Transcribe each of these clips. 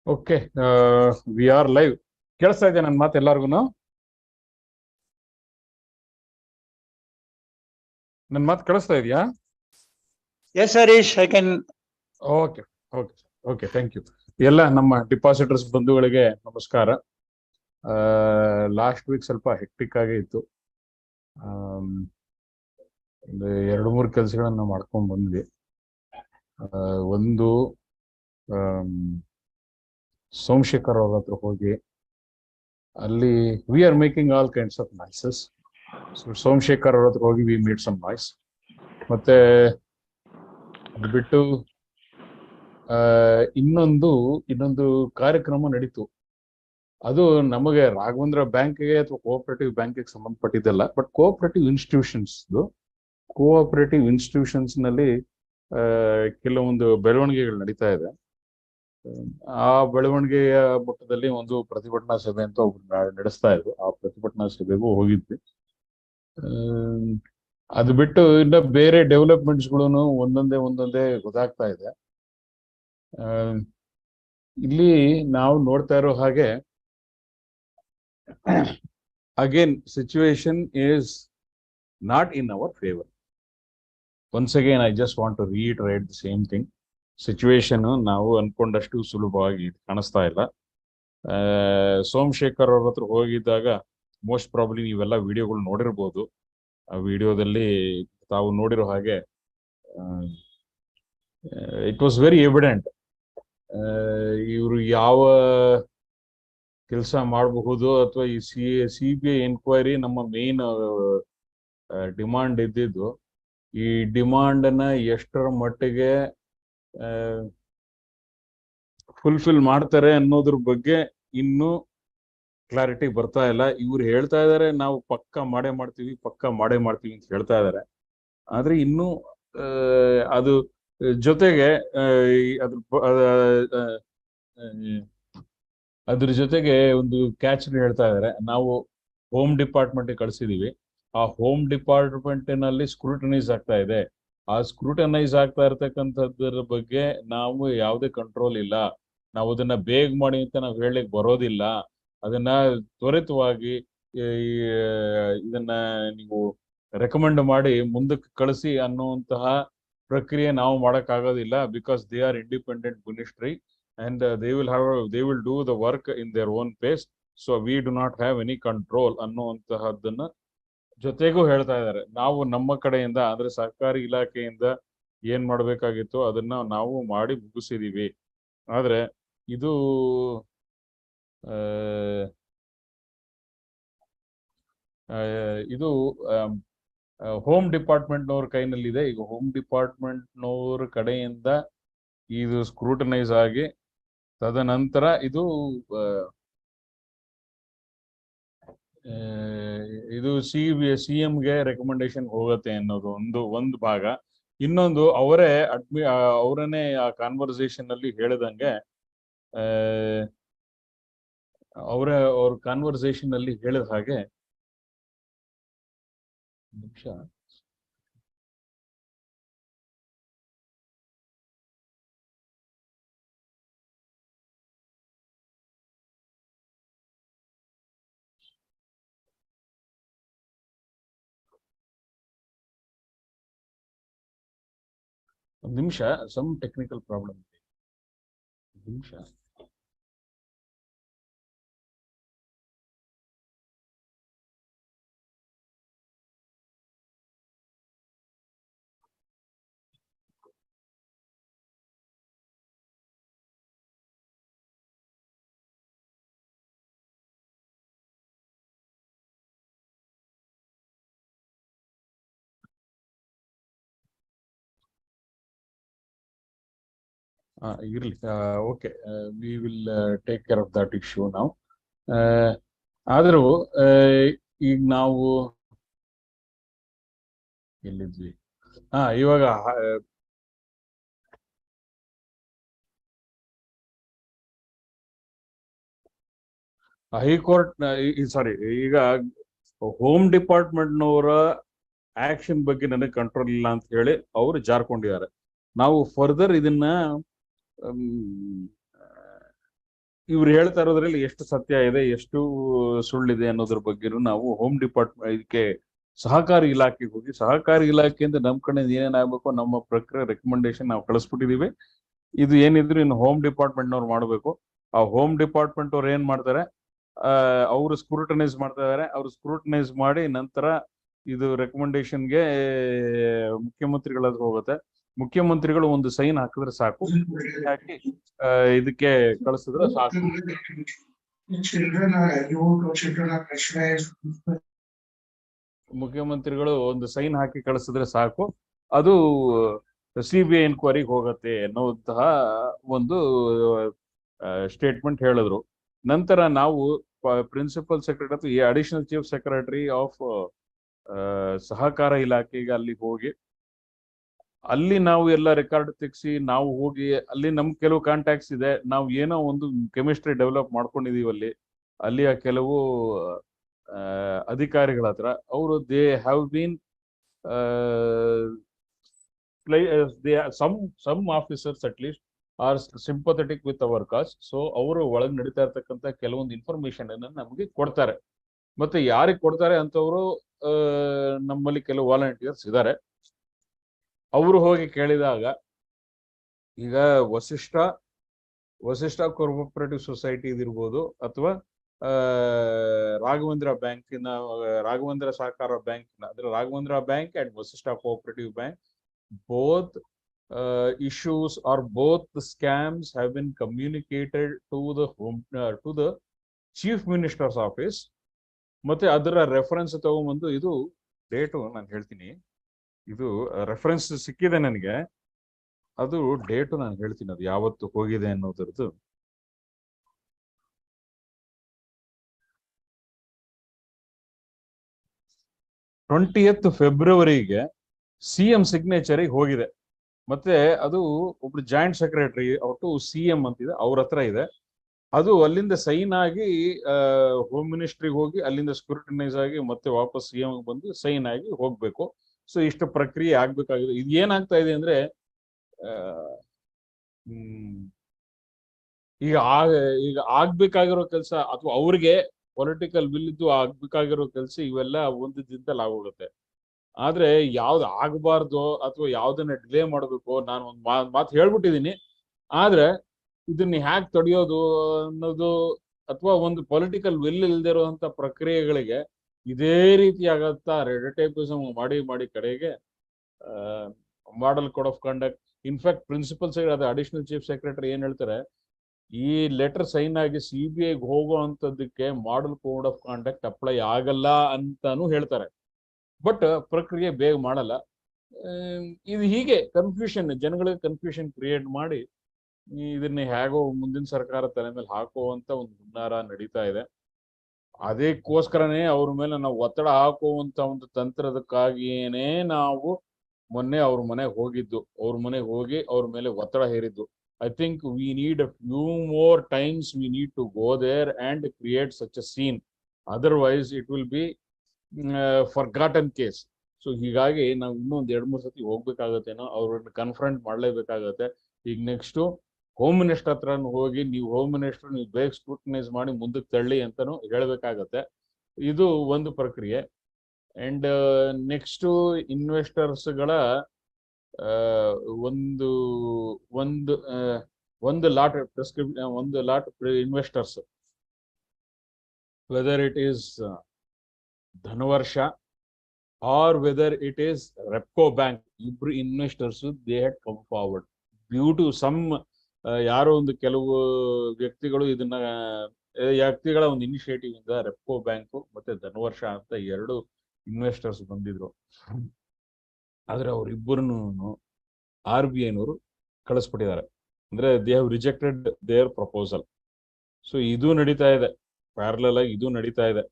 Okay, we are live. ಕೇಳಿಸ್ತಾ ಇದೆಯಾ ನನ್ನ ಮಾತು ಎಲ್ಲರಿಗೂ? ನನ್ನ ಮಾತು ಕೇಳಿಸ್ತಾ ಇದೆಯಾ? Yes, Harish, I can. Okay okay okay, thank you. ಎಲ್ಲ ನಮ್ಮ ಡಿಪಾಸಿಟರ್ಸ್ ಬಂಧುಗಳಿಗೆ ನಮಸ್ಕಾರ. ಲಾಸ್ಟ್ ವೀಕ್ ಸ್ವಲ್ಪ ಹೆಕ್ಟಿಕ್ ಆಗೇ ಇತ್ತು. ಒಂದು 2-3 ಕೆಲಸಗಳನ್ನ ಮಾಡ್ಕೊಂಡು ಬಂದ್ವಿ. ಒಂದು ಸೋಮಶೇಖರ್ ಅವ್ರ ಹತ್ರ ಹೋಗಿ ಅಲ್ಲಿ we are making all kinds of noises. Somashekhar ಅವ್ರ ಹತ್ರ ಹೋಗಿ ವಿ ಮೇಡ್ ಸಮ್ ನಾಯ್ಸ್. ಮತ್ತೆ ಅದು ಬಿಟ್ಟು ಇನ್ನೊಂದು ಕಾರ್ಯಕ್ರಮ ನಡೀತು. ಅದು ನಮಗೆ ರಾಘವೇಂದ್ರ ಬ್ಯಾಂಕ್ಗೆ ಅಥವಾ ಕೋಆಪರೇಟಿವ್ ಬ್ಯಾಂಕ್ಗೆ ಸಂಬಂಧಪಟ್ಟಿದ್ದಲ್ಲ, ಬಟ್ ಕೋಆಪರೇಟಿವ್ ಇನ್ಸ್ಟಿಟ್ಯೂಷನ್ಸ್ ನಲ್ಲಿ ಕೆಲವೊಂದು ಬೆಳವಣಿಗೆಗಳು ನಡೀತಾ ಇದೆ. ಆ ಬೆಳವಣಿಗೆಯ ಮಟ್ಟದಲ್ಲಿ ಒಂದು ಪ್ರತಿಭಟನಾ ಸಭೆ ಅಂತ ಒಬ್ರು ನಡೆಸ್ತಾ ಇದ್ರು. ಆ ಪ್ರತಿಭಟನಾ ಸಭೆಗೂ ಹೋಗಿದ್ವಿ. ಅದು ಬಿಟ್ಟು ಇನ್ನ ಬೇರೆ ಡೆವಲಪ್ಮೆಂಟ್ಸ್ಗಳು ಒಂದೊಂದೇ ಗೊತ್ತಾಗ್ತಾ ಇದೆ. ಇಲ್ಲಿ ನಾವು ನೋಡ್ತಾ ಇರೋ ಹಾಗೆ again situation is not in our favour. Once again I just want to reiterate the same thing. Situation ನಾವು ಅನ್ಕೊಂಡಷ್ಟು ಸುಲಭವಾಗಿ ಕಾಣಿಸ್ತಾ ಇಲ್ಲ. ಸೋಮಶೇಖರ್ ಅವ್ರ ಹತ್ರ ಹೋಗಿದ್ದಾಗ ಮೋಸ್ಟ್ ಪ್ರಾಬ್ಲಿ ನೀವೆಲ್ಲ ವಿಡಿಯೋಗಳು ನೋಡಿರ್ಬೋದು. ಆ ವಿಡಿಯೋದಲ್ಲಿ ತಾವು ನೋಡಿರೋ ಹಾಗೆ ಇಟ್ ವಾಸ್ ವೆರಿ ಎವಿಡೆಂಟ್ ಇವರು ಯಾವ ಕೆಲಸ ಮಾಡಬಹುದು ಅಥವಾ ಈ CBI ಎನ್ಕ್ವೈರಿ ನಮ್ಮ ಮೇನ್ ಡಿಮಾಂಡ್ ಇದ್ದಿದ್ದು. ಈ ಡಿಮಾಂಡ್ ಅನ್ನ ಎಷ್ಟರ ಮಟ್ಟಿಗೆ ಫುಲ್ಫಿಲ್ ಮಾಡ್ತಾರೆ ಅನ್ನೋದ್ರ ಬಗ್ಗೆ ಇನ್ನೂ ಕ್ಲಾರಿಟಿ ಬರ್ತಾ ಇಲ್ಲ. ಇವ್ರು ಹೇಳ್ತಾ ಇದಾರೆ ನಾವು ಪಕ್ಕ ಮಾಡೇ ಮಾಡ್ತೀವಿ ಅಂತ ಹೇಳ್ತಾ ಇದಾರೆ. ಆದ್ರೆ ಇನ್ನು ಅದು ಜೊತೆಗೆ ಅದ್ರ ಜೊತೆಗೆ ಒಂದು ಕ್ಯಾಚ್ ಹೇಳ್ತಾ ಇದಾರೆ. ನಾವು ಹೋಮ್ ಡಿಪಾರ್ಟ್ಮೆಂಟ್ ಕಳಿಸಿದೀವಿ. ಆ ಹೋಮ್ ಡಿಪಾರ್ಟ್ಮೆಂಟ್ ನಲ್ಲಿ ಸ್ಕ್ರೂಟನೈಸ್ ಆಗ್ತಾ ಇದೆ. ಆ ಸ್ಕ್ರೂಟನೈಸ್ ಆಗ್ತಾ ಇರ್ತಕ್ಕಂಥದ್ರ ಬಗ್ಗೆ ನಾವು ಯಾವುದೇ ಕಂಟ್ರೋಲ್ ಇಲ್ಲ. ನಾವು ಅದನ್ನ ಬೇಗ ಮಾಡಿ ಅಂತ ನಾವು ಹೇಳಲಿಕ್ಕೆ ಬರೋದಿಲ್ಲ. ಅದನ್ನ ತ್ವರಿತವಾಗಿ ಇದನ್ನ ನೀವು ರೆಕಮೆಂಡ್ ಮಾಡಿ ಮುಂದಕ್ಕೆ ಕಳಿಸಿ ಅನ್ನುವಂತಹ ಪ್ರಕ್ರಿಯೆ ನಾವು ಮಾಡೋಕ್ಕಾಗೋದಿಲ್ಲ. Because they are independent ministry and they will do the work in their own pace, so we do not have any control ಅನ್ನುವಂತಹದ್ದನ್ನ ಜೊತೆಗೂ ಹೇಳ್ತಾ ಇದ್ದಾರೆ. ನಾವು ನಮ್ಮ ಕಡೆಯಿಂದ ಅಂದ್ರೆ ಸರ್ಕಾರಿ ಇಲಾಖೆಯಿಂದ ಏನ್ ಮಾಡ್ಬೇಕಾಗಿತ್ತು ಅದನ್ನ ನಾವು ಮಾಡಿ ಮುಗಿಸಿದೀವಿ. ಆದ್ರೆ ಇದು ಹೋಮ್ ಡಿಪಾರ್ಟ್ಮೆಂಟ್ನವ್ರ ಕೈನಲ್ಲಿದೆ. ಈಗ ಹೋಮ್ ಡಿಪಾರ್ಟ್ಮೆಂಟ್ನವ್ರ ಕಡೆಯಿಂದ ಇದು ಸ್ಕ್ರೂಟನೈಸ್ ಆಗಿ ತದನಂತರ ಇದು CMಗೆ ರೆಕಮೆಂಡೇಶನ್ ಹೋಗುತ್ತೆ ಅನ್ನೋದು ಒಂದು ಭಾಗ. ಇನ್ನೊಂದು ಅವರನ್ನೇ ಆ ಕಾನ್ವರ್ಸೇಷನ್ ಅಲ್ಲಿ ಹೇಳಿದಂಗೆ ಅವ್ರ ಕಾನ್ವರ್ಸೇಷನ್ ಅಲ್ಲಿ ಹೇಳಿದ ಹಾಗೆ ನಿಮಿಷ ಸಮ್ ಟೆಕ್ನಿಕಲ್ ಪ್ರಾಬ್ಲಮ್ ಇದೆ. ನಿಮಿಷ ಇರ್ಲಿ. Okay, we will take care of that issue ನಾವು. ಆದರೂ ಈಗ ನಾವು ಎಲ್ಲಿದ್ವಿ? ಇವಾಗ ಹೈಕೋರ್ಟ್ ಸಾರಿ, ಈಗ ಹೋಮ್ ಡಿಪಾರ್ಟ್ಮೆಂಟ್ನವರ ಆಕ್ಷನ್ ಬಗ್ಗೆ ನನಗೆ ಕಂಟ್ರೋಲ್ ಇಲ್ಲ ಅಂತ ಹೇಳಿ ಅವರು ಜಾರ್ಕೊಂಡಿದ್ದಾರೆ. ನಾವು ಫರ್ದರ್ ಇದನ್ನ ಇವ್ರು ಹೇಳ್ತಾ ಇರೋದ್ರಲ್ಲಿ ಎಷ್ಟು ಸತ್ಯ ಇದೆ, ಎಷ್ಟು ಸುಳ್ಳಿದೆ ಅನ್ನೋದ್ರ ಬಗ್ಗೆನೂ ನಾವು ಹೋಮ್ ಡಿಪಾರ್ಟ್ಮೆಂಟ್ ಇದಕ್ಕೆ ಸಹಕಾರಿ ಇಲಾಖೆಗೆ ಹೋಗಿ, ಸಹಕಾರಿ ಇಲಾಖೆಯಿಂದ ನಮ್ ಕಡೆ ಏನೇನಾಗಬೇಕು ನಮ್ಮ ಪ್ರಕ್ರಿಯೆ ರೆಕಮೆಂಡೇಶನ್ ನಾವು ಕಳಿಸ್ಬಿಟ್ಟಿದೀವಿ. ಇದು ಏನಿದ್ರು ಇನ್ನು ಹೋಮ್ ಡಿಪಾರ್ಟ್ಮೆಂಟ್ ನವ್ರು ಮಾಡ್ಬೇಕು. ಆ ಹೋಮ್ ಡಿಪಾರ್ಟ್ಮೆಂಟ್ ಅವ್ರು ಏನ್ ಮಾಡ್ತಾರೆ, ಅವರು ಸ್ಕ್ರೂಟನೈಸ್ ಮಾಡ್ತಾ ಇದಾರೆ. ಅವ್ರು ಸ್ಕ್ರೂಟನೈಸ್ ಮಾಡಿ ನಂತರ ಇದು ರೆಕಮೆಂಡೇಶನ್ಗೆ ಮುಖ್ಯಮಂತ್ರಿಗಳ ಹತ್ರ ಹೋಗುತ್ತೆ. ಮುಖ್ಯಮಂತ್ರಿಗಳು ಒಂದು ಸೈನ್ ಹಾಕಿದ್ರೆ ಸಾಕು, ಹಾಕಿ ಇದಕ್ಕೆ ಕಳಿಸಿದ್ರೆ ಸಾಕು. ಮುಖ್ಯಮಂತ್ರಿಗಳು ಒಂದು ಸೈನ್ ಹಾಕಿ ಕಳಿಸಿದ್ರೆ ಸಾಕು, ಅದು CBI ಎನ್ಕ್ವೈರಿಗೆ ಹೋಗತ್ತೆ ಅನ್ನೋಂತಹ ಒಂದು ಸ್ಟೇಟ್ಮೆಂಟ್ ಹೇಳಿದ್ರು. ನಂತರ ನಾವು ಪ್ರಿನ್ಸಿಪಲ್ ಸೆಕ್ರೆಟರಿ ಅಥವಾ ಅಡಿಷನಲ್ ಚೀಫ್ ಸೆಕ್ರೆಟರಿ ಆಫ್ ಸಹಕಾರ ಇಲಾಖೆಗೆ ಅಲ್ಲಿ ಹೋಗಿ, ಅಲ್ಲಿ ನಾವು ಎಲ್ಲ ರೆಕಾರ್ಡ್ ತೆಗ್ಸಿ ನಾವು ಹೋಗಿ ಅಲ್ಲಿ ನಮ್ ಕೆಲವು ಕಾಂಟ್ಯಾಕ್ಟ್ಸ್ ಇದೆ. ನಾವು ಏನೋ ಒಂದು ಕೆಮಿಸ್ಟ್ರಿ ಡೆವಲಪ್ ಮಾಡ್ಕೊಂಡಿದೀವಿ ಅಲ್ಲಿಯ ಕೆಲವು ಅಧಿಕಾರಿಗಳ ಹತ್ರ. ಅವರು they have been some officers at least are sympathetic with our cause. So ಅವರು ಒಳಗೆ ನಡೀತಾ ಇರ್ತಕ್ಕಂಥ ಕೆಲವೊಂದು ಇನ್ಫಾರ್ಮೇಶನ್ ಅನ್ನ ನಮಗೆ ಕೊಡ್ತಾರೆ. ಮತ್ತೆ ಯಾರಿಗೆ ಕೊಡ್ತಾರೆ ಅಂತವರು ನಮ್ಮಲ್ಲಿ ಕೆಲವು ವಾಲಂಟಿಯರ್ಸ್ ಇದ್ದಾರೆ. ಅವರು ಹೋಗಿ ಕೇಳಿದಾಗ, ಈಗ ವಸಿಷ್ಠ ಕೋಆಪರೇಟಿವ್ ಸೊಸೈಟಿ ಇದಿರ್ಬೋದು, ಅಥವಾ ರಾಘವೇಂದ್ರ ಬ್ಯಾಂಕಿನ ರಾಘವೇಂದ್ರ ಸಹಕಾರ ಬ್ಯಾಂಕಿನ ಅಂದ್ರೆ Raghavendra bank and Vasishtha cooperative bank, both issues or both the scams have been communicated to the chief minister's office. ಮತ್ತೆ ಅದರ ರೆಫರೆನ್ಸ್ ತಗೊಂಡ್ಬಂದು, ಇದು ಡೇಟು ನಾನು ಹೇಳ್ತೀನಿ, ಇದು ರೆಫರೆನ್ಸ್ ಸಿಕ್ಕಿದೆ ನನಗೆ, ಅದು ಡೇಟು ನಾನು ಹೇಳ್ತೀನಿ, ಅದು ಯಾವತ್ತು ಹೋಗಿದೆ ಅನ್ನೋದ್ರದ್ದು. February 20th CM ಸಿಗ್ನೇಚರಿಗೆ ಹೋಗಿದೆ. ಮತ್ತೆ ಅದು ಒಬ್ರು ಜಾಯಿಂಟ್ ಸೆಕ್ರೆಟರಿ ಅವತ್ತು CM ಅಂತಿದೆ, ಅವ್ರ ಹತ್ರ ಇದೆ. ಅದು ಅಲ್ಲಿಂದ ಸೈನ್ ಆಗಿ ಹೋಮ್ ಮಿನಿಸ್ಟ್ರಿಗೆ ಹೋಗಿ ಅಲ್ಲಿಂದ ಸ್ಕ್ರೂಟನೈಸ್ ಆಗಿ ಮತ್ತೆ ವಾಪಸ್ CM ಬಂದು ಸೈನ್ ಆಗಿ ಹೋಗ್ಬೇಕು. ಸೊ ಇಷ್ಟು ಪ್ರಕ್ರಿಯೆ ಆಗ್ಬೇಕಾಗಿದೆ. ಇದು ಏನಾಗ್ತಾ ಇದೆ ಅಂದ್ರೆ, ಈಗ ಆಗ್ಬೇಕಾಗಿರೋ ಕೆಲಸ ಅಥವಾ ಅವ್ರಿಗೆ ಪೊಲಿಟಿಕಲ್ ವಿಲ್ ಇದ್ದು ಆಗ್ಬೇಕಾಗಿರೋ ಕೆಲಸ ಇವೆಲ್ಲ ಒಂದು ದಿನದಲ್ಲಿ ಆಗೋಗುತ್ತೆ. ಆದ್ರೆ ಯಾವ್ದು ಆಗಬಾರ್ದು ಅಥವಾ ಯಾವ್ದನ್ನ ಡಿಲೇ ಮಾಡಬೇಕು, ನಾನು ಒಂದು ಮಾತು ಹೇಳ್ಬಿಟ್ಟಿದೀನಿ. ಆದ್ರೆ ಇದನ್ನ ಹ್ಯಾಕ್ ತಡೆಯೋದು ಅನ್ನೋದು, ಅಥವಾ ಒಂದು ಪೊಲಿಟಿಕಲ್ ವಿಲ್ ಇಲ್ದೇ ಇರುವಂತ ಪ್ರಕ್ರಿಯೆಗಳಿಗೆ ಇದೇ ರೀತಿ ಆಗತ್ತಾ ರೆಡ್ ಮಾಡಿ ಕಡೆಗೆ model code of conduct. In fact principal secretary, additional chief secretary ಏನ್ ಹೇಳ್ತಾರೆ, ಈ ಲೆಟರ್ ಸೈನ್ ಆಗಿ CBIಗೆ ಹೋಗುವಂತದಕ್ಕೆ model code of conduct apply ಆಗಲ್ಲ ಅಂತಾನು ಹೇಳ್ತಾರೆ. ಬಟ್ ಪ್ರಕ್ರಿಯೆ ಬೇಗ ಮಾಡಲ್ಲ. ಇದು ಹೀಗೆ ಕನ್ಫ್ಯೂಷನ್, ಜನಗಳಿಗೆ ಕನ್ಫ್ಯೂಷನ್ ಕ್ರಿಯೇಟ್ ಮಾಡಿ ಇದನ್ನ ಹೇಗೋ ಮುಂದಿನ ಸರ್ಕಾರ ತಲೆ ಮೇಲೆ ಹಾಕುವಂತ ಒಂದು ಹುನ್ನಾರ ನಡೀತಾ ಇದೆ. ಅದಕ್ಕೋಸ್ಕರನೇ ಅವ್ರ ಮೇಲೆ ನಾವು ಒತ್ತಡ ಹಾಕುವಂತ ಒಂದು ತಂತ್ರದಕ್ಕಾಗಿಯೇನೆ ನಾವು ಮೊನ್ನೆ ಅವ್ರ ಮನೆಗೆ ಹೋಗಿದ್ದು, ಅವ್ರ ಮನೆಗೆ ಹೋಗಿ ಅವ್ರ ಮೇಲೆ ಒತ್ತಡ ಹೇರಿದ್ದು. I think we need a few more times we need to go there and create such a scene. Otherwise it will be forgotten case. So ಹೀಗಾಗಿ ನಾವು ಇನ್ನೊಂದು 2-3 ಸತಿ ಹೋಗ್ಬೇಕಾಗತ್ತೇನೋ, ಅವ್ರನ್ನ ಕನ್ಫ್ರಂಟ್ ಮಾಡ್ಲೇಬೇಕಾಗತ್ತೆ. ಈಗ ನೆಕ್ಸ್ಟ್ ಹೋಮ್ ಮಿನಿಸ್ಟರ್ ಹತ್ರ ಹೋಗಿ, ನೀವು ಹೋಮ್ ಮಿನಿಸ್ಟರ್ ನೀವು ಬೇಗ ಸ್ಕ್ರೂಟನೈಸ್ ಮಾಡಿ ಮುಂದಕ್ಕೆ ತಳ್ಳಿ ಅಂತಾನು ಹೇಳ್ಬೇಕಾಗತ್ತೆ. ಇದು ಒಂದು ಪ್ರಕ್ರಿಯೆ. ಅಂಡ್ ನೆಕ್ಸ್ಟ್ ಇನ್ವೆಸ್ಟರ್ಸ್ಗಳ ಒಂದು lot investors, whether it is Dhanavarsha or whether it is Repco bank, ಇಬ್ರು investors they had come forward due to some ಯಾರೋ ಒಂದು ಕೆಲವು ವ್ಯಕ್ತಿಗಳ ಒಂದು ಇನಿಷಿಯೇಟಿವ್ ಇಂದ ರೆಪ್ಕೋ ಬ್ಯಾಂಕ್ ಮತ್ತೆ ಧನವರ್ಷ ಅಂತ 2 ಇನ್ವೆಸ್ಟರ್ಸ್ ಬಂದಿದ್ರು. ಆದ್ರೆ ಅವ್ರಿಬ್ಬರನ್ನು RBIನವರು ಕಳಿಸ್ಬಿಟ್ಟಿದ್ದಾರೆ. ಅಂದ್ರೆ they have rejected their proposal. So ಇದು ನಡೀತಾ ಇದೆ, ಪ್ಯಾರಲಲ್ ಆಗಿ ಇದು ನಡೀತಾ ಇದೆ.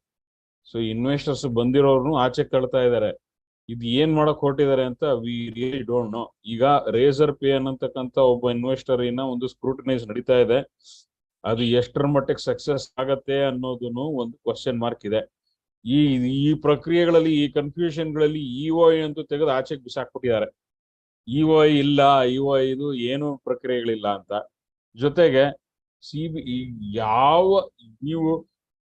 ಸೊ ಇನ್ವೆಸ್ಟರ್ಸ್ ಬಂದಿರೋರ್ನು ಆಚೆ ಕಳ್ತಾ ಇದ್ದಾರೆ. ಇದು ಏನ್ ಮಾಡಕ್ ಹೊರಟಿದ್ದಾರೆ ಅಂತ ವಿ ರಿಯಲಿ ಡೋಂಟ್ ನೋ. ಈಗ ರೇಸರ್ ಪೇ ಅನ್ನತಕ್ಕಂತ ಒಬ್ಬ ಇನ್ವೆಸ್ಟರ್ ಒಂದು ಸ್ಕ್ರೂಟನೈಸ್ ನಡೀತಾ ಇದೆ. ಅದು ಎಷ್ಟರ ಮಟ್ಟಿಗೆ ಸಕ್ಸಸ್ ಆಗತ್ತೆ ಅನ್ನೋದನ್ನು ಒಂದು ಕ್ವಶನ್ ಮಾರ್ಕ್ ಇದೆ. ಈ ಪ್ರಕ್ರಿಯೆಗಳಲ್ಲಿ, ಈ ಕನ್ಫ್ಯೂಷನ್ಗಳಲ್ಲಿ EOI ಅಂತೂ ತೆಗೆದು ಆಚೆಗೆ ಬಿಸಾಕ್ಬಿಟ್ಟಿದ್ದಾರೆ. EOI ಇಲ್ಲ, EOI ಇದು ಏನು ಪ್ರಕ್ರಿಯೆಗಳಿಲ್ಲ ಅಂತ. ಜೊತೆಗೆ ಯಾವ ನೀವು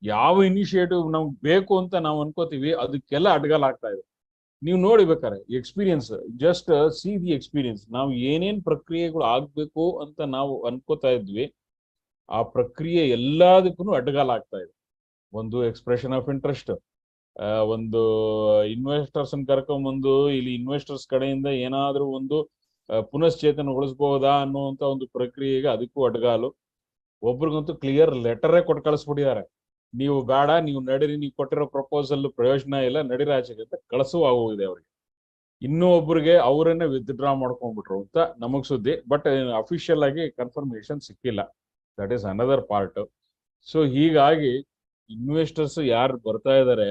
ಯಾವ ಇನಿಷಿಯೇಟಿವ್ ನಮ್ಗೆ ಬೇಕು ಅಂತ ನಾವು ಅನ್ಕೋತೀವಿ ಅದಕ್ಕೆಲ್ಲ ಅಡ್ಗಾಲ್ ಆಗ್ತಾ ಇದೆ. ನೀವು ನೋಡಿ ಬೇಕಾರೆ experience, just see the experience. ನಾವು ಏನೇನ್ ಪ್ರಕ್ರಿಯೆಗಳು ಆಗ್ಬೇಕು ಅಂತ ನಾವು ಅನ್ಕೋತಾ ಇದ್ವಿ, ಆ ಪ್ರಕ್ರಿಯೆ ಎಲ್ಲದಕ್ಕೂ ಅಡ್ಗಾಲ್ ಆಗ್ತಾ ಇದೆ. ಒಂದು ಎಕ್ಸ್ಪ್ರೆಷನ್ ಆಫ್ ಇಂಟ್ರೆಸ್ಟ್, ಒಂದು ಇನ್ವೆಸ್ಟರ್ಸ್ ಕರ್ಕೊಂಡ್ಬಂದು ಇಲ್ಲಿ ಇನ್ವೆಸ್ಟರ್ಸ್ ಕಡೆಯಿಂದ ಏನಾದ್ರೂ ಒಂದು ಪುನಶ್ಚೇತನಗೊಳಿಸಬಹುದಾ ಅನ್ನುವಂತ ಒಂದು ಪ್ರಕ್ರಿಯೆಗೆ ಅದಕ್ಕೂ ಅಡ್ಗಾಲು. ಒಬ್ರಿಗಂತೂ ಕ್ಲಿಯರ್ ಲೆಟರೇ ಕೊಟ್ಟು ಕಳಿಸ್ಬಿಟ್ಟಿದ್ದಾರೆ, ನೀವು ಬೇಡ, ನೀವು ನಡೀರಿ, ನೀವು ಕೊಟ್ಟಿರೋ ಪ್ರಪೋಸಲ್ ಪ್ರಯೋಜನ ಇಲ್ಲ, ನಡೀರಿ ಆಚೆಗೆ ಅಂತ ಕಳಿಸುವ ಆಗೋಗಿದೆ ಅವ್ರಿಗೆ. ಇನ್ನೂ ಒಬ್ರಿಗೆ ಅವರನ್ನೇ ವಿತ್ಡ್ರಾ ಮಾಡ್ಕೊಂಡ್ಬಿಟ್ರು ಅಂತ ನಮಗ್ ಸುದ್ದಿ, ಬಟ್ ಅಫಿಷಿಯಲ್ ಆಗಿ ಕನ್ಫರ್ಮೇಶನ್ ಸಿಕ್ಕಿಲ್ಲ. That is another part. So ಹೀಗಾಗಿ ಇನ್ವೆಸ್ಟರ್ಸ್ ಯಾರು ಬರ್ತಾ ಇದ್ದಾರೆ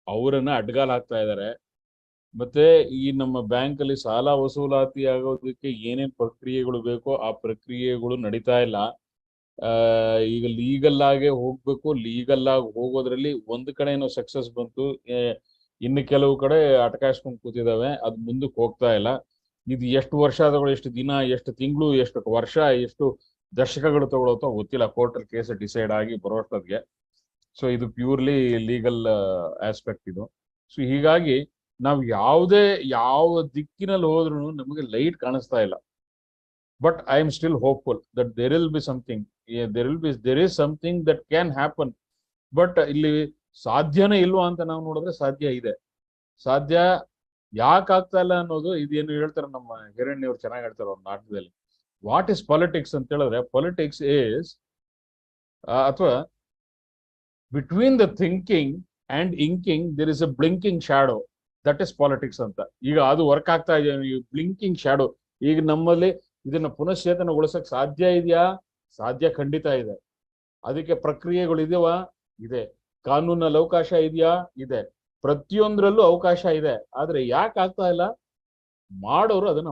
ಅವರನ್ನ ಅಡ್ಗಾಲ್ ಹಾಕ್ತಾ ಇದ್ದಾರೆ. ಮತ್ತೆ ಈ ನಮ್ಮ ಬ್ಯಾಂಕ್ ಅಲ್ಲಿ ಸಾಲ ವಸೂಲಾತಿ ಆಗೋದಕ್ಕೆ ಏನೇನ್ ಪ್ರಕ್ರಿಯೆಗಳು ಬೇಕೋ ಆ ಪ್ರಕ್ರಿಯೆಗಳು ನಡೀತಾ ಇಲ್ಲ. ಈಗ ಲೀಗಲ್ ಆಗೇ ಹೋಗ್ಬೇಕು, ಲೀಗಲ್ ಆಗಿ ಹೋಗೋದ್ರಲ್ಲಿ ಒಂದು ಕಡೆ ಏನೋ ಸಕ್ಸಸ್ ಬಂತು, ಇನ್ನು ಕೆಲವು ಕಡೆ ಅಟಕಾಯಿಸ್ಕೊಂಡು ಕೂತಿದಾವೆ, ಅದು ಮುಂದಕ್ಕೆ ಹೋಗ್ತಾ ಇಲ್ಲ. ಇದು ಎಷ್ಟು ವರ್ಷ ಆದಗಳು, ಎಷ್ಟು ದಿನ, ಎಷ್ಟು ತಿಂಗಳು, ಎಷ್ಟು ವರ್ಷ, ಎಷ್ಟು ದಶಕಗಳು ತಗೊಳುತ್ತೋ ಗೊತ್ತಿಲ್ಲ, ಕೋರ್ಟಲ್ಲಿ ಕೇಸ್ ಡಿಸೈಡ್ ಆಗಿ ಬರೋಷ್ಟೊತ್ತಿಗೆ. ಸೊ ಇದು ಪ್ಯೂರ್ಲಿ ಲೀಗಲ್ ಆಸ್ಪೆಕ್ಟ್ ಇದು. ಸೊ ಹೀಗಾಗಿ ನಾವು ಯಾವ ದಿಕ್ಕಿನಲ್ಲಿ ಹೋದ್ರೂ ನಮಗೆ ಲೈಟ್ ಕಾಣಿಸ್ತಾ ಇಲ್ಲ. But I am still hopeful that there will be something, there is something that can happen. But ಇಲ್ಲಿ ಸಾಧ್ಯನೇ ಇಲ್ವಾ ಅಂತ ನಾವು ನೋಡಿದ್ರೆ ಸಾಧ್ಯ ಇದೆ. ಸಾಧ್ಯ ಯಾಕೆ ಆಗ್ತಾ ಇಲ್ಲ ಅನ್ನೋದು ಇದೇನು ಹೇಳ್ತಾರೆ ನಮ್ಮ ಹಿರಣ್ಯ ಅವ್ರು ಚೆನ್ನಾಗಿ ಹೇಳ್ತಾರೆ ಅವ್ರ ನಾಟಕದಲ್ಲಿ. ವಾಟ್ ಇಸ್ ಪಾಲಿಟಿಕ್ಸ್ ಅಂತ ಹೇಳಿದ್ರೆ, ಪಾಲಿಟಿಕ್ಸ್ ಈಸ್ ಅಥವಾ between the thinking and inking there is a blinking shadow, that is politics ಅಂತ. ಈಗ ಅದು ವರ್ಕ್ ಆಗ್ತಾ ಇದೆ, ಬ್ಲಿಂಕಿಂಗ್ ಶಾಡೋ. ಈಗ ನಮ್ಮಲ್ಲಿ ಇದನ್ನ ಪುನಶ್ಚೇತನಗೊಳಿಸಕ್ ಸಾಧ್ಯ ಇದೆಯಾ? ಸಾಧ್ಯ, ಖಂಡಿತ ಇದೆ. ಅದಕ್ಕೆ ಪ್ರಕ್ರಿಯೆಗಳು ಇದೆಯಾ? ಇದೆ. ಕಾನೂನಲ್ಲಿ ಅವಕಾಶ ಇದೆಯಾ? ಇದೆ. ಪ್ರತಿಯೊಂದರಲ್ಲೂ ಅವಕಾಶ ಇದೆ. ಆದ್ರೆ ಯಾಕೆ ಆಗ್ತಾ ಇಲ್ಲ? ಮಾಡೋರು ಅದನ್ನ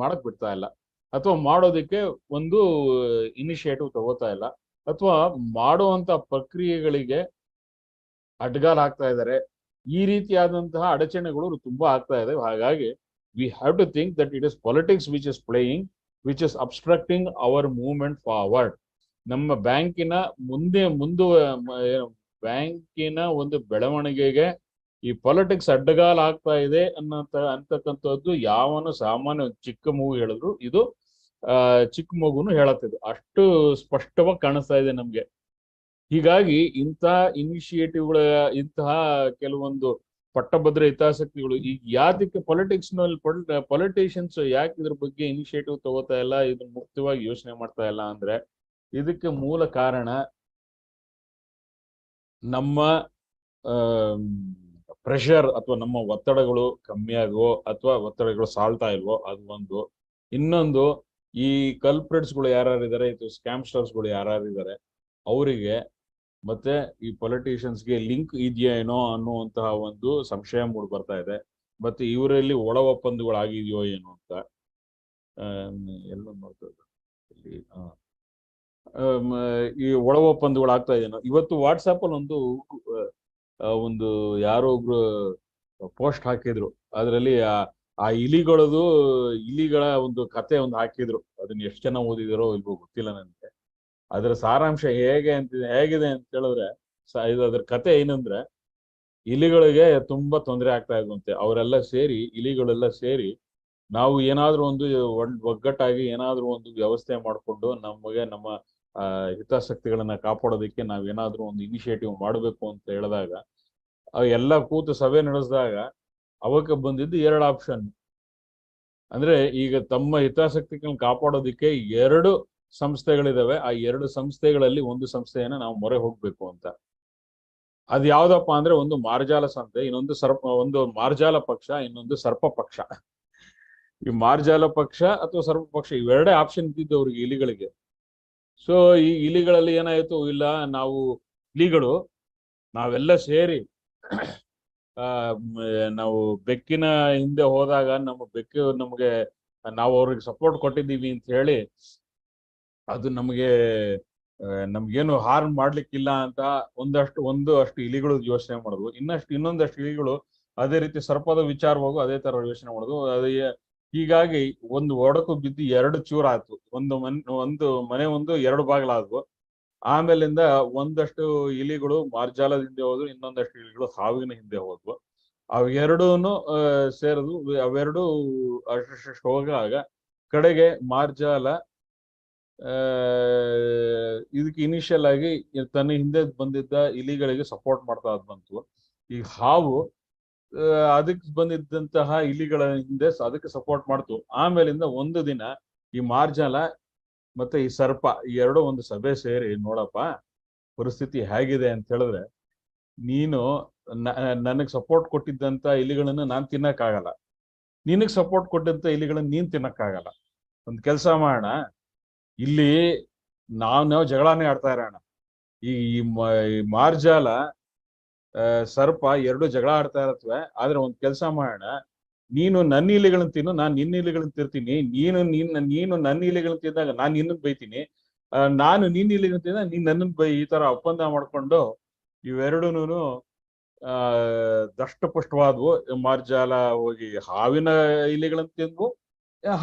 ಮಾಡಕ್ ಬಿಡ್ತಾ ಇಲ್ಲ, ಅಥವಾ ಮಾಡೋದಕ್ಕೆ ಒಂದು ಇನಿಷಿಯೇಟಿವ್ ತಗೋತಾ ಇಲ್ಲ, ಅಥವಾ ಮಾಡುವಂತ ಪ್ರಕ್ರಿಯೆಗಳಿಗೆ ಅಡ್ಗಾಲ್ ಹಾಕ್ತಾ ಇದ್ದಾರೆ. ಈ ರೀತಿಯಾದಂತಹ ಅಡಚಣೆಗಳು ತುಂಬಾ ಆಗ್ತಾ ಇದೆ. ಹಾಗಾಗಿ we have to think that it is politics which is playing, which is obstructing our movement forward. ನಮ್ಮ ಬ್ಯಾಂಕಿನ ಬ್ಯಾಂಕಿನ ಒಂದು ಬೆಳವಣಿಗೆಗೆ ಈ ಪಾಲಿಟಿಕ್ಸ್ ಅಡ್ಡಗಾಲ್ ಆಗ್ತಾ ಇದೆ ಅಂತಕ್ಕಂಥದ್ದು ಯಾವನು ಸಾಮಾನ್ಯ ಚಿಕ್ಕ ಮಗು ಹೇಳಿದ್ರು ಇದು ಚಿಕ್ಕ ಮಗುನು ಹೇಳತ್ತಿದ್ದು, ಅಷ್ಟು ಸ್ಪಷ್ಟವಾಗಿ ಕಾಣಿಸ್ತಾ ಇದೆ ನಮ್ಗೆ. ಹೀಗಾಗಿ ಇಂತಹ ಇನಿಷಿಯೇಟಿವ್ಗಳ, ಇಂತಹ ಕೆಲವೊಂದು ಪಟ್ಟಭದ್ರ ಹಿತಾಸಕ್ತಿಗಳು ಈಗ ಯಾತಕ್ಕೆ ಪೊಲಿಟಿಷಿಯನ್ಸ್ ಯಾಕೆ ಇದ್ರ ಬಗ್ಗೆ ಇನಿಷಿಯೇಟಿವ್ ತಗೋತಾ ಇಲ್ಲ, ಇದನ್ನ ಮುಕ್ತವಾಗಿ ಯೋಚನೆ ಮಾಡ್ತಾ ಇಲ್ಲ ಅಂದ್ರೆ, ಇದಕ್ಕೆ ಮೂಲ ಕಾರಣ ನಮ್ಮ ಪ್ರೆಷರ್ ಅಥವಾ ನಮ್ಮ ಒತ್ತಡಗಳು ಕಮ್ಮಿ ಆಗೋ ಅಥವಾ ಒತ್ತಡಗಳು ಸಾಲ್ತಾ ಇಲ್ವೋ ಅದು ಒಂದು. ಇನ್ನೊಂದು, ಈ ಕಲ್ಪ್ರಿಟ್ಸ್ಗಳು ಯಾರ್ಯಾರಿದ್ದಾರೆ, ಇದು ಸ್ಕ್ಯಾಮ್ಸ್ಟರ್ಸ್ಗಳು ಯಾರ್ಯಾರಿದ್ದಾರೆ ಅವರಿಗೆ ಮತ್ತೆ ಈ ಪೊಲಿಟಿಷಿಯನ್ಸ್ಗೆ ಲಿಂಕ್ ಇದೆಯಾ ಏನೋ ಅನ್ನುವಂತಹ ಒಂದು ಸಂಶಯ ಮೂಡ್ ಬರ್ತಾ ಇದೆ. ಮತ್ತೆ ಇವರಲ್ಲಿ ಒಳ ಒಪ್ಪಂದಗಳು ಆಗಿದೆಯೋ ಏನೋ ಅಂತ ಎಲ್ಲ ನೋಡ್ತದೆ ಇಲ್ಲಿ. ಈ ಒಳ ಒಪ್ಪಂದಗಳು ಆಗ್ತಾ ಇದೆಯೋ. ಇವತ್ತು ವಾಟ್ಸಾಪ್ ಅಲ್ಲಿ ಒಂದು ಯಾರೋ ಒಬ್ರು ಪೋಸ್ಟ್ ಹಾಕಿದ್ರು, ಅದರಲ್ಲಿ ಆ ಇಲಿಗಳ ಒಂದು ಕತೆ ಒಂದು ಹಾಕಿದ್ರು. ಅದನ್ನ ಎಷ್ಟು ಜನ ಓದಿದಾರೋ ಇಲ್ವೋ ಗೊತ್ತಿಲ್ಲ ನನಗೆ. ಅದರ ಸಾರಾಂಶ ಹೇಗಿದೆ ಅಂತ ಹೇಳಿದ್ರೆ, ಅದ್ರ ಕತೆ ಏನಂದ್ರೆ, ಇಲಿಗಳಿಗೆ ತುಂಬಾ ತೊಂದರೆ ಆಗ್ತಾ ಇದ್ವಂತೆ. ಇಲಿಗಳೆಲ್ಲ ಸೇರಿ ನಾವು ಏನಾದ್ರೂ ಒಂದು ಒಗ್ಗಟ್ಟಾಗಿ ಏನಾದ್ರೂ ಒಂದು ವ್ಯವಸ್ಥೆ ಮಾಡಿಕೊಂಡು ನಮಗೆ ನಮ್ಮ ಹಿತಾಸಕ್ತಿಗಳನ್ನ ಕಾಪಾಡೋದಕ್ಕೆ ನಾವೇನಾದ್ರೂ ಒಂದು ಇನಿಷಿಯೇಟಿವ್ ಮಾಡಬೇಕು ಅಂತ ಹೇಳಿದಾಗ, ಎಲ್ಲ ಕೂತು ಸಭೆ ನಡೆಸಿದಾಗ ಅವಕ್ಕೆ ಬಂದಿದ್ದು 2 ಆಪ್ಷನ್. ಅಂದ್ರೆ ಈಗ ತಮ್ಮ ಹಿತಾಸಕ್ತಿಗಳನ್ನ ಕಾಪಾಡೋದಕ್ಕೆ 2 ಸಂಸ್ಥೆಗಳಿದಾವೆ. ಆ 2 ಸಂಸ್ಥೆಗಳಲ್ಲಿ ಒಂದು ಸಂಸ್ಥೆಯನ್ನ ನಾವು ಮೊರೆ ಹೋಗ್ಬೇಕು ಅಂತ. ಅದು ಯಾವ್ದಪ್ಪ ಅಂದ್ರೆ, ಒಂದು ಮಾರ್ಜಾಲ ಸಂಸ್ಥೆ, ಒಂದು ಮಾರ್ಜಾಲ ಪಕ್ಷ, ಇನ್ನೊಂದು ಸರ್ಪ ಪಕ್ಷ. ಈ ಮಾರ್ಜಾಲ ಪಕ್ಷ ಅಥವಾ ಸರ್ಪ ಪಕ್ಷ ಇವೆರಡೇ ಆಪ್ಷನ್ ಇದ್ದಿದ್ದು ಅವ್ರಿಗೆ, ಇಲಿಗಳಿಗೆ. ಸೊ ಈ ಇಲಿಗಳಲ್ಲಿ ಏನಾಯ್ತು, ಇಲ್ಲ ನಾವೆಲ್ಲ ಸೇರಿ ನಾವು ಬೆಕ್ಕಿನ ಹಿಂದೆ ಹೋದಾಗ ನಮಗೆ ನಾವು ಅವ್ರಿಗೆ ಸಪೋರ್ಟ್ ಕೊಟ್ಟಿದ್ದೀವಿ ಅಂತ ಹೇಳಿ ಅದು ನಮ್ಗೇನು ಹಾರ್ಮ್ ಮಾಡ್ಲಿಕ್ಕಿಲ್ಲ ಅಂತ ಅಷ್ಟು ಇಲಿಗಳು ಯೋಚನೆ ಮಾಡಿದ್ವು. ಇನ್ನೊಂದಷ್ಟು ಇಲಿಗಳು ಅದೇ ರೀತಿ ಸರ್ಪದ ವಿಚಾರವಾಗೂ ಅದೇ ತರ ಯೋಚನೆ ಮಾಡಿದ್ವು. ಹೀಗಾಗಿ ಒಂದು ಒಡಕು ಬಿದ್ದು 2 ಚೂರು ಆಯ್ತು. ಒಂದು ಮನೆ ಎರಡು ಬಾಗಿಲಾದ್ವು. ಆಮೇಲಿಂದ ಒಂದಷ್ಟು ಇಲಿಗಳು ಮಾರ್ಜಾಲದ ಹಿಂದೆ ಹೋದ್ವು, ಇನ್ನೊಂದಷ್ಟು ಇಲಿಗಳು ಹಾವಿನ ಹಿಂದೆ ಹೋದ್ವು. ಅವೆರಡೂನು ಸೇರಿದ್ವು. ಅವೆರಡು ಅಷ್ಟು ಹೋಗಾಗ ಕಡೆಗೆ ಮಾರ್ಜಾಲ ಇದಕ್ಕೆ ಇನಿಷಿಯಲ್ ಆಗಿ ತನ್ನ ಹಿಂದೆ ಬಂದಿದ್ದ ಇಲಿಗಳಿಗೆ ಸಪೋರ್ಟ್ ಮಾಡ್ತಾ ಬಂತು. ಈ ಹಾವು ಅದಕ್ಕೆ ಬಂದಿದ್ದಂತಹ ಇಲಿಗಳ ಹಿಂದೆ ಅದಕ್ಕೆ ಸಪೋರ್ಟ್ ಮಾಡ್ತು. ಆಮೇಲಿಂದ ಒಂದು ದಿನ ಈ ಮಾರ್ಜಾಲ ಮತ್ತೆ ಈ ಸರ್ಪ ಈ ಎರಡು ಒಂದು ಸಭೆ ಸೇರಿ, ನೋಡಪ್ಪ ಪರಿಸ್ಥಿತಿ ಹೇಗಿದೆ ಅಂತ ಹೇಳಿದ್ರೆ, ನೀನು ನನಗ್ ಸಪೋರ್ಟ್ ಕೊಟ್ಟಿದ್ದಂತ ಇಲಿಗಳನ್ನ ನಾನ್ ತಿನ್ನಕ್ಕಾಗಲ್ಲ, ನಿನಗ್ ಸಪೋರ್ಟ್ ಕೊಟ್ಟಂತ ಇಲಿಗಳನ್ನ ನೀನ್ ತಿನ್ನಕ್ಕಾಗಲ್ಲ. ಒಂದ್ ಕೆಲಸ ಮಾಡೋಣ, ಇಲ್ಲಿ ನಾವು ಜಗಳಾನೇ ಆಡ್ತಾ ಇರೋಣ. ಈ ಮಾರ್ಜಾಲ ಸರ್ಪ ಎರಡು ಜಗಳ ಆಡ್ತಾ ಇರತ್ವೆ. ಆದ್ರೆ ಒಂದ್ ಕೆಲಸ ಮಾಡೋಣ, ನೀನು ನನ್ನ ಇಲಿಗಳನ್ನ ತಿನ್ನು, ನಾನು ನಿನ್ನ ಇಲಿಗಳನ್ನ ತಿರ್ತೀನಿ. ನೀನು ನನ್ನ ಇಲಿಗಳನ್ನ ತಿಂದಾಗ ನಾನು ನಿನ್ನನ್ ಬೈತೀನಿ, ನಾನು ನಿನ್ನ ಇಲಿಗಳನ್ನ ತಿಂದಾಗ ನೀನ್ ನನ್ನನ್ ಬೈ. ಈ ತರ ಒಪ್ಪಂದ ಮಾಡ್ಕೊಂಡು ಇವೆರಡೂನು ದಷ್ಟಪುಷ್ಟವಾದ್ವು. ಮಾರ್ಜಾಲ ಹೋಗಿ ಹಾವಿನ ಇಲಿಗಳನ್ನ ತಿಂದ್ವು,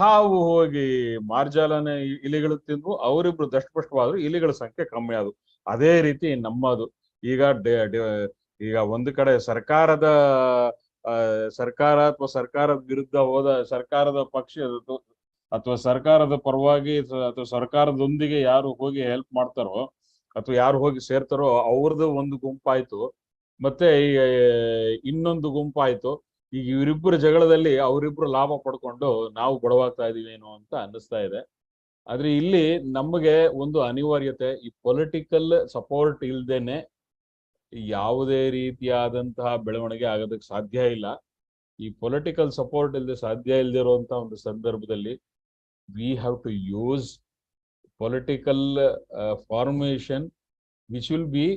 ಹಾವು ಹೋಗಿ ಮಾರ್ಜಾಲನ ಇಲಿಗಳು ತಿಂದ್ವು. ಅವರಿಬ್ರು ದಷ್ಟಪುಷ್ಟವಾದ್ರು, ಇಲಿಗಳ ಸಂಖ್ಯೆ ಕಮ್ಮಿ ಆದ್ವು. ಅದೇ ರೀತಿ ನಮ್ಮದು ಈಗ ಒಂದು ಕಡೆ ಸರ್ಕಾರದ ಸರ್ಕಾರದ ವಿರುದ್ಧ ಹೋದ ಸರ್ಕಾರದ ಪಕ್ಷ ಅಥವಾ ಸರ್ಕಾರದ ಪರವಾಗಿ ಅಥವಾ ಸರ್ಕಾರದೊಂದಿಗೆ ಯಾರು ಹೋಗಿ ಹೆಲ್ಪ್ ಮಾಡ್ತಾರೋ ಅಥವಾ ಯಾರು ಹೋಗಿ ಸೇರ್ತಾರೋ ಅವ್ರದ್ದು ಒಂದು ಗುಂಪಾಯ್ತು, ಮತ್ತೆ ಇನ್ನೊಂದು ಗುಂಪಾಯ್ತು. ಈಗ ಇವರಿಬ್ಬರು ಜಗಳದಲ್ಲಿ ಅವರಿಬ್ರು ಲಾಭ ಪಡ್ಕೊಂಡು ನಾವು ಗೊಡವಾಗ್ತಾ ಇದೀವಿ ಏನೋ ಅಂತ ಅನ್ನಿಸ್ತಾ ಇದೆ. ಆದ್ರೆ ಇಲ್ಲಿ ನಮಗೆ ಒಂದು ಅನಿವಾರ್ಯತೆ, ಈ ಪೊಲಿಟಿಕಲ್ ಸಪೋರ್ಟ್ ಇಲ್ದೇನೆ ಯಾವುದೇ ರೀತಿಯಾದಂತಹ ಬೆಳವಣಿಗೆ ಆಗೋದಕ್ಕೆ ಸಾಧ್ಯ ಇಲ್ಲ. ಈ ಪೊಲಿಟಿಕಲ್ ಸಪೋರ್ಟ್ ಇಲ್ಲದೆ ಸಾಧ್ಯ ಇಲ್ಲದೆ ಇರುವಂತ ಒಂದು ಸಂದರ್ಭದಲ್ಲಿ we have to use political formation which will be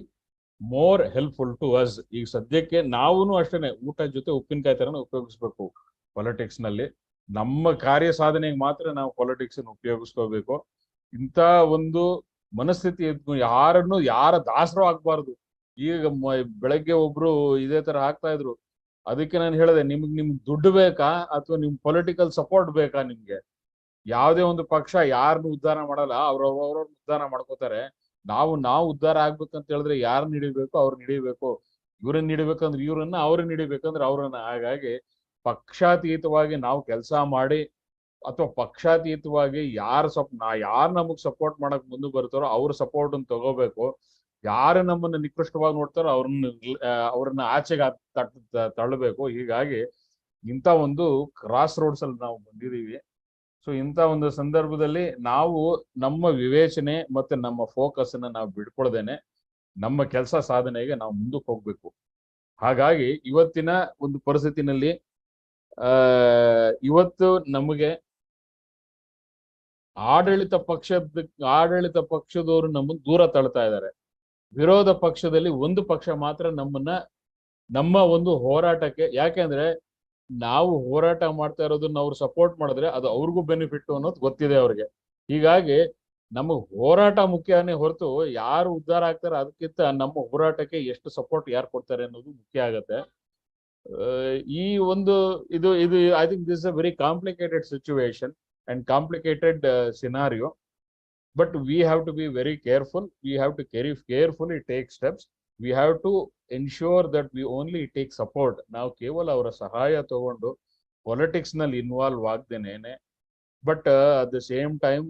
more helpful to us. ಈಗ ಸದ್ಯಕ್ಕೆ ನಾವೂನು ಅಷ್ಟೇನೆ ಊಟ ಜೊತೆ ಉಪ್ಪಿನಕಾಯಿ ತರನ ಉಪಯೋಗಿಸ್ಬೇಕು ಪೊಲಿಟಿಕ್ಸ್ ನಲ್ಲಿ. ನಮ್ಮ ಕಾರ್ಯ ಸಾಧನೆಗೆ ಮಾತ್ರ ನಾವು ಪೊಲಿಟಿಕ್ಸ್ ಅನ್ನು ಉಪಯೋಗಿಸ್ಕೋಬೇಕು. ಇಂಥ ಒಂದು ಮನಸ್ಥಿತಿ ಯಾರ ದಾಸರು ಆಗ್ಬಾರ್ದು. ಈಗ ಬೆಳಗ್ಗೆ ಒಬ್ರು ಇದೇ ತರ ಹಾಕ್ತಾ ಇದ್ರು. ಅದಕ್ಕೆ ನಾನು ಹೇಳಿದೆ, ನಿಮ್ಗೆ ದುಡ್ಡು ಬೇಕಾ ಅಥವಾ ನಿಮ್ ಪೊಲಿಟಿಕಲ್ ಸಪೋರ್ಟ್ ಬೇಕಾ? ನಿಮ್ಗೆ ಯಾವುದೇ ಒಂದು ಪಕ್ಷ ಯಾರನ್ನು ಉದ್ಧಾರ ಮಾಡಲ್ಲ, ಅವ್ರವ್ರ ಉದ್ಧಾರ ಮಾಡ್ಕೋತಾರೆ. ನಾವು ಉದ್ಧಾರ ಆಗ್ಬೇಕಂತ ಹೇಳಿದ್ರೆ ಯಾರನ್ನ ಹಿಡಿಬೇಕು, ಅವ್ರನ್ನ ಹಿಡಿಬೇಕು. ಇವ್ರನ್ನ ಹಿಡಿಬೇಕಂದ್ರೆ ಇವ್ರನ್ನ, ಅವ್ರನ್ನ ಹಿಡಿಬೇಕಂದ್ರೆ ಅವ್ರನ್ನ. ಹಾಗಾಗಿ ಪಕ್ಷಾತೀತವಾಗಿ ನಾವು ಕೆಲಸ ಮಾಡಿ ಅಥವಾ ಪಕ್ಷಾತೀತವಾಗಿ ಯಾರು ನಮಗ್ ಸಪೋರ್ಟ್ ಮಾಡಕ್ ಮುಂದೆ ಬರ್ತಾರೋ ಅವ್ರ ಸಪೋರ್ಟ್ ಅನ್ನು ತಗೋಬೇಕು. ಯಾರು ನಮ್ಮನ್ನ ನಿಕೃಷ್ಟವಾಗಿ ನೋಡ್ತಾರೋ ಅವ್ರನ್ನ ಆಚೆಗೆ ತಳ್ಳಬೇಕು. ಹೀಗಾಗಿ ಇಂಥ ಒಂದು ಕ್ರಾಸ್ ರೋಡ್ಸ್ ಅಲ್ಲಿ ನಾವು ಬಂದಿದ್ದೀವಿ. ಸೊ ಇಂಥ ಒಂದು ಸಂದರ್ಭದಲ್ಲಿ ನಾವು ನಮ್ಮ ವಿವೇಚನೆ ಮತ್ತೆ ನಮ್ಮ ಫೋಕಸ್ ಅನ್ನ ನಾವು ಬಿಡ್ಕೊಳ್ದೇನೆ ನಮ್ಮ ಕೆಲಸ ಸಾಧನೆಗೆ ನಾವು ಮುಂದಕ್ಕೆ ಹೋಗ್ಬೇಕು. ಹಾಗಾಗಿ ಇವತ್ತಿನ ಒಂದು ಪರಿಸ್ಥಿತಿನಲ್ಲಿ ಇವತ್ತು ನಮಗೆ ಆಡಳಿತ ಪಕ್ಷದವರು ನಮ್ಮನ್ನು ದೂರ ತಳ್ತಾ ಇದ್ದಾರೆ. ವಿರೋಧ ಪಕ್ಷದಲ್ಲಿ ಒಂದು ಪಕ್ಷ ಮಾತ್ರ ನಮ್ಮ ಒಂದು ಹೋರಾಟಕ್ಕೆ, ಯಾಕೆಂದ್ರೆ ನಾವು ಹೋರಾಟ ಮಾಡ್ತಾ ಇರೋದನ್ನ ಅವ್ರು ಸಪೋರ್ಟ್ ಮಾಡಿದ್ರೆ ಅದು ಅವ್ರಿಗೂ ಬೆನಿಫಿಟ್ ಅನ್ನೋದು ಗೊತ್ತಿದೆ ಅವ್ರಿಗೆ. ಹೀಗಾಗಿ ನಮಗ್ ಹೋರಾಟ ಮುಖ್ಯನೇ ಹೊರತು ಯಾರು ಉದ್ಧಾರ ಆಗ್ತಾರೆ ಅದಕ್ಕಿಂತ ನಮ್ಮ ಹೋರಾಟಕ್ಕೆ ಎಷ್ಟು ಸಪೋರ್ಟ್ ಯಾರು ಕೊಡ್ತಾರೆ ಅನ್ನೋದು ಮುಖ್ಯ ಆಗತ್ತೆ. ಈ ಒಂದು ಇದು I think this a very complicated situation and complicated scenario, but we have to be very careful. We have to carefully take steps. We have to ensure that we only take support. ನಾವು ಕೇವಲ ಅವರ ಸಹಾಯ ತಗೊಂಡು politics ನಲ್ಲಿ involve ಆಗ್ದೇನೆ, but at the same time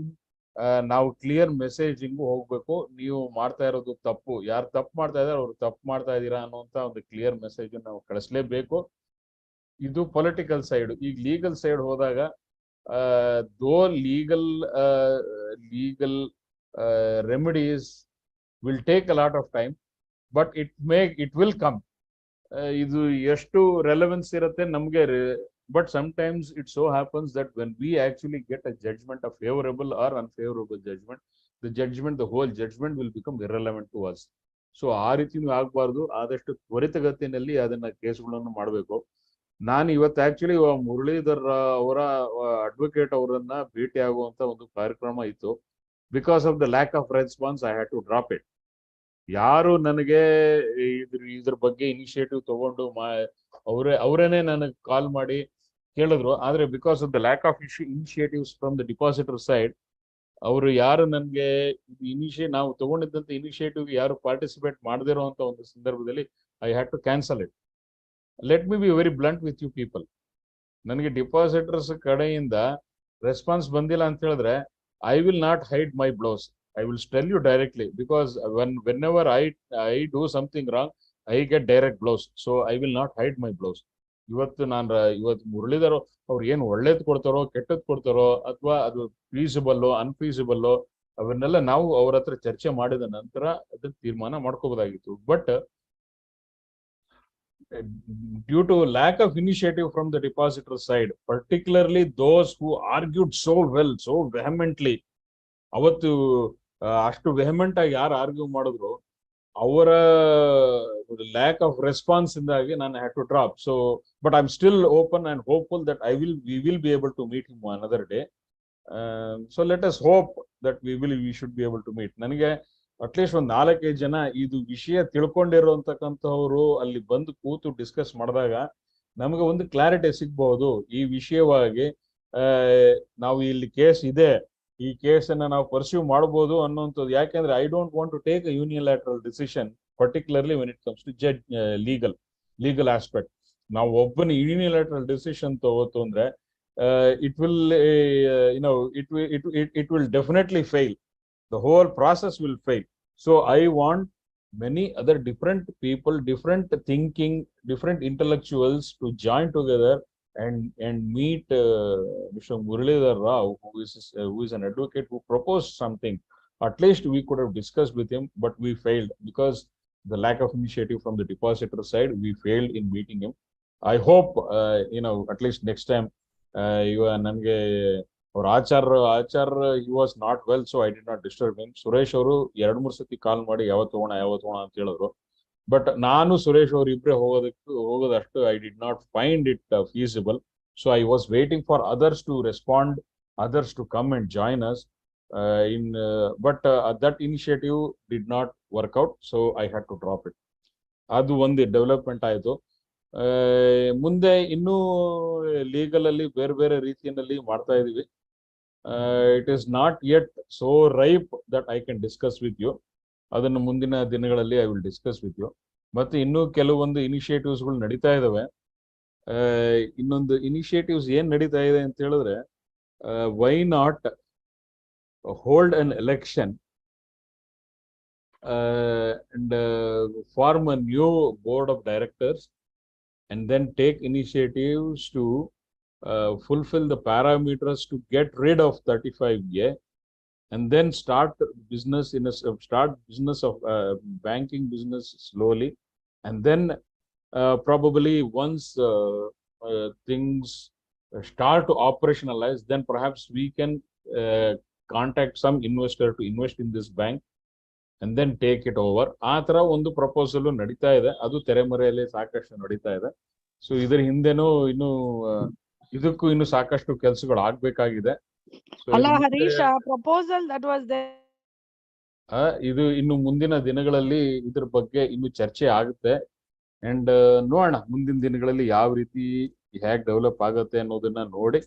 ನಾವು clear messaging ಹೋಗ್ಬೇಕು. ನೀವು ಮಾಡ್ತಾ ಇರೋದು ತಪ್ಪು, ಯಾರು ತಪ್ಪು ಮಾಡ್ತಾ ಇದಾರೆ ಅವ್ರು ತಪ್ಪು ಮಾಡ್ತಾ ಇದ್ದೀರಾ ಅನ್ನುವಂತ ಒಂದು ಕ್ಲಿಯರ್ ಮೆಸೇಜ್ ನಾವು ಕಳಿಸ್ಲೇಬೇಕು. ಇದು ಪೊಲಿಟಿಕಲ್ ಸೈಡ್. ಈಗ ಲೀಗಲ್ ಸೈಡ್ ಹೋದಾಗ though legal remedies will take a lot of time, but it will come. ಇದು ಎಷ್ಟು ರೆಲೆವೆನ್ಸ್ ಇರುತ್ತೆ ನಮ್ಗೆ, but sometimes it so happens that when we actually get a judgment, a favorable or unfavorable judgment, the whole judgment will become irrelevant to us. So ಆ ರೀತಿನೂ ಆಗ್ಬಾರ್ದು. ಆದಷ್ಟು ತ್ವರಿತಗತಿನಲ್ಲಿ ಅದನ್ನ ಕೇಸ್ಗಳನ್ನು ಮಾಡಬೇಕು. ನಾನು ಇವತ್ತು ಆಕ್ಚುಲಿ ಮುರಳೀಧರ್ ಅವರ ಅಡ್ವೊಕೇಟ್ ಅವರನ್ನ ಭೇಟಿ ಆಗುವಂತ ಒಂದು ಕಾರ್ಯಕ್ರಮ ಇತ್ತು. Because of the lack of response I had to drop it. ಯಾರು ನನಗೆ ಇದ್ರ ಬಗ್ಗೆ ಇನಿಷಿಯೇಟಿವ್ ತಗೊಂಡು ಅವರೇನೆ ನನಗೆ ಕಾಲ್ ಮಾಡಿ ಕೇಳಿದ್ರು. ಆದ್ರೆ because of the lack of initiatives from the depositor side, ಅವರು ಯಾರು ನನಗೆ ನಾವು ತಗೊಂಡಿದ್ದಂತ ಇನಿಷಿಯೇಟಿವ್ ಯಾರು ಪಾರ್ಟಿಸಿಪೇಟ್ ಮಾಡದೇ ಇರುವಂತ ಒಂದು ಸಂದರ್ಭದಲ್ಲಿ I had to cancel it. Let me be very blunt with you people. ನನಗೆ ಡಿಪಾಸಿಟರ್ಸ್ ಕಡೆಯಿಂದ ರೆಸ್ಪಾನ್ಸ್ ಬಂದಿಲ್ಲ ಅಂತ ಹೇಳಿದ್ರೆ, I will not hide my blows. I will tell you directly, because whenever I do something wrong, I get direct blows. So I will not hide my blows. ಇವತ್ತು ಮುರಳೀಧರ್ ಅವ್ರು ಏನು ಒಳ್ಳೇದ್ ಕೊಡ್ತಾರೋ ಕೆಟ್ಟದ್ ಕೊಡ್ತಾರೋ, ಅಥವಾ ಅದು ಫೀಸಿಬಲ್ಲೋ ಅನ್ಫೀಸಿಬಲ್ಲೋ, ಅವನ್ನೆಲ್ಲ ನಾವು ಅವ್ರ ಹತ್ರ ಚರ್ಚೆ ಮಾಡಿದ ನಂತರ ಅದನ್ನ ತೀರ್ಮಾನ ಮಾಡ್ಕೋಬೋದಾಗಿತ್ತು. But due to lack of initiative from the depositor side, particularly those who argued so well, so vehemently, ಅವತ್ತು ಅಷ್ಟು ವೆಹಮೆಂಟ್ ಆಗಿ ಯಾರು ಆರ್ಗ್ಯೂ ಮಾಡಿದ್ರು, ಅವರ ಲ್ಯಾಕ್ ಆಫ್ ರೆಸ್ಪಾನ್ಸ್ ಇಂದಾಗಿ ನಾನು had to drop. So but I am still open and hopeful that we will be able to meet him another day. So let us hope that we should be able to meet. ನನಗೆ at least ಒಂದು 4-5 ಜನ ಇದು ವಿಷಯ ತಿಳ್ಕೊಂಡಿರೋಂತಕ್ಕಂಥವ್ರು ಅಲ್ಲಿ ಬಂದು ಕೂತು discuss ಮಾಡಿದಾಗ ನಮಗೆ ಒಂದು ಕ್ಲಾರಿಟಿ ಸಿಗ್ಬಹುದು ಈ ವಿಷಯವಾಗಿ. ನಾವು ಇಲ್ಲಿ ಕೇಸ್ ಇದೆ, ಈ ಕೇಸನ್ನ ನಾವು ಪರ್ಸ್ಯೂ ಮಾಡಬಹುದು ಅನ್ನುವಂಥದ್ದು. ಯಾಕೆಂದ್ರೆ I don't want to take a unilateral decision, particularly when it comes to legal aspect. ನಾವು ಒಬ್ಬನ ಯೂನಿಲಾಟ್ರಲ್ ಡಿಸಿಷನ್ ತಗೋತು ಅಂದ್ರೆ it will definitely fail. The whole process will fail. So I want many other different people, different thinking, different intellectuals to join together and meet Mr. Muralidhar Rao, who is an advocate who proposed something. At least we could have discussed with him, but we failed because the lack of initiative from the depositor side. We failed in meeting him. I hope at least next time ನನಗೆ ಅವ್ರ Achar he was not well, so I did not disturb him. Suresh ಅವರು 2-3 ಸತಿ ಕಾಲ್ ಮಾಡಿ ಯಾವತ್ತು ಹೋಗೋಣ ಅಂತ ಹೇಳಿದ್ರು. But ನಾನು ಸುರೇಶ್ ಅವರು ಇಬ್ಬರೇ ಹೋಗೋದಷ್ಟು I did not find it feasible. So I was waiting for others to respond, others to come and join us but that initiative did not work out, so I had to drop it. ಅದು ಒಂದು development ಆಯಿತು. ಮುಂದೆ ಇನ್ನೂ legal ಅಲ್ಲಿ ಬೇರೆ ಬೇರೆ ರೀತಿಯಲ್ಲಿ ಮಾಡ್ತಾ ಇದೀವಿ. It is not yet so ripe that I can discuss with you. ಅದನ್ನು ಮುಂದಿನ ದಿನಗಳಲ್ಲಿ I will discuss with you. ಮತ್ತೆ ಇನ್ನೂ ಕೆಲವೊಂದು ಇನಿಷಿಯೇಟಿವ್ಸ್ಗಳು ನಡೀತಾ ಇದಾವೆ. ಇನ್ನೊಂದು ಇನಿಷಿಯೇಟಿವ್ಸ್ ಏನ್ ನಡೀತಾ ಇದೆ ಅಂತ ಹೇಳಿದ್ರೆ, why not hold an election and form a new board of directors and then take initiatives to fulfill the parameters to get rid of 35A and then start business of banking business slowly, and then probably once things start to operationalize, then perhaps we can contact some investor to invest in this bank and then take it over. ಆ ತರ ಒಂದು proposal ನಡೀತಾ ಇದೆ. ಅದು ತೆರೆಮರೆಯಲ್ಲಿ ಸಾಕಷ್ಟು ನಡೀತಾ ಇದೆ. So ಇದರ ಹಿಂದೆನೂ ಇದಕ್ಕೂ ಇನ್ನು ಸಾಕಷ್ಟು ಕೆಲಸಗಳು ಆಗ್ಬೇಕಾಗಿದೆ. ಇದು ಇನ್ನು ಮುಂದಿನ ದಿನಗಳಲ್ಲಿ ಇದ್ರ ಬಗ್ಗೆ ಇನ್ನು ಚರ್ಚೆ ಆಗುತ್ತೆ. ಅಂಡ್ ನೋಡೋಣ ಮುಂದಿನ ದಿನಗಳಲ್ಲಿ ಯಾವ ರೀತಿ ಹೇಗೆ ಡೆವಲಪ್ ಆಗುತ್ತೆ ಅನ್ನೋದನ್ನ ನೋಡಿ,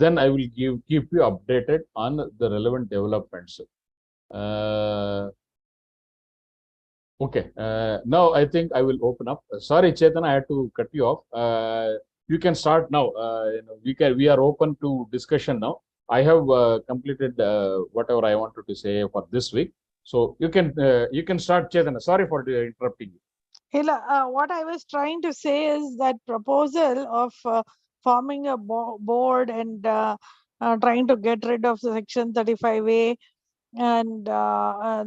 then I will keep you updated on the relevant developments. Okay, now I think I will open up. Sorry, Chinthana, I had to cut you off. You can start now. We are open to discussion now. I have completed whatever I wanted to say for this week. So you can start, Chinthana. Sorry for interrupting you. What I was trying to say is that proposal of forming a board and trying to get rid of Section 35A and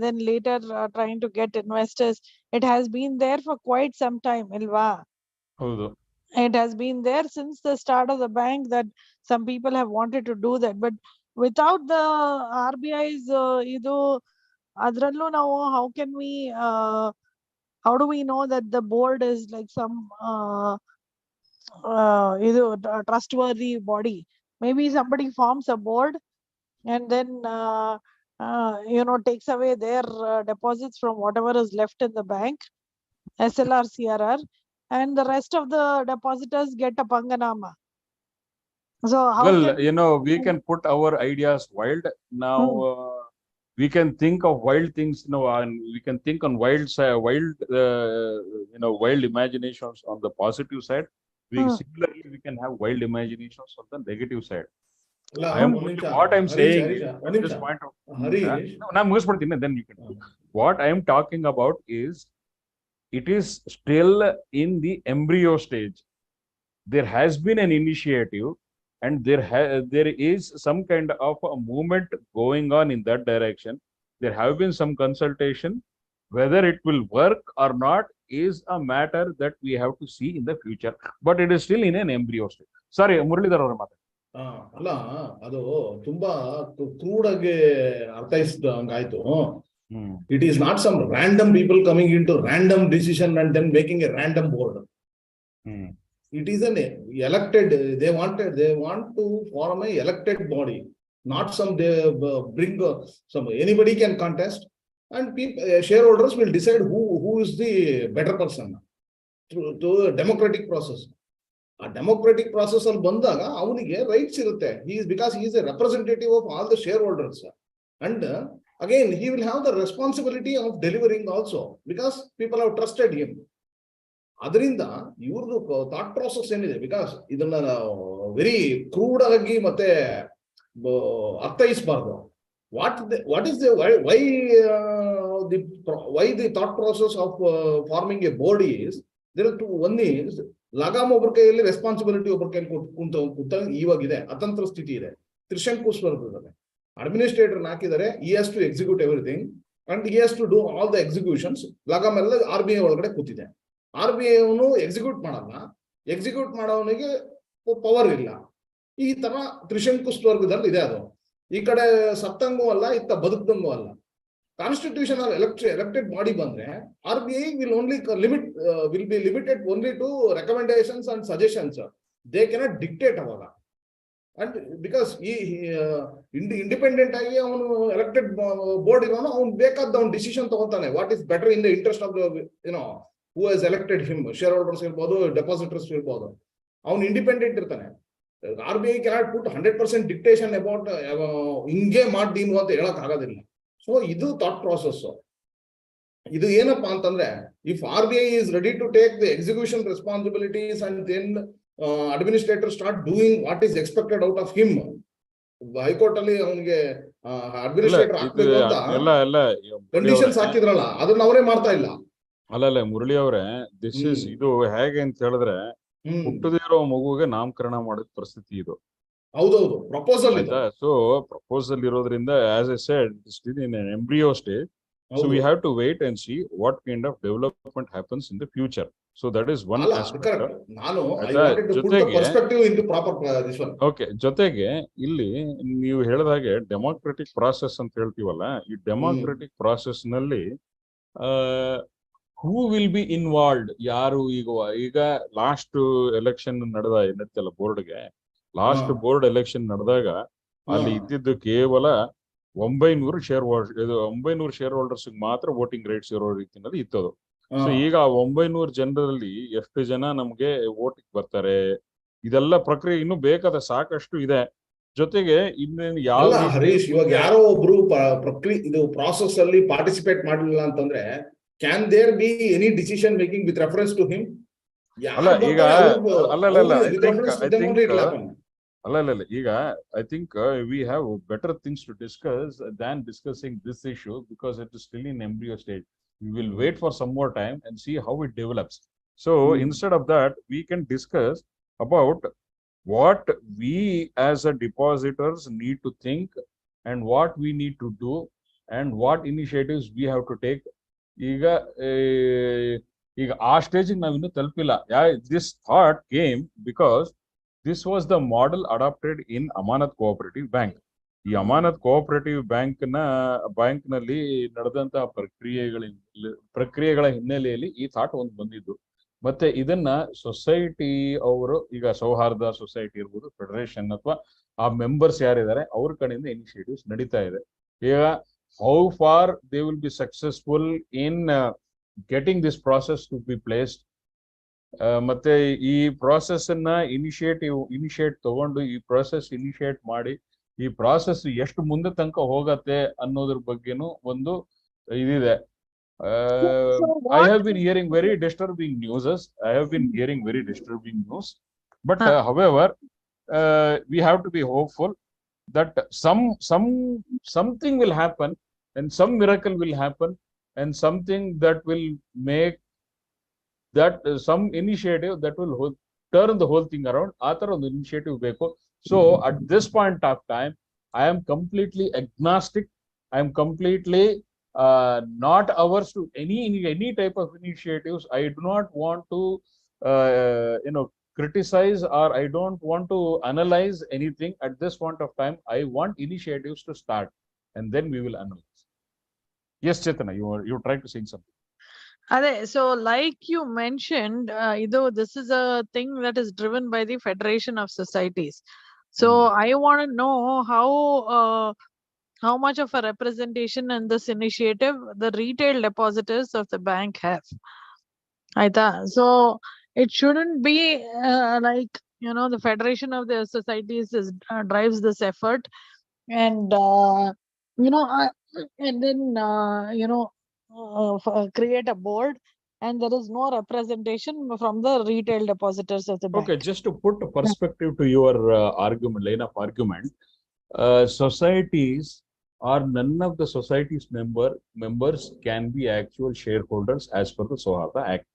then later trying to get investors, it has been there for quite some time, Ilva. It has been there since the start of the bank that some people have wanted to do that, but without the RBI's adrallu now how can we how do we know that the board is like some trustworthy body? Maybe somebody forms a board and then takes away their deposits from whatever is left in the bank, SLR, CRR, and the rest of the depositors get a panganama. So how Well, can we can put our ideas wild now. We can think of wild things, and we can think on wild imaginations on the positive side. Similarly, we can have wild imaginations on the negative side. ಅಲ್ಲ I am ಒಂದ್ ನಿಮಿಷ what I'm Harish saying Harish is, ಒಂದ್ at ನಿಮಿಷ this point of Harish no, ನಾನು ಮುಗಿಸ್ಬಿಡ್ತೀನಿ, then you can do. What I am talking about is, it is still in the embryo stage. There has been an initiative, and there is some kind of a movement going on in that direction. There have been some consultation. Whether it will work or not is a matter that we have to see in the future, but it is still in an embryo stage. Sorry, Muralidhar ಅವರ ಮಾತು. ಅಲ್ಲ ಅದು ತುಂಬಾ ಕ್ರೂಡಾಗಿ ಅರ್ಥೈಸಿದಂಗಾಯ್ತು. It is not some random people coming into random decision and then making a random board. It is an elected, they want to form a elected body, not some they bring some anybody can contest, and people, shareholders will decide who is the better person through a democratic process. A democratic process ಅಲ್ಲಿ ಬಂದಾಗ ಅವನಿಗೆ rights ಇರುತ್ತೆ. Because he is a representative of all the shareholders, and again he will have the responsibility of delivering also, because people have trusted him. ಅದರಿಂದ ಇವ್ರದ್ದು thought process ಏನಿದೆ, because ಇದನ್ನ very crude ಆಗಿ ಮತ್ತೆ ಅರ್ಥೈಸಬಾರ್ದು. What is why the thought process of forming a board is there to one is ಲಗಾಮ್ ಒಬ್ಬರ ಕೈಯಲ್ಲಿ ರೆಸ್ಪಾನ್ಸಿಬಿಲಿಟಿ ಒಬ್ಬರ ಕೈಯಲ್ಲಿ ಕುಂತ ಇವಾಗಿದೆ, ಅತಂತ್ರ ಸ್ಥಿತಿ ಇದೆ. ತ್ರಿಶಂಕು ಸ್ವರೂಪದಲ್ಲಿ ಅಡ್ಮಿನಿಸ್ಟ್ರೇಟರ್ ಹಾಕಿದರೆ, he has to execute everything and he has to do all the executions. ಲಗಾಮ್ ಎಲ್ಲ RBI ಒಳಗಡೆ ಕೂತಿದೆ. RBI ಅವನು ಎಕ್ಸಿಕ್ಯೂಟ್ ಮಾಡಲ್ಲ, ಎಕ್ಸಿಕ್ಯೂಟ್ ಮಾಡೋವನಿಗೆ ಪವರ್ ಇಲ್ಲ. ಈ ತರ ತ್ರಿಶಂಕು ವರ್ಗದಲ್ಲಿ ಇದೆ. ಅದು ಈ ಕಡೆ ಸತ್ತಂಗೂ ಅಲ್ಲ, ಇತ್ತ ಬದುಕದಂಗೂ ಅಲ್ಲ. ಕಾನ್ಸ್ಟಿಟ್ಯೂಷನ್ ಎಲೆಕ್ಟೆಡ್ ಬಾಡಿ ಬಂದ್ರೆ RBI will be limited only to recommendations and suggestions. They cannot dictate ಅವಾಗ. And because ಇಂಡಿಪೆಂಡೆಂಟ್ ಆಗಿ ಅವನು ಎಲೆಕ್ಟೆಡ್ ಬೋರ್ಡ್ ಇರೋನು, ಅವ್ನು ಬೇಕಾದ ಅವ್ನು ಡಿಸಿಷನ್ ತಗೋತಾನೆ, what is better in the interest of who has elected him, shareholders ಇರ್ಬೋದು, ಡೆಪಾಸಿಟರ್ಸ್ ಇರ್ಬೋದು. ಅವನು ಇಂಡಿಪೆಂಡೆಂಟ್ ಇರ್ತಾನೆ. RBI cannot put 100% dictation about ಹಿಂಗೆ ಮಾಡ್ದೀನು ಅಂತ ಹೇಳಕ್ ಆಗೋದಿಲ್ಲ. ಸೊ ಇದು ಥಾಟ್ ಪ್ರಾಸೆಸ್. ಇದು ಏನಪ್ಪಾ ಅಂತಂದ್ರೆ, if RBI is ready to take the execution responsibilities and then administrators start doing what is expected out of him, high court ಅಲ್ಲಿ ಅವನಿಗೆ ಅಡ್ಮಿನಿಸ್ಟ್ರೇಟರ್ ಹಾಕ್ಬೇಕು ಅಂತ ಕಂಡೀಷನ್ಸ್ ಹಾಕಿದ್ರಲ್ಲ, ಅದನ್ನ ಅವರೇ ಮಾಡ್ತಾ ಇಲ್ಲ. ಅಲ್ಲ ಮುರಳಿ ಅವರೇ, ದಿಸ್ ಇಸ್ ಇದು ಹೇಗೆ ಅಂತ ಹೇಳಿದ್ರೆ, ಹುಟ್ಟದೇ ಇರೋ ಮಗುವಿಗೆ ನಾಮಕರಣ ಮಾಡಿದ ಪರಿಸ್ಥಿತಿ ಇದು. ಹೌದೌದು, ಪ್ರಪೋಸಲ್ ಇದೆ. ಸೊ ಪ್ರಪೋಸಲ್ ಇರೋದ್ರಿಂದ, as I said, still in an embryo stage. So we have to wait and see what kind of development happens in the future. So that is one aspect. Okay, ಜೊತೆಗೆ ಇಲ್ಲಿ ನೀವು ಹೇಳಿದ ಹಾಗೆ democratic process ಅಂತ ಹೇಳ್ತೀವಲ್ಲ, ಈ democratic process ನಲ್ಲಿ who will be involved, ಯಾರು ಈಗ ಲಾಸ್ಟ್ ಎಲೆಕ್ಷನ್ ನಡೆದಲ್ಲ ಬೋರ್ಡ್ಗೆ, ಲಾಸ್ಟ್ ಬೋರ್ಡ್ ಎಲೆಕ್ಷನ್ ನಡೆದಾಗ ಅಲ್ಲಿ ಇದ್ದಿದ್ದು ಕೇವಲ 900 ಶೇರ್ ಹೋಲ್ಡರ್ಸ್ ಮಾತ್ರ ವೋಟಿಂಗ್ ರೈಟ್ಸ್ ಇರೋ ರೀತಿಯಲ್ಲಿ ಇತ್ತದು. ಸೊ ಈಗ 900 ಜನರಲ್ಲಿ ಎಷ್ಟು ಜನ ನಮ್ಗೆ ವೋಟಿಂಗ್ ಬರ್ತಾರೆ, ಇದೆಲ್ಲ ಪ್ರಕ್ರಿಯೆ ಇನ್ನೂ ಬೇಕಾದ ಸಾಕಷ್ಟು ಇದೆ. ಜೊತೆಗೆ ಇನ್ನೇನು ಯಾವ ಹರೀಶ್, ಇವಾಗ ಯಾರೋ ಒಬ್ರು ಇದು ಪ್ರಾಸೆಸ್ ಅಲ್ಲಿ ಪಾರ್ಟಿಸಿಪೇಟ್ ಮಾಡಲಿಲ್ಲ ಅಂತಂದ್ರೆ, can there be any decision making with reference to him? ಅಲ್ಲ ಈಗ ಈಗ I think we have better things to discuss than discussing this issue, because it is still in embryo stage. We will wait for some more time and see how it develops. So instead of that, we can discuss about what we as a depositors need to think, and what we need to do, and what initiatives we have to take. ಈಗ ಆ stage ನಾವು ಇನ್ನೂ ತಲುಪಿಲ್ಲ. This thought came because this was the model adopted in Amanat Cooperative Bank. ಈ ಅಮಾನತ್ cooperative bank ನಲ್ಲಿ ನಡೆದಂತಹ ಪ್ರಕ್ರಿಯೆಗಳ ಹಿನ್ನೆಲೆಯಲ್ಲಿ ಈ ಥಾಟ್ ಒಂದು ಬಂದಿದ್ದು. ಮತ್ತೆ ಇದನ್ನ ಸೊಸೈಟಿ ಅವರು, ಈಗ ಸೌಹಾರ್ದ ಸೊಸೈಟಿ ಇರ್ಬೋದು, ಫೆಡರೇಷನ್ ಅಥವಾ ಆ ಮೆಂಬರ್ಸ್ ಯಾರಿದ್ದಾರೆ ಅವ್ರ ಕಡೆಯಿಂದ ಇನಿಷಿಯೇಟಿವ್ಸ್ ನಡೀತಾ ಇದೆ. ಈಗ how far they will be successful in getting this process to be placed, ಮತ್ತೆ ಈ ಪ್ರಾಸೆಸ್ ಅನ್ನ ಇನಿಷಿಯೇಟ್ ತಗೊಂಡು ಈ ಪ್ರಾಸೆಸ್ ಇನಿಷಿಯೇಟ್ ಮಾಡಿ ಈ ಪ್ರಾಸೆಸ್ ಎಷ್ಟು ಮುಂದೆ ತನಕ ಹೋಗತ್ತೆ ಅನ್ನೋದ್ರ ಬಗ್ಗೆನೂ ಒಂದು ಇದಿದೆ. So I what? have been hearing very disturbing news. I have been hearing very disturbing news. But Huh. however, we have to be hopeful that something will happen and some miracle will happen and something that will make that some initiative that will turn the whole thing around. ಆ ತರ ಒಂದು initiative ಬೇಕು. So at this point of time, I am completely agnostic. I am completely not averse to any type of initiatives. I do not want to criticize, or I don't want to analyze anything at this point of time. I want initiatives to start and then we will analyze. Yes, Chetana, you tried to say something. So like you mentioned, this is a thing that is driven by the Federation of Societies. So I want to know how much of a representation in this initiative the retail depositors of the bank have. So it shouldn't be like, the Federation of the Societies drives this effort, and and then create a board, and there is no representation from the retail depositors of the bank. Okay, just to put a perspective to your line of argument, societies or none of the society's members can be actual shareholders as per the Sohata Act.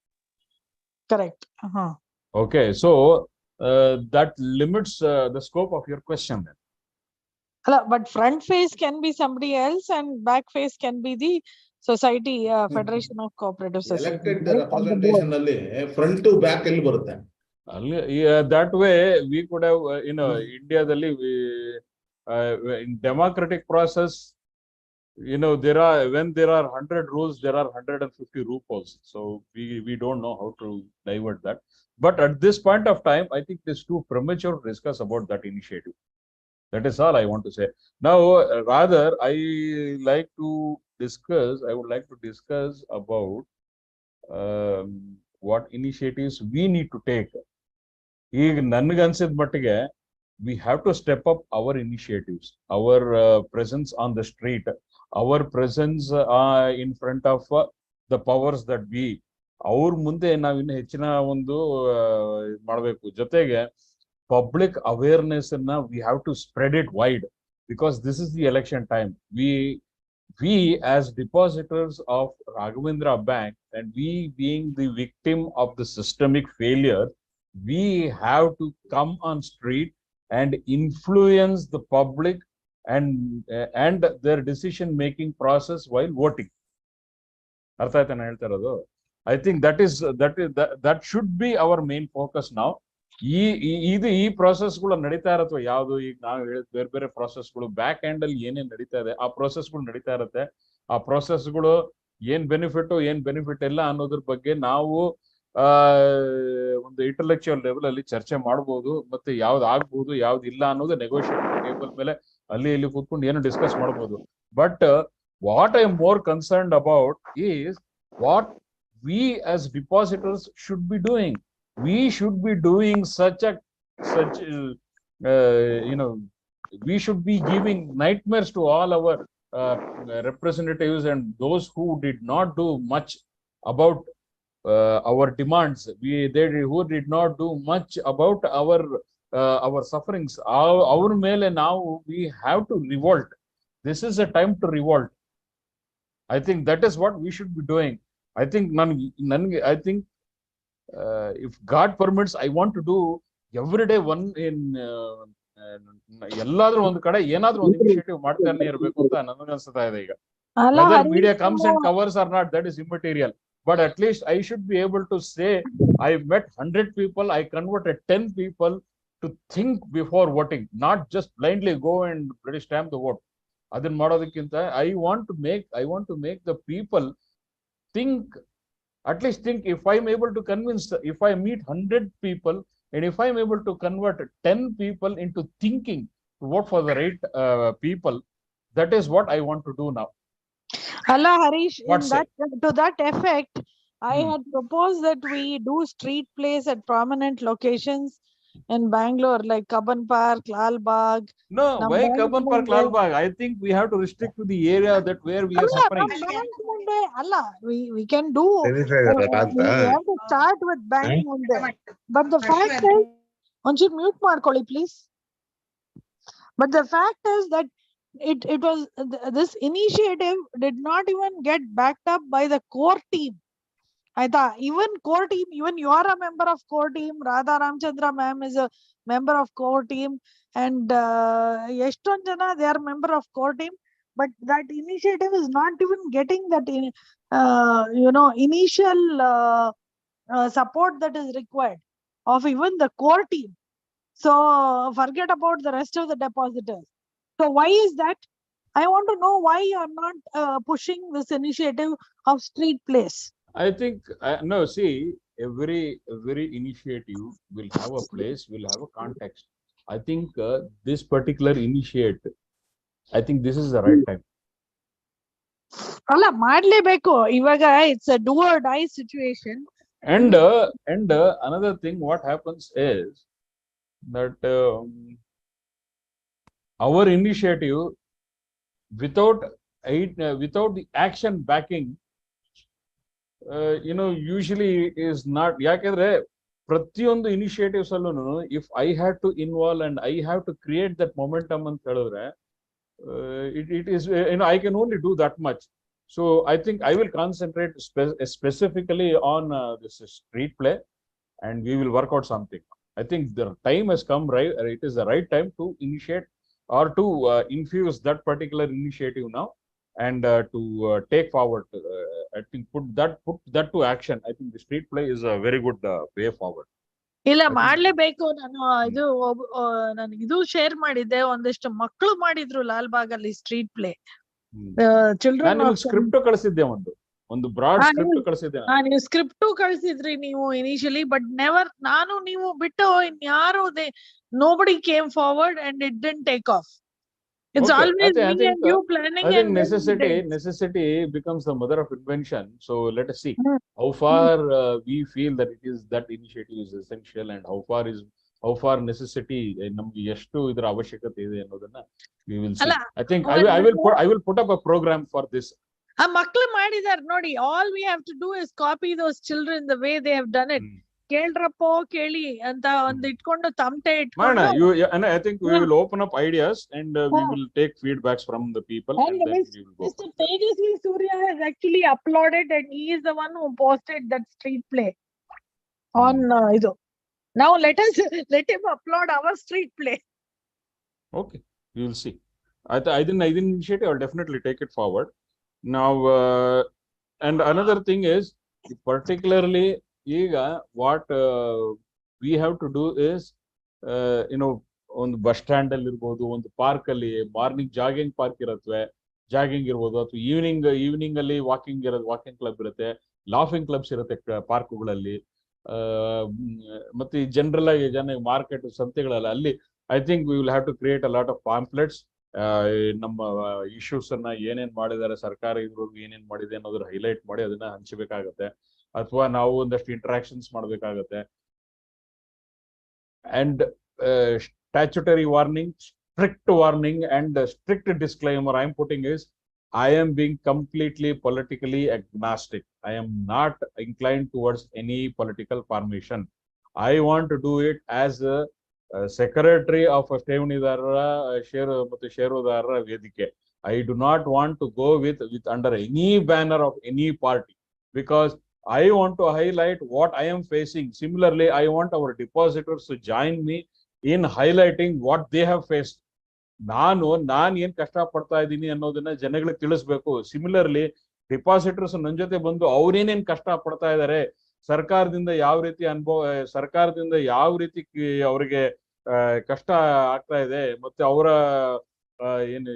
Correct. Okay, so that limits the scope of your question then. But front face can be somebody else and back face can be the society, Federation of Cooperative Societies. Elected representation ಅಲ್ಲಿ front to back ಎಲ್ಲಿ ಬರುತ್ತೆ? That way we could have Indiaದಲ್ಲಿ in democratic process, when there are 100 rules, there are 150 loopholes. So we don't know how to divert that. But at this point of time, I think it is too premature to discuss about that initiative. That is all I want to say. Now, rather, I would like to discuss about what initiatives we need to take. ಈಗ ನನಗನ್ಸಿದ ಮಟ್ಟಿಗೆ we have to step up our initiatives, our presence on the street, our presence in front of the powers that be. ಅವ್ರ ಮುಂದೆ ನಾವು ಇನ್ನು ಹೆಚ್ಚಿನ ಒಂದು ಮಾಡಬೇಕು. ಜೊತೆಗೆ public awareness we have to spread it wide, because this is the election time. We as depositors of Raghavendra Bank, and we being the victim of the systemic failure, we have to come on street and influence the public and their decision making process while voting. Artha aita na helta irodu? I think that should be our main focus now. ಈ ಪ್ರಾಸೆಸ್ಗಳು ನಡೀತಾ ಇರತ್ವ ಯಾವ್ದು ಈಗ ನಾವು ಹೇಳಿದ ಬೇರೆ ಬೇರೆ ಪ್ರಾಸೆಸ್ಗಳು back hand ಅಲ್ಲಿ ಏನೇನ್ ನಡೀತಾ ಇದೆ ಆ ಪ್ರಾಸೆಸ್ಗಳು ನಡೀತಾ ಇರುತ್ತೆ. ಆ ಪ್ರಾಸೆಸ್ಗಳು ಏನ್ ಬೆನಿಫಿಟ್ ಇಲ್ಲ ಅನ್ನೋದ್ರ ಬಗ್ಗೆ ನಾವು ಒಂದು ಇಂಟೆಲೆಕ್ಚುಯಲ್ ಲೆವೆಲ್ ಅಲ್ಲಿ ಚರ್ಚೆ ಮಾಡಬಹುದು. ಮತ್ತೆ ಯಾವ್ದು ಆಗ್ಬಹುದು ಯಾವ್ದು ಇಲ್ಲ ಅನ್ನೋದು ನೆಗೋಷಿಯೇಷನ್ ಟೇಬಲ್ ಮೇಲೆ ಅಲ್ಲಿ ಇಲ್ಲಿ ಕೂತ್ಕೊಂಡು ಏನು ಡಿಸ್ಕಸ್ ಮಾಡಬಹುದು. But what I am more concerned about is what we as depositors should be doing. We should be doing we should be giving nightmares to all our representatives and those who did not do much about our demands. Who did not do much about our sufferings. Our mele now we have to revolt. This is a time to revolt. I think that is what we should be doing. I think if God permits, I want to do every day one in ಎಲ್ಲಾದ್ರೂ ಒಂದು ಕಡೆ ಏನಾದ್ರೂ ಒಂದು initiative ಮಾಡ್ತಾನೆ ಇರಬೇಕು ಅಂತ ನನಗನ್ಸ್ತಾ ಇದೆ ಈಗ. Whether media comes and covers or not, that is immaterial. But at least I should be able to say I met 100 people, I converted 10 people to think before voting, not just blindly go and stamp the vote. ಅದನ್ನ ಮಾಡೋದಕ್ಕಿಂತ I want to make the people think. At least think, if I'm able to convince, if I meet 100 people and if I'm able to convert 10 people into thinking to vote for the right people, that is what I want to do now. Allah Harish, to that effect, I had proposed that we do street plays at prominent locations in Bangalore, like Kaban Park, Lal Bagh. No, Nam why bank Kaban Park, munde- Lal Bagh? I think we have to restrict to the area that where we are Alla, suffering. nam bank munde, alla, we can do, ಅಂತ we have to start with bank munde. But the fact is, onchur mute ಮಾಡ್ಕೊಳ್ಳಿ, please. But the fact is that it was this initiative did not even get backed up by the core team. Aita, even core team, even you are a member of core team. Radha Ramchandra ma'am is a member of core team, and Yeshton Jana, they are member of core team. But that initiative is not even getting that initial support that is required of even the core team. So forget about the rest of the depositors. So why is that? I want to know why you are not pushing this initiative of street plays. I think no. See, every initiative will have a place, will have a context. I think this particular initiative, I think this is the right time. ಅಲ್ಲ ಮಾಡ್ಲೇಬೇಕು ಇವಾಗ it's a do or die situation. And another thing, what happens is that our initiative, without the action backing, usually is not. ಯಾಕೆಂದ್ರೆ ಪ್ರತಿಯೊಂದು initiatives ಅಲ್ಲೂ if I had to involve and I have to create that momentum ಅಂತ ಹೇಳಿದ್ರೆ it is I can only do that much. So I think I will concentrate specifically on this street play, and we will work out something. I think the time has come, right? It is the right time to initiate or to infuse that particular initiative now, and to take forward. I think put that to action. I think the street play is a very good way forward. ಇಲ್ಲ ಮಾಡ್ಲೇಬೇಕು. ನಾನು ಇದು share ಮಾಡಿದ್ದೆ, ಒಂದಿಷ್ಟು ಮಕ್ಕಳು ಮಾಡಿದ್ರು ಲಾಲ್ ಬಾಗ್ ಅಲ್ಲಿ street play. Children script ಕಳಿಸಿದ್ದೆ, ಒಂದು ಬ್ರಾಡ್ ಸ್ಕ್ರಿಪ್ಟ್ ಕಳಿಸಿದ್ದೆ. ನೀವು ಸ್ಕ್ರಿಪ್ಟ್ ಕಳಿಸಿದ್ರಿ ನೀವು ಇನಿಷಿಯಲಿ, ಬಟ್ ನೆವರ್, ನಾನು ನೀವು ಬಿಟ್ಟು ಇನ್ಯಾರು nobody came forward and it didn't take off. It's always me and you planning. I think necessity becomes the mother of invention. So let us see how far we feel that that initiative is essential, and how far necessity ನಮ್ಗೆ ಎಷ್ಟು ಇದರ ಅವಶ್ಯಕತೆ ಇದೆ ಅನ್ನೋದನ್ನ we will see. I think I will put up a program for this. ಆ ಮಕ್ಕಳು ಮಾಡಿದಾರೆ ನೋಡಿ. All we have to do is copy those children the way they have done it. ಕೇಳ್ರಪ್ಪೋ ಕೇಳಿ ಅಂತ ಒಂದು ಇಟ್ಕೊಂಡು ತಮಟೆ ಇಟ್ಕೊಂಡು. I think we will open up ideas, and we will take feedbacks from the people, and then we will go. Mr. Tejasvi Surya has actually uploaded, and he is the one who posted that street play on idu. Now let him upload our street play. Okay, we will see. I didn't initiate. I'll definitely take it forward. Now, and another thing is, particularly what we have to do is, ಒಂದು bus stand ಅಲ್ಲಿ ಇರ್ಬೋದು, ಒಂದು park ಅಲ್ಲಿ morning jogging park ಇರತ್ವೆ, jogging ಇರ್ಬೋದು, ಅಥವಾ evening ಅಲ್ಲಿ walking club ಇರುತ್ತೆ, ಲಾಫಿಂಗ್ ಕ್ಲಬ್ಸ್ ಇರುತ್ತೆ ಪಾರ್ಕ್ಗಳಲ್ಲಿ, ಮತ್ತೆ ಜನರಲ್ ಆಗಿ ಮಾರ್ಕೆಟ್ ಸಂತೆಗಳಲ್ಲಿ, ಅಲ್ಲಿ I think we will have to create a lot of pamphlets. ನಮ್ಮ ಇಶ್ಯೂಸ್ ಅನ್ನ ಏನೇನ್ ಮಾಡಿದ್ದಾರೆ ಸರ್ಕಾರ, ಇದ್ರೊಳಗೆ ಏನೇನ್ ಮಾಡಿದೆ ಅನ್ನೋದ್ರ ಹೈಲೈಟ್ ಮಾಡಿ ಅದನ್ನ ಹಂಚಬೇಕಾಗತ್ತೆ, ಅಥವಾ ನಾವು ಒಂದಷ್ಟು ಇಂಟರಾಕ್ಷನ್ಸ್ ಮಾಡ್ಬೇಕಾಗತ್ತೆ. And statutory warning, strict warning and strict disclaimer I am putting is, I am being completely politically agnostic. I am not inclined towards any political formation. I want to do it as a secretary of a ಠೇವಣಿದಾರರ ಷೇರುದಾರರ ವೇದಿಕೆ. I do not want to go with under any banner of any party, because I want to highlight what I am facing. Similarly, I want our depositors to join me in highlighting what they have faced. ನಾನು ಏನ್ ಕಷ್ಟ ಪಡ್ತಾ ಇದ್ದೀನಿ ಅನ್ನೋದನ್ನ ಜನಗಳಿಗೆ ತಿಳಿಸ್ಬೇಕು. Similarly ಡಿಪಾಸಿಟರ್ಸ್ ನನ್ನ ಜೊತೆ ಬಂದು ಅವ್ರೇನೇನ್ ಕಷ್ಟ ಪಡ್ತಾ ಇದ್ದಾರೆ, ಸರ್ಕಾರದಿಂದ ಯಾವ ರೀತಿ ಅವರಿಗೆ ಕಷ್ಟ ಆಗ್ತಾ ಇದೆ, ಮತ್ತೆ ಅವರ ಏನು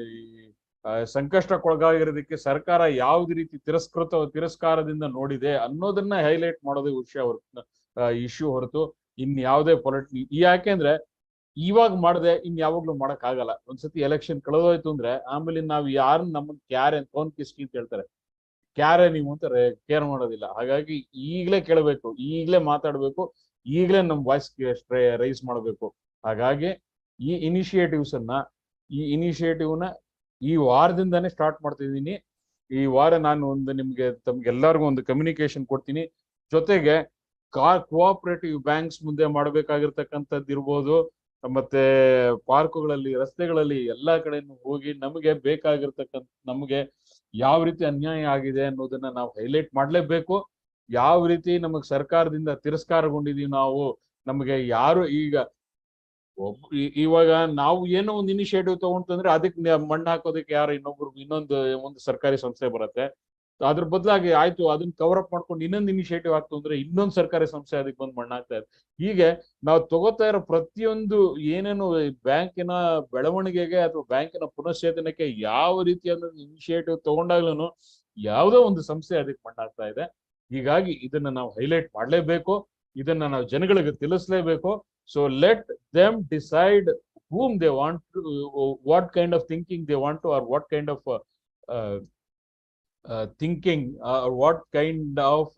ಸಂಕಷ್ಟಕ್ಕೊಳಗಾಗಿರೋದಕ್ಕೆ ಸರ್ಕಾರ ಯಾವ್ದು ರೀತಿ ತಿರಸ್ಕಾರದಿಂದ ನೋಡಿದೆ ಅನ್ನೋದನ್ನ ಹೈಲೈಟ್ ಮಾಡೋದೇ ಇಶ್ಯೂ ಹೊರತು ಇನ್ಯಾವುದೇ ಯಾಕೆಂದ್ರೆ ಇವಾಗ ಮಾಡದೆ ಯಾವಾಗ್ಲೂ ಮಾಡಕ್ ಆಗಲ್ಲ. ಒಂದ್ಸತಿ ಎಲೆಕ್ಷನ್ ಕಳೆದೋಯ್ತು ಅಂದ್ರೆ ಆಮೇಲೆ ನಾವ್ ಯಾರನ್ನ ನಮ್ಮನ್ನ ಯಾರೇ ಫೋನ್ ಕಿಸ್ಕಿ ಅಂತ ಹೇಳ್ತಾರೆ. ಕ್ಯಾರೆ ನೀವು ಅಂತ ಕೇರ್ ಮಾಡೋದಿಲ್ಲ. ಹಾಗಾಗಿ ಈಗಲೇ ಕೇಳಬೇಕು, ಈಗಲೇ ಮಾತಾಡಬೇಕು, ಈಗಲೇ ನಮ್ಮ ವಾಯ್ಸ್ ರೈಸ್ ಮಾಡಬೇಕು. ಹಾಗಾಗಿ ಈ ಇನಿಷಿಯೇಟಿವ್ನ ಈ ವಾರದಿಂದಾನೇ ಸ್ಟಾರ್ಟ್ ಮಾಡ್ತಿದ್ದೀನಿ. ಈ ವಾರ ನಾನು ಒಂದು ತಮ್ಗೆಲ್ಲರಿಗೂ ಒಂದು ಕಮ್ಯುನಿಕೇಶನ್ ಕೊಡ್ತೀನಿ. ಜೊತೆಗೆ ಕೋಆಪರೇಟಿವ್ ಬ್ಯಾಂಕ್ಸ್ ಮುಂದೆ ಮಾಡಬೇಕಾಗಿರ್ತಕ್ಕಂಥದ್ದು ಇರ್ಬೋದು, ಮತ್ತೆ ಪಾರ್ಕ್ಗಳಲ್ಲಿ, ರಸ್ತೆಗಳಲ್ಲಿ ಎಲ್ಲಾ ಕಡೆನೂ ಹೋಗಿ ನಮಗೆ ಬೇಕಾಗಿರ್ತಕ್ಕಂಥ, ನಮಗೆ ಯಾವ ರೀತಿ ಅನ್ಯಾಯ ಆಗಿದೆ ಅನ್ನೋದನ್ನ ನಾವು ಹೈಲೈಟ್ ಮಾಡ್ಲೇಬೇಕು. ಯಾವ ರೀತಿ ನಮಗ್ ಸರ್ಕಾರದಿಂದ ತಿರಸ್ಕಾರಗೊಂಡಿದೀವಿ ನಾವು, ನಮಗೆ ಯಾರು ಈಗ ಇವಾಗ ನಾವು ಏನೋ ಒಂದು ಇನಿಷಿಯೇಟಿವ್ ತಗೊಂಡ್ತಂದ್ರೆ ಅದಕ್ಕೆ ಮಣ್ಣು ಹಾಕೋದಕ್ಕೆ ಯಾರು ಇನ್ನೊಂದು ಸರ್ಕಾರಿ ಸಂಸ್ಥೆ ಬರುತ್ತೆ. ಅದ್ರ ಬದಲಾಗಿ ಆಯ್ತು ಅದನ್ನ ಕವರ್ ಅಪ್ ಮಾಡ್ಕೊಂಡು ಇನ್ನೊಂದು ಇನಿಷಿಯೇಟಿವ್ ಆಗ್ತು ಅಂದ್ರೆ ಇನ್ನೊಂದು ಸರ್ಕಾರಿ ಸಂಸ್ಥೆ ಅದಕ್ಕೆ ಬಂದು ಮಣ್ಣು ಹಾಕ್ತಾ ಇದೆ. ಹೀಗೆ ನಾವು ತಗೋತಾ ಇರೋ ಪ್ರತಿಯೊಂದು ಏನೇನು ಬ್ಯಾಂಕಿನ ಬೆಳವಣಿಗೆಗೆ ಅಥವಾ ಬ್ಯಾಂಕಿನ ಪುನಶ್ಚೇತನಕ್ಕೆ ಯಾವ ರೀತಿಯಾದ ಇನಿಷಿಯೇಟಿವ್ ತಗೊಂಡಾಗ್ಲೂ ಯಾವುದೋ ಒಂದು ಸಂಸ್ಥೆ ಅದಕ್ಕೆ ಮಣ್ಣು ಹಾಕ್ತಾ ಇದೆ. ಹೀಗಾಗಿ ಇದನ್ನ ನಾವು ಹೈಲೈಟ್ ಮಾಡ್ಲೇಬೇಕು, ಇದನ್ನ ನಾವು ಜನಗಳಿಗೆ ತಿಳಿಸ್ಲೇಬೇಕು. So let them decide whom they want to, what kind of thinking they want to, or what kind of thinking, or what kind of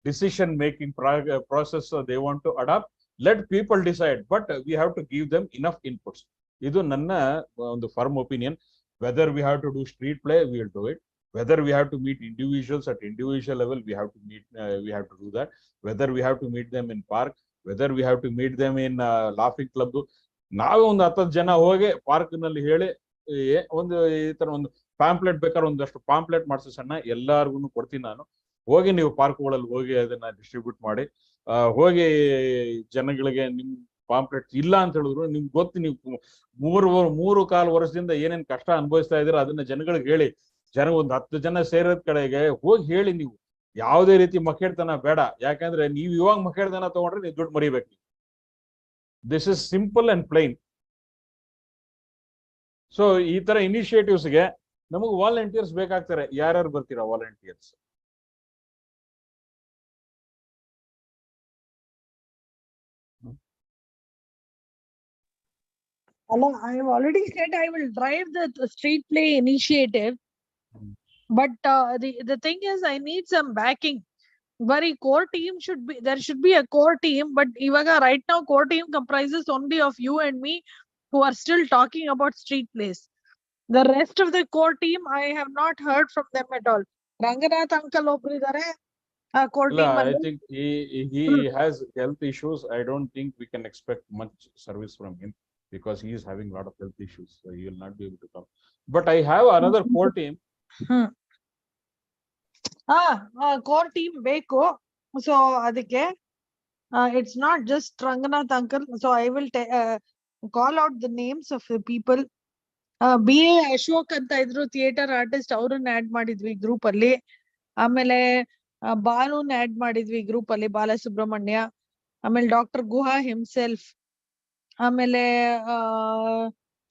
decision making process they want to adopt. Let people decide, but we have to give them enough inputs. Idu nanna ಒಂದು firm opinion. Whether we have to do street play, we will do it. Whether we have to meet individuals at individual level, we have to do that. Whether we have to meet them in park, whether we have to meet them in laughing club, ನಾವೇ ಒಂದು 10 ಜನ ಹೋಗಿ park ನಲ್ಲಿ ಹೇಳಿ ಒಂದು ಈ ತರ ಒಂದು ಪಾಂಪ್ಲೆಟ್ ಬೇಕಾದ್ರೆ ಒಂದಷ್ಟು ಪಾಂಪ್ಲೆಟ್ ಮಾಡಿಸಿ ಸಣ್ಣ ಎಲ್ಲಾರ್ಗು ಕೊಡ್ತೀನಿ ನಾನು. ಹೋಗಿ ನೀವು ಪಾರ್ಕ್ಗಳಲ್ಲಿ ಹೋಗಿ ಅದನ್ನ ಡಿಸ್ಟ್ರಿಬ್ಯೂಟ್ ಮಾಡಿ, ಹೋಗಿ ಜನಗಳಿಗೆ ನಿಮ್ ಪಾಂಪ್ಲೆಟ್ ಇಲ್ಲ ಅಂತ ಹೇಳಿದ್ರು ನಿಮ್ಗೆ ಗೊತ್ತು, ನೀವು 3.25 ವರ್ಷದಿಂದ ಏನೇನ್ ಕಷ್ಟ ಅನುಭವಿಸ್ತಾ ಇದ್ದೀರಾ ಅದನ್ನ ಜನಗಳಿಗೆ ಹೇಳಿ. ಒಂದು 10 ಜನ ಸೇರೋದ್ ಕಡೆಗೆ ಹೋಗಿ ಹೇಳಿ. ನೀವು ಯಾವುದೇ ರೀತಿ ಮಕ್ಕಳ್ತನ ಬೇಡ, ಯಾಕಂದ್ರೆ ನೀವು ಇವಾಗ ಮಕ್ಕಳ್ತನ ತಗೊಂಡ್ರೆ ನೀವು ದುಡ್ಡು ಮರಿಬೇಕು. This is simple and plain. So ಈ ತರ ಇನಿಷಿಯೇಟಿವ್ಸ್ಗೆ ನಮಗೆ ವಾಲಂಟಿಯರ್ಸ್ ಬೇಕಾಗ್ತಾರೆ. ಯಾರ್ಯಾರು ಬರ್ತೀರಾ volunteers? Hello, I have already said I will drive the street play initiative. But the thing is, I need some backing. Very core team there should be a core team, but ivaga right now core team comprises only of you and me, who are still talking about street plays. The rest of the core team, I have not heard from them at all. Ranganath uncle obru idare core team I alli. think he has health issues. I don't think we can expect much service from him because he is having a lot of health issues, so he will not be able to come. But I have another core team. Core team ಬೇಕು. So ಅದಕ್ಕೆ it's not just Ranganath uncle. So I will call out the names of the people. BA Ashok ಅಂತ ಇದ್ರು, theatre artist, ಅವ್ರನ್ನ add ಮಾಡಿದ್ವಿ group ಅಲ್ಲಿ. ಆಮೇಲೆ ಬಾಲುನ್ add ಮಾಡಿದ್ವಿ group ಅಲ್ಲಿ, ಬಾಲಸುಬ್ರಹ್ಮಣ್ಯ. ಆಮೇಲೆ ಡಾಕ್ಟರ್ ಗುಹಾ ಹಿಮ್ಸೆಲ್ಫ್, ಆಮೇಲೆ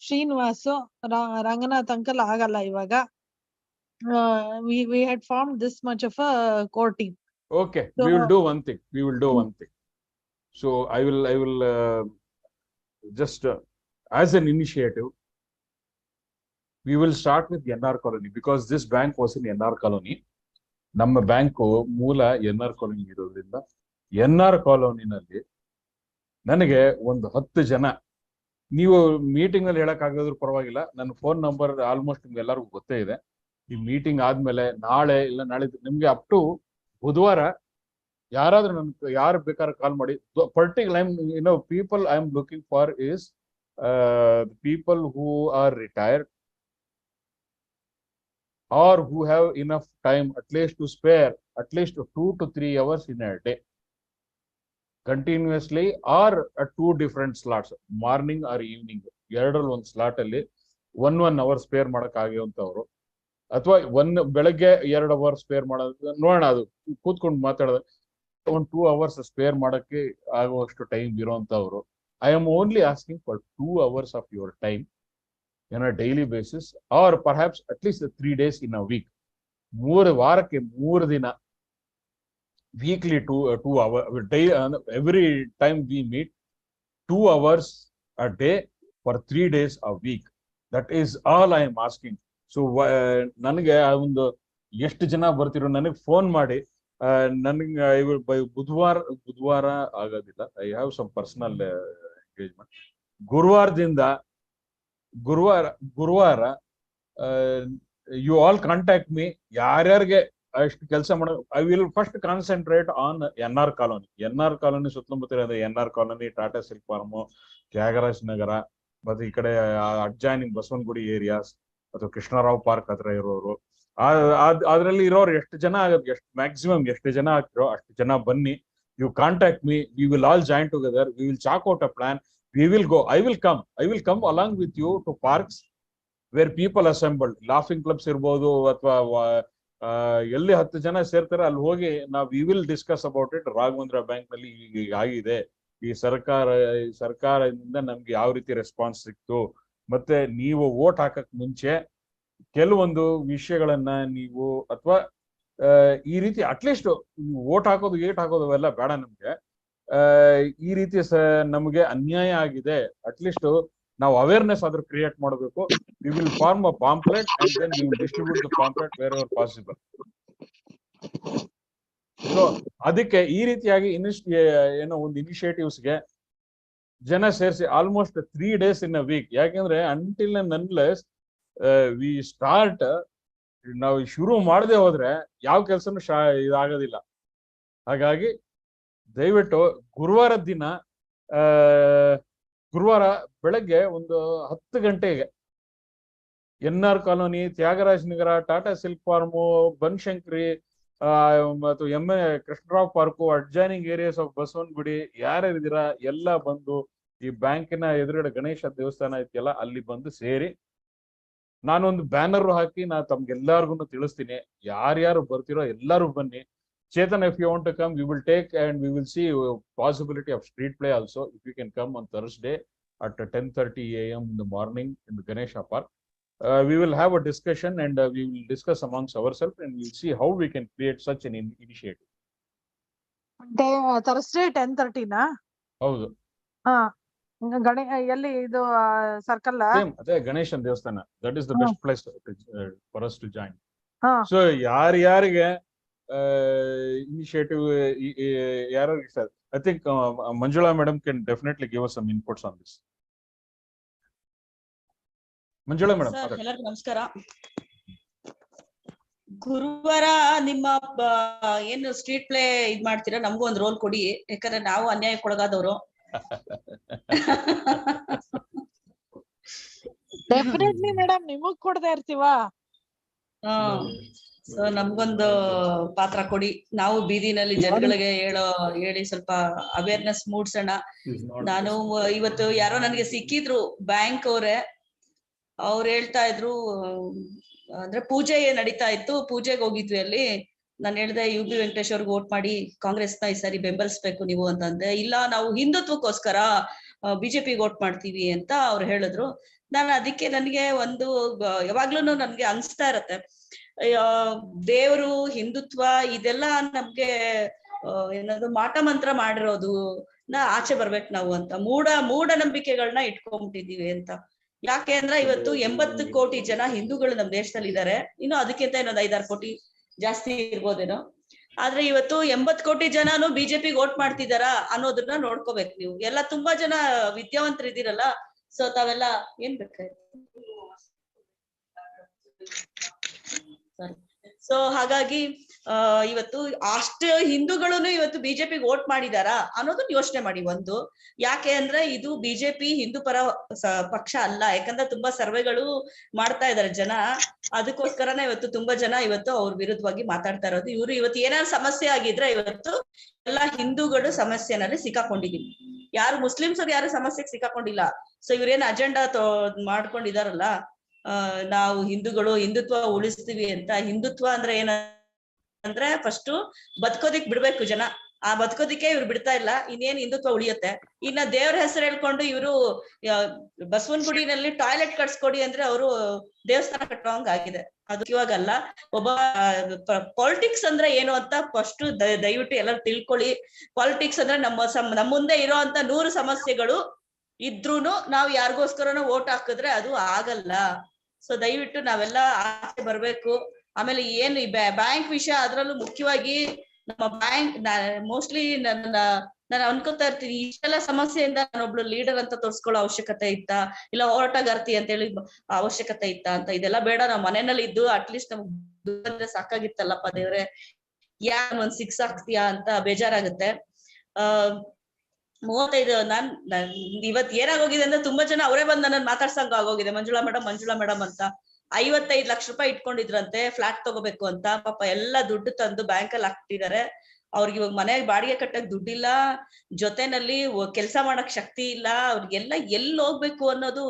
ಶ್ರೀನಿವಾಸು. ರಂಗನಾಥ್ ಅಂಕಲ್ ಆಗಲ್ಲ ಇವಾಗ. We had formed this much of a core team. Okay, so we will do one thing. So I will just as an initiative, we will start with NR colony, because this bank was in NR colony. ನಮ್ಮ bank ಮೂಲ NR colony ಇರೋದ್ರಿಂದ NR ಕಾಲೋನಿನಲ್ಲಿ ನನಗೆ ಒಂದು 10 ಜನ, ನೀವು meeting ಅಲ್ಲಿ ಹೇಳಕ್ ಆಗದ್ರು ಪರವಾಗಿಲ್ಲ, ನನ್ನ ಫೋನ್ ನಂಬರ್ ಆಲ್ಮೋಸ್ಟ್ ನಿಮ್ಗೆ ಎಲ್ಲರಿಗೂ ಗೊತ್ತೇ ಇದೆ. ಈ ಮೀಟಿಂಗ್ ಆದ್ಮೇಲೆ ನಾಳೆ ಇಲ್ಲ ನಾಳೆ ನಿಮ್ಗೆ ಅಪ್ ಟು ಬುಧವಾರ ಯಾರಾದ್ರೂ ನನ್ಗೆ ಯಾರು ಬೇಕಾದ್ರೆ ಕಾಲ್ ಮಾಡಿ. Particular people I am looking for is people who are retired or who have enough time at least to spare at least 2 to 3 hours in a day continuously, or at 2 different slots, morning or evening. ಎರಡರಲ್ಲಿ ಒಂದು slot ಅಲ್ಲಿ 1 hour spare ಮಾಡಕ್ ಆಗಿರುವಂತವ್ರು, ಅಥವಾ ಬೆಳಗ್ಗೆ 2 hour spare ಮಾಡೋದು ನೋಡೋಣ, ಅದು ಕೂತ್ಕೊಂಡು ಮಾತಾಡೋದು. 2 hours ಸ್ಪೇರ್ ಮಾಡಕ್ಕೆ ಆಗುವಷ್ಟು ಟೈಮ್ ಇರೋಂತವ್ರು. I am only asking for 2 hours of your time on a daily basis, or perhaps at least 3 days in a week. 3 ವಾರಕ್ಕೆ 3 ದಿನ, weekly 2 hours day, every time we meet 2 hours a day for 3 days a week. That is all I am asking. So ನನಗೆ ಒಂದು ಎಷ್ಟು ಜನ ಬರ್ತಿರೋ ನನಗೆ phone ಮಾಡಿ. ನನಗೆ ಬುಧವಾರ ಆಗೋದಿಲ್ಲ, I have some personal engagement. ಗುರುವಾರ ಯು ಆಲ್ ಕಾಂಟ್ಯಾಕ್ಟ್ ಮೀ. ಯಾರ್ಯಾರಿಗೆ ಅಷ್ಟು ಕೆಲಸ ಮಾಡೋ, I will first concentrate on NR colony ಸುತ್ತಮುತ್ತ NR colony, Tata silk farm, Thyagaraj Nagar, ಮತ್ತೆ ಈ ಕಡೆ ಅಡ್ಜಾಯ್ನಿಂಗ್ ಬಸವನಗುಡಿ ಏರಿಯಾಸ್ ಅಥವಾ ಕೃಷ್ಣರಾವ್ ಪಾರ್ಕ್ ಹತ್ರ ಇರೋರು, ಅದ್ರಲ್ಲಿ ಇರೋರು ಎಷ್ಟು ಜನ ಆಗುತ್ತೆ, ಮ್ಯಾಕ್ಸಿಮಮ್ ಎಷ್ಟು ಜನ ಆಗ್ತಿರೋ ಅಷ್ಟು ಜನ ಬನ್ನಿ. You contact me, we will all join together, we will chalk out a plan, we will go. I will come along with you to parks where people assembled. Laughing clubs ಇರ್ಬೋದು, ಅಥವಾ ಎಲ್ಲಿ 10 ಜನ ಸೇರ್ತಾರೆ ಅಲ್ಲಿ ಹೋಗಿ ನಾವು we will discuss about it. Raghavendra bank ನಲ್ಲಿ ಈಗ ಆಗಿದೆ, ಈ ಸರ್ಕಾರದಿಂದ ನಮ್ಗೆ ಯಾವ ರೀತಿ ರೆಸ್ಪಾನ್ಸ್ ಸಿಕ್ತು, ಮತ್ತೆ ನೀವು ವೋಟ್ ಹಾಕಕ್ ಮುಂಚೆ ಕೆಲವೊಂದು ವಿಷಯಗಳನ್ನ ನೀವು, ಅಥವಾ ಈ ರೀತಿ ಅಟ್ಲೀಸ್ಟ್ ವೋಟ್ ಹಾಕೋದು ಅವೆಲ್ಲ ಬೇಡ ನಮ್ಗೆ. ಈ ರೀತಿ ನಮಗೆ ಅನ್ಯಾಯ ಆಗಿದೆ, ಅಟ್ಲೀಸ್ಟ್ ನಾವು ಅವೇರ್ನೆಸ್ ಆದ್ರೂ ಕ್ರಿಯೇಟ್ ಮಾಡಬೇಕು. We will form a pamphlet and then we will distribute the pamphlet wherever possible. So ಅದಕ್ಕೆ ಈ ರೀತಿಯಾಗಿ ಏನೋ ಒಂದು ಇನಿಷಿಯೇಟಿವ್ಸ್ಗೆ ಜನ ಸೇರಿಸಿ almost 3 days in a week. ಯಾಕೆಂದ್ರೆ until and unless we start, ನಾವು ಶುರು ಮಾಡದೆ ಹೋದ್ರೆ ಯಾವ ಕೆಲಸನೂ ಇದಾಗೋದಿಲ್ಲ. ಹಾಗಾಗಿ ದಯವಿಟ್ಟು ಗುರುವಾರದ ದಿನ, ಗುರುವಾರ ಬೆಳಗ್ಗೆ ಒಂದು 10 ಗಂಟೆಗೆ NR colony, Thyagaraj Nagar, Tata silk farm, Banashankari ಮತ್ತು Krishnarao park, adjoining areas of Basavanagudi, ಯಾರ್ಯಾರಿದ್ದೀರಾ ಎಲ್ಲ ಬಂದು ಈ ಬ್ಯಾಂಕಿನ ಎದುರುಗಡೆ ಗಣೇಶ ದೇವಸ್ಥಾನ ಐತಿಯಲ್ಲ ಅಲ್ಲಿ ಬಂದು ಸೇರಿ. ನಾನೊಂದು ಬ್ಯಾನರ್ ಹಾಕಿ ತಮ್ಗೆಲ್ಲಾರ್ಗು ತಿಳಿಸ್ತೀನಿ, ಯಾರ್ಯಾರು ಬರ್ತಿರೋ ಎಲ್ಲರೂ ಬನ್ನಿ. Chetan, if you want to come, we will take and we will see possibility of street play also. If you can come on Thursday at 10:30 AM in the morning in the Ganesha Park, we will have a discussion and we will discuss amongst ourselves and we will see how we can create such an initiative. Thursday 10:30 ನಾ? ಹೌದು. ಎಲ್ಲಿ ಇದು circle? ಅದೇ ಗಣೇಶನ್ ದೇವಸ್ಥಾನ. That is the best place for us to join. So ಯಾರಿಗೆ initiative, I think Manjula madam can definitely give us some inputs on this. Manjula madam. Sir, ಎಲ್ಲರಿಗೂ ನಮಸ್ಕಾರ. ಗುರುವಾರ ನಿಮ್ಮ ಏನು ಸ್ಟ್ರೀಟ್ ಪ್ಲೇ ಇದ್ ಮಾಡ್ತೀರಾ, ನಮಗೂ ಒಂದು ರೋಲ್ ಕೊಡಿ, ಯಾಕಂದ್ರೆ ನಾವು ಅನ್ಯಾಯಕ್ಕೊಳಗಾದವರು. ಡೆಫಿನೆಟ್ಲಿ ಮೇಡಮ್, ನಿಮಗ್ ಕೊಡದೇ ಇರ್ತೀವಾ? ಸೊ ನಮ್ಗೊಂದು ಪಾತ್ರ ಕೊಡಿ, ನಾವು ಬೀದಿನಲ್ಲಿ ಜನಗಳಿಗೆ ಹೇಳಿ ಸ್ವಲ್ಪ ಅವೇರ್ನೆಸ್ ಮೂಡ್ಸೋಣ. ನಾನು ಇವತ್ತು ಯಾರೋ ನನ್ಗೆ ಸಿಕ್ಕಿದ್ರು ಬ್ಯಾಂಕ್ ಅವ್ರು ಹೇಳ್ತಾ ಇದ್ರು, ಅಂದ್ರೆ ಪೂಜೆ ನಡೀತಾ ಇತ್ತು, ಪೂಜೆಗೆ ಹೋಗಿದ್ವಿ. ಅಲ್ಲಿ ನಾನು ಹೇಳ್ದೆ UB ವೆಂಕಟೇಶ್ ಅವ್ರಿಗೆ ವೋಟ್ ಮಾಡಿ, ಕಾಂಗ್ರೆಸ್ನ ಈ ಸಾರಿ ಬೆಂಬಲಿಸ್ಬೇಕು ನೀವು ಅಂತಂದೆ. ಇಲ್ಲ, ನಾವು ಹಿಂದುತ್ವಕ್ಕೋಸ್ಕರ BJP ವೋಟ್ ಮಾಡ್ತೀವಿ ಅಂತ ಅವ್ರು ಹೇಳಿದ್ರು. ನಾನು ಅದಕ್ಕೆ ನನಗೆ ಒಂದು ಯಾವಾಗ್ಲೂ ನನ್ಗೆ ಅನ್ಸ್ತಾ ಇರತ್ತೆ, ದೇವರು, ಹಿಂದುತ್ವ ಇದೆಲ್ಲ ನಮ್ಗೆ ಏನದು ಮಾಟ ಮಂತ್ರ ಮಾಡಿರೋದು ಆಚೆ ಬರ್ಬೇಕು ನಾವು ಅಂತ ಮೂಢನಂಬಿಕೆಗಳನ್ನ ಇಟ್ಕೊಂಡ್ಬಿಟ್ಟಿದೀವಿ ಅಂತ. ಯಾಕೆ ಅಂದ್ರೆ ಇವತ್ತು 80 ಕೋಟಿ ಜನ ಹಿಂದೂಗಳು ನಮ್ ದೇಶದಲ್ಲಿ ಇದ್ದಾರೆ. ಇನ್ನು ಅದಕ್ಕಿಂತ ಇನ್ನೊಂದು 5-6 ಕೋಟಿ ಜಾಸ್ತಿ ಇರ್ಬೋದೇನೋ. ಆದ್ರೆ ಇವತ್ತು 80 ಕೋಟಿ ಜನನು BJP ವೋಟ್ ಮಾಡ್ತಿದಾರ ಅನ್ನೋದನ್ನ ನೋಡ್ಕೋಬೇಕು ನೀವು ಎಲ್ಲ. ತುಂಬಾ ಜನ ವಿದ್ಯಾವಂತರು ಇದೀರಲ್ಲ, ಸೊ ತಾವೆಲ್ಲ ಏನ್ ಬೇಕಾಯ್ತು. ಸೊ ಹಾಗಾಗಿ ಇವತ್ತು ಅಷ್ಟು ಹಿಂದೂಗಳನ್ನು ಇವತ್ತು BJP ವೋಟ್ ಮಾಡಿದಾರಾ ಅನ್ನೋದನ್ನ ಯೋಚನೆ ಮಾಡಿ. ಒಂದು, ಯಾಕೆ ಅಂದ್ರೆ ಇದು BJP ಹಿಂದೂ ಪರ ಪಕ್ಷ ಅಲ್ಲ. ಯಾಕಂದ್ರೆ ತುಂಬಾ ಸರ್ವೆಗಳು ಮಾಡ್ತಾ ಇದಾರೆ ಜನ, ಅದಕ್ಕೋಸ್ಕರನೇ ಇವತ್ತು ತುಂಬಾ ಜನ ಇವತ್ತು ಅವ್ರ ವಿರುದ್ಧವಾಗಿ ಮಾತಾಡ್ತಾ ಇರೋದು. ಇವ್ರು ಇವತ್ತು ಏನಾದ್ರು ಸಮಸ್ಯೆ ಆಗಿದ್ರೆ ಇವತ್ತು ಎಲ್ಲಾ ಹಿಂದೂಗಳು ಸಮಸ್ಯೆನಲ್ಲಿ ಸಿಕ್ಕಾಕೊಂಡಿದೀವಿ, ಯಾರು ಮುಸ್ಲಿಮ್ಸ್ ಅವ್ರು ಯಾರು ಸಮಸ್ಯೆಗೆ ಸಿಕ್ಕಾಕೊಂಡಿಲ್ಲ. ಸೊ ಇವ್ರೇನ್ ಅಜೆಂಡಾ ಮಾಡ್ಕೊಂಡಿದಾರಲ್ಲ, ನಾವು ಹಿಂದೂಗಳು ಹಿಂದುತ್ವ ಉಳಿಸ್ತೀವಿ ಅಂತ. ಹಿಂದುತ್ವ ಅಂದ್ರೆ ಏನಂದ್ರೆ ಫಸ್ಟ್ ಬದುಕೋದಿಕ್ ಬಿಡ್ಬೇಕು ಜನ, ಆ ಬದುಕೋದಿಕ್ಕೆ ಇವ್ರು ಬಿಡ್ತಾ ಇಲ್ಲ. ಇನ್ನೇನ್ ಹಿಂದುತ್ವ ಉಳಿಯುತ್ತೆ? ಇನ್ನ ದೇವ್ರ ಹೆಸರು ಹೇಳ್ಕೊಂಡು ಇವರು ಬಸವನಗುಡಿನಲ್ಲಿ ಟಾಯ್ಲೆಟ್ ಕಟ್ಸ್ಕೊಡಿ ಅಂದ್ರೆ ಅವರು ದೇವಸ್ಥಾನ ಕಟ್ಟೋಂಗ್ ಆಗಿದೆ. ಅದು ಇವಾಗಲ್ಲ. ಒಬ್ಬ ಪಾಲಿಟಿಕ್ಸ್ ಅಂದ್ರೆ ಏನು ಅಂತ ಫಸ್ಟ್ ದಯವಿಟ್ಟು ಎಲ್ಲರೂ ತಿಳ್ಕೊಳ್ಳಿ. ಪಾಲಿಟಿಕ್ಸ್ ಅಂದ್ರೆ ನಮ್ಮ ಮುಂದೆ ಇರೋ ಅಂತ 100 ಸಮಸ್ಯೆಗಳು ಇದ್ರೂನು ನಾವು ಯಾರಿಗೋಸ್ಕರನೋ ವೋಟ್ ಹಾಕಿದ್ರೆ ಅದು ಆಗಲ್ಲ. ಸೊ ದಯವಿಟ್ಟು ನಾವೆಲ್ಲ ಆಚೆ ಬರ್ಬೇಕು. ಆಮೇಲೆ ಏನು ಈ ಬ್ಯಾಂಕ್ ವಿಷಯ, ಅದ್ರಲ್ಲೂ ಮುಖ್ಯವಾಗಿ ನಮ್ಮ ಬ್ಯಾಂಕ್ ಮೋಸ್ಟ್ಲಿ ನಾನು ಅನ್ಕೋತಾ ಇರ್ತೀನಿ, ಇಷ್ಟೆಲ್ಲ ಸಮಸ್ಯೆಯಿಂದ ನಾನೊಬ್ಳು ಲೀಡರ್ ಅಂತ ತೋರ್ಸ್ಕೊಳ್ಳೋ ಅವಶ್ಯಕತೆ ಇತ್ತಾ, ಇಲ್ಲ ಹೋರಾಟಗಾರ್ತಿ ಅಂತ ಹೇಳಿ ಅವಶ್ಯಕತೆ ಇತ್ತಾ ಅಂತ. ಇದೆಲ್ಲ ಬೇಡ, ನಾವ್ ಮನೆಯಲ್ಲಿ ಇದ್ದು ಅಟ್ಲೀಸ್ಟ್ ನಮ್ಗೆ ಸಾಕಾಗಿತ್ತಲ್ಲಪ್ಪ ದೇವ್ರೆ, ಒಂದ್ 6 ಆಗ್ತೀಯಾ ಅಂತ ಬೇಜಾರಾಗುತ್ತೆ. 35 ನಾನ್ ಇವತ್ ಏನಾಗೋಗಿದೆ ಅಂದ್ರೆ ತುಂಬಾ ಜನ ಅವರೇ ಬಂದ್ ನನ್ನ ಮಾತಾಡ್ಸಂಗ ಆಗೋಗಿದೆ, ಮಂಜುಳಾ ಮೇಡಮ್ ಅಂತ. 55 ಲಕ್ಷ ರೂಪಾಯಿ ಇಟ್ಕೊಂಡಿದ್ರಂತೆ ಫ್ಲಾಟ್ ತಗೋಬೇಕು ಅಂತ. ಪಾಪ ಎಲ್ಲ ದುಡ್ಡು ತಂದು ಬ್ಯಾಂಕ್ ಅಲ್ಲಿ ಹಾಕ್ತಿದ್ದಾರೆ. ಅವ್ರಿಗೆ ಇವಾಗ ಮನೆಗೆ ಬಾಡಿಗೆ ಕಟ್ಟಕ್ ದುಡ್ಡಿಲ್ಲ, ಜೊತೆನಲ್ಲಿ ಕೆಲಸ ಮಾಡಕ್ ಶಕ್ತಿ ಇಲ್ಲ. ಅವ್ರಿಗೆಲ್ಲ ಎಲ್ಲಿ ಹೋಗ್ಬೇಕು ಅನ್ನೋದು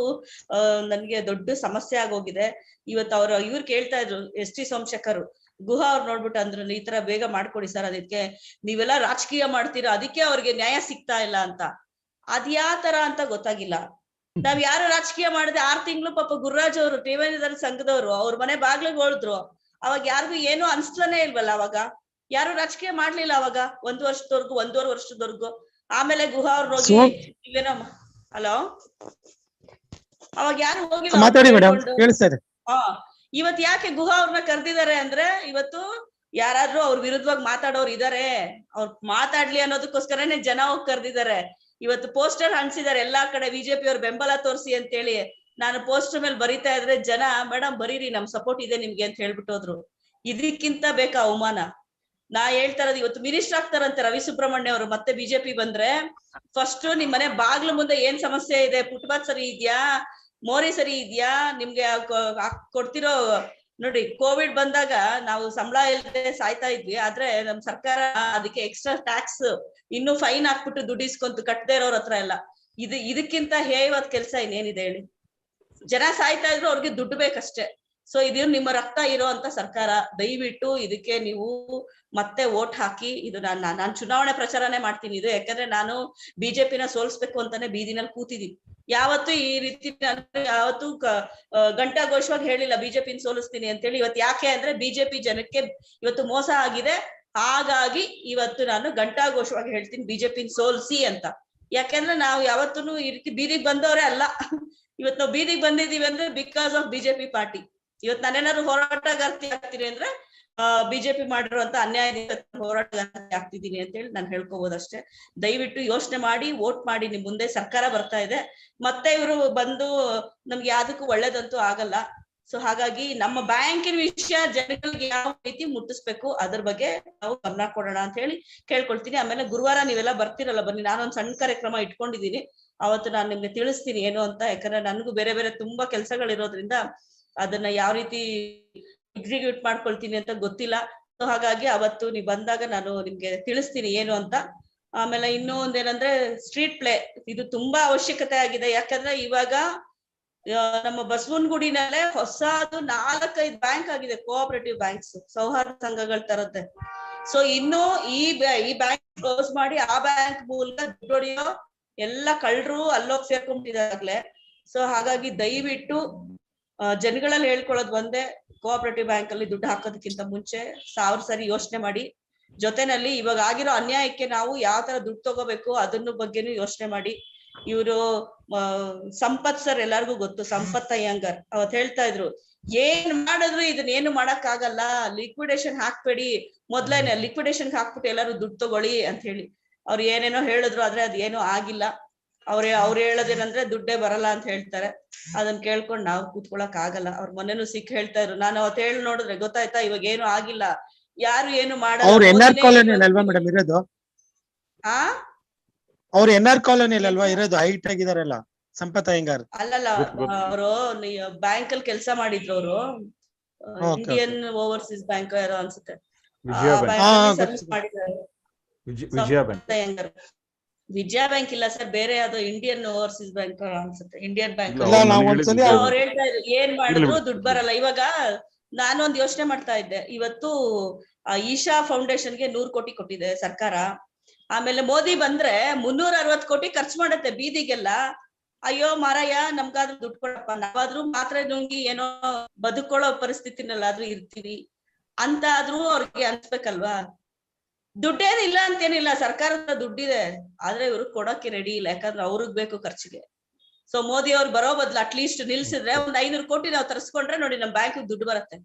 ನನ್ಗೆ ದೊಡ್ಡ ಸಮಸ್ಯೆ ಆಗೋಗಿದೆ. ಇವತ್ತು ಇವ್ರು ಕೇಳ್ತಾ ಇದ್ರು ST ಸೋಮಶೇಖರ್ ಗುಹಾ ಅವ್ರು ನೋಡ್ಬಿಟ್ಟು ಅಂದ್ರು, ಈ ತರ ಬೇಗ ಮಾಡ್ಕೊಡಿ ಸರ್, ಅದಕ್ಕೆ ನೀವೆಲ್ಲ ರಾಜಕೀಯ ಮಾಡ್ತೀರಾ, ಅದಕ್ಕೆ ಅವ್ರಿಗೆ ನ್ಯಾಯ ಸಿಗ್ತಾ ಇಲ್ಲ ಅಂತ. ಅದ್ ಯಾವ ತರ ಅಂತ ಗೊತ್ತಾಗಿಲ್ಲ. ನಾವ್ ಯಾರು ರಾಜಕೀಯ ಮಾಡಿದೆ 6 ತಿಂಗಳು ಪಾಪ ಗುರುರಾಜ್ ಅವರು ಠೇವಣಿದಾರ ಸಂಘದವರು ಅವ್ರ ಮನೆ ಬಾಗ್ಲಿಗೆ ಹೋಳಿದ್ರು. ಅವಾಗ ಯಾರಿಗೂ ಏನು ಅನ್ಸ್ತಾನೆ ಇಲ್ವಲ್ಲ, ಅವಾಗ ಯಾರು ರಾಜಕೀಯ ಮಾಡ್ಲಿಲ್ಲ ಅವಾಗ 1 ವರ್ಷದವರೆಗೂ 1.5 ವರ್ಷದವರೆಗೂ. ಆಮೇಲೆ ಗುಹಾ ಅವ್ರು ಹೋಗಿ ಇವೇನೋ ಹಲೋ ಅವಾಗ ಯಾರು ಹೋಗಿಲ್ಲ. ಇವತ್ ಯಾಕೆ ಗುಹಾ ಅವ್ರನ್ನ ಕರ್ದಿದ್ದಾರೆ ಅಂದ್ರೆ, ಇವತ್ತು ಯಾರಾದ್ರೂ ಅವ್ರ ವಿರುದ್ಧವಾಗಿ ಮಾತಾಡೋರು ಇದಾರೆ, ಅವ್ರು ಮಾತಾಡ್ಲಿ ಅನ್ನೋದಕ್ಕೋಸ್ಕರನೇ ಜನ ಹೋಗಿ ಕರ್ದಿದ್ದಾರೆ. ಇವತ್ತು ಪೋಸ್ಟರ್ ಹಂಚಿದ್ದಾರೆ ಎಲ್ಲಾ ಕಡೆ, ಬಿಜೆಪಿ ಅವ್ರ ಬೆಂಬಲ ತೋರಿಸಿ ಅಂತೇಳಿ. ನಾನು ಪೋಸ್ಟರ್ ಮೇಲೆ ಬರಿತಾ ಇದ್ರೆ ಜನ ಮೇಡಮ್ ಬರೀರಿ, ನಮ್ ಸಪೋರ್ಟ್ ಇದೆ ನಿಮ್ಗೆ ಅಂತ ಹೇಳ್ಬಿಟ್ಟು ಹೋದ್ರು. ಇದಕ್ಕಿಂತ ಬೇಕಾ ಅವಮಾನ? ನಾ ಹೇಳ್ತಾ ಇರೋದು, ಇವತ್ತು ಮಿನಿಸ್ಟರ್ ಆಗ್ತಾರಂತೆ ರವಿ ಸುಬ್ರಹ್ಮಣ್ಯ ಅವರು, ಮತ್ತೆ ಬಿಜೆಪಿ ಬಂದ್ರೆ ಫಸ್ಟ್ ನಿಮ್ ಮನೆ ಬಾಗ್ಲು ಮುಂದೆ ಏನ್ ಸಮಸ್ಯೆ ಇದೆ, ಫುಟ್ಪಾತ್ ಸರಿ ಇದ್ಯಾ, ಮೋರಿ ಸರಿ ಇದ್ಯಾ, ನಿಮ್ಗೆ ಕೊಡ್ತಿರೋ ನೋಡಿ. ಕೋವಿಡ್ ಬಂದಾಗ ನಾವು ಸಂಬಳ ಇಲ್ಲದೆ ಸಾಯ್ತಾ ಇದ್ವಿ, ಆದ್ರೆ ನಮ್ ಸರ್ಕಾರ ಅದಕ್ಕೆ ಎಕ್ಸ್ಟ್ರಾ ಟ್ಯಾಕ್ಸ್ ಇನ್ನು ಫೈನ್ ಹಾಕ್ಬಿಟ್ಟು ದುಡ್ಡು ಇಸ್ಕೊಂತು ಕಟ್ಟದೇ ಇರೋರ್ ಹತ್ರ ಎಲ್ಲ. ಇದಕ್ಕಿಂತ ಹೇಯವಾದ ಕೆಲ್ಸ ಇನ್ನೇನಿದೆ ಹೇಳಿ? ಜನ ಸಾಯ್ತಾ ಇದ್ರು, ಅವ್ರಿಗೆ ದುಡ್ಡು ಬೇಕಷ್ಟೇ. ಸೊ ಇದು ನಿಮ್ಮ ರಕ್ತ ಇರೋ ಅಂತ ಸರ್ಕಾರ. ದಯವಿಟ್ಟು ಇದಕ್ಕೆ ನೀವು ಮತ್ತೆ ವೋಟ್ ಹಾಕಿ. ಇದು ನಾನ್ ಚುನಾವಣೆ ಪ್ರಚಾರನೇ ಮಾಡ್ತೀನಿ ಇದು, ಯಾಕಂದ್ರೆ ನಾನು ಬಿಜೆಪಿನ ಸೋಲ್ಸ್ಬೇಕು ಅಂತಾನೆ ಬೀದಿನಲ್ಲಿ ಕೂತಿದೀನಿ. ಯಾವತ್ತು ಈ ರೀತಿ ಯಾವತ್ತು ಘಂಟಾಘೋಷವಾಗಿ ಹೇಳಿಲ್ಲ ಬಿಜೆಪಿನ ಸೋಲಿಸ್ತೀನಿ ಅಂತೇಳಿ. ಇವತ್ತು ಯಾಕೆ ಅಂದ್ರೆ ಬಿಜೆಪಿ ಜನಕ್ಕೆ ಇವತ್ತು ಮೋಸ ಆಗಿದೆ, ಹಾಗಾಗಿ ಇವತ್ತು ನಾನು ಘಂಟಾಘೋಷವಾಗಿ ಹೇಳ್ತೀನಿ ಬಿಜೆಪಿನ ಸೋಲ್ಸಿ ಅಂತ. ಯಾಕೆಂದ್ರೆ ನಾವು ಯಾವತ್ತೂ ಈ ರೀತಿ ಬೀದಿಗೆ ಬಂದವರೇ ಅಲ್ಲ. ಇವತ್ತು ನಾವು ಬೀದಿಗೆ ಬಂದಿದೀವಿ ಅಂದ್ರೆ ಬಿಕಾಸ್ ಆಫ್ ಬಿಜೆಪಿ ಪಾರ್ಟಿ. ಇವತ್ತು ನಾನೇನಾದ್ರು ಹೋರಾಟಗಾರ್ತಿ ಆಗ್ತೀನಿ ಅಂದ್ರೆ ಬಿಜೆಪಿ ಮಾಡಿರುವಂತ ಅನ್ಯಾಯದಿಂದ ಹೋರಾಟಗಾರ್ತಿ ಆಗ್ತಿದ್ದೀನಿ ಅಂತ ಹೇಳಿ ನಾನು ಹೇಳ್ಕೋಬಹುದಷ್ಟೇ. ದಯವಿಟ್ಟು ಯೋಚನೆ ಮಾಡಿ ವೋಟ್ ಮಾಡಿ. ನಿಮ್ ಮುಂದೆ ಸರ್ಕಾರ ಬರ್ತಾ ಇದೆ, ಮತ್ತೆ ಇವರು ಬಂದು ನಮ್ಗೆ ಯಾವ್ದಕ್ಕೂ ಒಳ್ಳೇದಂತೂ ಆಗಲ್ಲ. ಸೊ ಹಾಗಾಗಿ ನಮ್ಮ ಬ್ಯಾಂಕಿನ ವಿಷಯ ಜನಗಳಿಗೆ ಯಾವ ರೀತಿ ಮುಟ್ಟಿಸ್ಬೇಕು ಅದ್ರ ಬಗ್ಗೆ ನಾವು ಗಮನ ಕೊಡೋಣ ಅಂತ ಹೇಳಿ ಕೇಳ್ಕೊಳ್ತೀನಿ. ಆಮೇಲೆ ಗುರುವಾರ ನೀವೆಲ್ಲ ಬರ್ತಿರಲ್ಲ, ಬನ್ನಿ. ನಾನೊಂದ್ ಸಣ್ಣ ಕಾರ್ಯಕ್ರಮ ಇಟ್ಕೊಂಡಿದೀನಿ, ಅವತ್ತು ನಾನು ನಿಮ್ಗೆ ತಿಳಿಸ್ತೀನಿ ಏನು ಅಂತ. ಯಾಕಂದ್ರೆ ನನ್ಗೂ ಬೇರೆ ಬೇರೆ ತುಂಬಾ ಕೆಲ್ಸಗಳಿರೋದ್ರಿಂದ ಅದನ್ನ ಯಾವ ರೀತಿ ಎಕ್ಸಿಕ್ಯೂಟ್ ಮಾಡ್ಕೊಳ್ತೀನಿ ಅಂತ ಗೊತ್ತಿಲ್ಲ. ಸೊ ಹಾಗಾಗಿ ಅವತ್ತು ನೀವು ಬಂದಾಗ ನಾನು ನಿಮ್ಗೆ ತಿಳಿಸ್ತೀನಿ ಏನು ಅಂತ. ಆಮೇಲೆ ಇನ್ನೂ ಒಂದೇನಂದ್ರೆ ಸ್ಟ್ರೀಟ್ ಪ್ಲೇ, ಇದು ತುಂಬಾ ಅವಶ್ಯಕತೆ ಆಗಿದೆ. ಯಾಕಂದ್ರೆ ಇವಾಗ ನಮ್ಮ ಬಸವನಗುಡಿನಲ್ಲೇ ಹೊಸದು 4-5 ಬ್ಯಾಂಕ್ ಆಗಿದೆ, ಕೋಆಪರೇಟಿವ್ ಬ್ಯಾಂಕ್ಸ್, ಸೌಹಾರ್ದ ಸಂಘಗಳ ತರದ್ದೆ. ಸೊ ಇನ್ನು ಈ ಬ್ಯಾಂಕ್ ಕ್ಲೋಸ್ ಮಾಡಿ ಆ ಬ್ಯಾಂಕ್ ಮೂಲಕ ದುಡ್ಡು ಹೊಡೆಯೋ ಎಲ್ಲ ಕಳ್ಳರು ಅಲ್ಲೋಗಿ ಸೇರ್ಕೊಂಡ್ಬಿಟ್ಟಿದಾಗ್ಲೆ. ಸೊ ಹಾಗಾಗಿ ದಯವಿಟ್ಟು ಜನಗಳಲ್ಲಿ ಹೇಳ್ಕೊಳ್ಳೋದು ಒಂದೇ, ಕೋಆಪರೇಟಿವ್ ಬ್ಯಾಂಕ್ ಅಲ್ಲಿ ದುಡ್ಡು ಹಾಕೋದಕ್ಕಿಂತ ಮುಂಚೆ 1000 ಸರಿ ಯೋಚನೆ ಮಾಡಿ. ಜೊತೆನಲ್ಲಿ ಇವಾಗ ಆಗಿರೋ ಅನ್ಯಾಯಕ್ಕೆ ನಾವು ಯಾವ ತರ ದುಡ್ಡು ತಗೋಬೇಕು ಅದನ್ನ ಬಗ್ಗೆನೂ ಯೋಚನೆ ಮಾಡಿ. ಇವರು ಸಂಪತ್ ಸರ್ ಎಲ್ಲರಿಗೂ ಗೊತ್ತು, ಸಂಪತ್ ಅಯ್ಯಂಗಾರ್ ಅವತ್ ಹೇಳ್ತಾ ಇದ್ರು, ಏನ್ ಮಾಡಿದ್ರು ಇದನ್ನ ಏನು ಮಾಡಕ್ ಆಗಲ್ಲ, ಲಿಕ್ವಿಡೇಷನ್ ಹಾಕ್ಬೇಡಿ, ಮೊದ್ಲೇನೆ ಲಿಕ್ವಿಡೇಷನ್ ಹಾಕ್ಬಿಟ್ಟು ಎಲ್ಲಾರು ದುಡ್ಡು ತಗೊಳ್ಳಿ ಅಂತ ಹೇಳಿ. ಅವ್ರು ಏನೇನೋ ಹೇಳಿದ್ರು, ಆದ್ರೆ ಅದೇನೋ ಆಗಿಲ್ಲ. ಅವ್ರು ಹೇಳೋದೇನಂದ್ರೆ ದುಡ್ಡೇ ಬರಲ್ಲ ಅಂತ ಹೇಳ್ತಾರೆ. ಅದನ್ನ ಕೇಳ್ಕೊಂಡ್ ನಾವು ಕೂತ್ಕೊಳಕ್ ಆಗಲ್ಲ. ಅವ್ರ ಮೊನ್ನೆನೂ ಸಿಕ್ ಹೇಳ್ತಾ ಇದ್ರು, ನಾನು ಅವತ್ತು ಹೇಳಿ ನೋಡಿದ್ರೆ ಗೊತ್ತಾಯ್ತಾ, ಇವಾಗ ಏನು ಆಗಿಲ್ಲ, ಯಾರು ಏನು ಮಾಡಲ್ಲ. ಅವ್ರು NR ಕಾಲೋನಿ ಅಲ್ವಾ ಇರೋದು, ಹೈಟ್ ಆಗಿದಾರಲ್ಲ ಸಂಪತ್ ಅಯ್ಯಂಗಾರ್? ಅಲ್ಲಲ್ಲ, ಅವರು ಬ್ಯಾಂಕ್ ಅಲ್ಲಿ ಕೆಲಸ ಮಾಡಿದ್ರು. ಅವರು ಇಂಡಿಯನ್ ಓವರ್ಸೀಸ್ ಬ್ಯಾಂಕ್ ಯಾರೋ ಅನ್ಸುತ್ತೆ, ಸರ್ವಿಸ್ ಮಾಡಿದ್ದಾರೆ. ವಿಜಯ ಬ್ಯಾಂಕ್ ಇಲ್ಲ ಸರ್, ಬೇರೆ ಯಾವ್ದೋ ಇಂಡಿಯನ್ ಓವರ್ಸೀಸ್ ಬ್ಯಾಂಕ್ ಅನ್ಸುತ್ತೆ, ಇಂಡಿಯನ್ ಬ್ಯಾಂಕ್. ಅವ್ರು ಹೇಳ್ತಾ ಇದ್ರು ಏನ್ ಮಾಡಿದ್ರು ದುಡ್ಡು ಬರಲ್ಲ. ಇವಾಗ ನಾನೊಂದ್ ಯೋಚನೆ ಮಾಡ್ತಾ ಇದ್ದೆ, ಇವತ್ತು ಈಶಾ ಫೌಂಡೇಶನ್ಗೆ 100 ಕೋಟಿ ಕೊಟ್ಟಿದೆ ಸರ್ಕಾರ. ಆಮೇಲೆ ಮೋದಿ ಬಂದ್ರೆ 360 ಕೋಟಿ ಖರ್ಚು ಮಾಡತ್ತೆ ಬೀದಿಗೆಲ್ಲ. ಅಯ್ಯೋ ಮಾರಾಯ, ನಮ್ಗಾದ್ರೂ ದುಡ್ಡು ಕೊಡಪ್ಪ, ನಾವಾದ್ರೂ ಮಾತ್ರ ನುಂಗಿ ಏನೋ ಬದುಕೊಳ್ಳೋ ಪರಿಸ್ಥಿತಿನಲ್ಲಾದ್ರೂ ಇರ್ತೀವಿ ಅಂತ ಆದ್ರೂ ಅವ್ರಿಗೆ ಅನ್ಸ್ಬೇಕಲ್ವಾ. ದುಡ್ಡೇನಿಲ್ಲ ಅಂತೇನಿಲ್ಲ, ಸರ್ಕಾರದ ದುಡ್ಡಿದೆ, ಆದ್ರೆ ಇವ್ರು ಕೊಡೋಕೆ ರೆಡಿ ಇಲ್ಲ, ಯಾಕಂದ್ರೆ ಅವ್ರಿಗೆ ಬೇಕು ಖರ್ಚಿಗೆ. ಸೊ ಮೋದಿ ಅವ್ರು ಬರೋ ಬದ್ಲು ಅಟ್ಲೀಸ್ಟ್ ನಿಲ್ಸಿದ್ರೆ ಒಂದ್ 500 ಕೋಟಿ ನಾವು ತರಿಸ್ಕೊಂಡ್ರೆ ನೋಡಿ ನಮ್ ಬ್ಯಾಂಕ್ ದುಡ್ಡು ಬರುತ್ತೆ.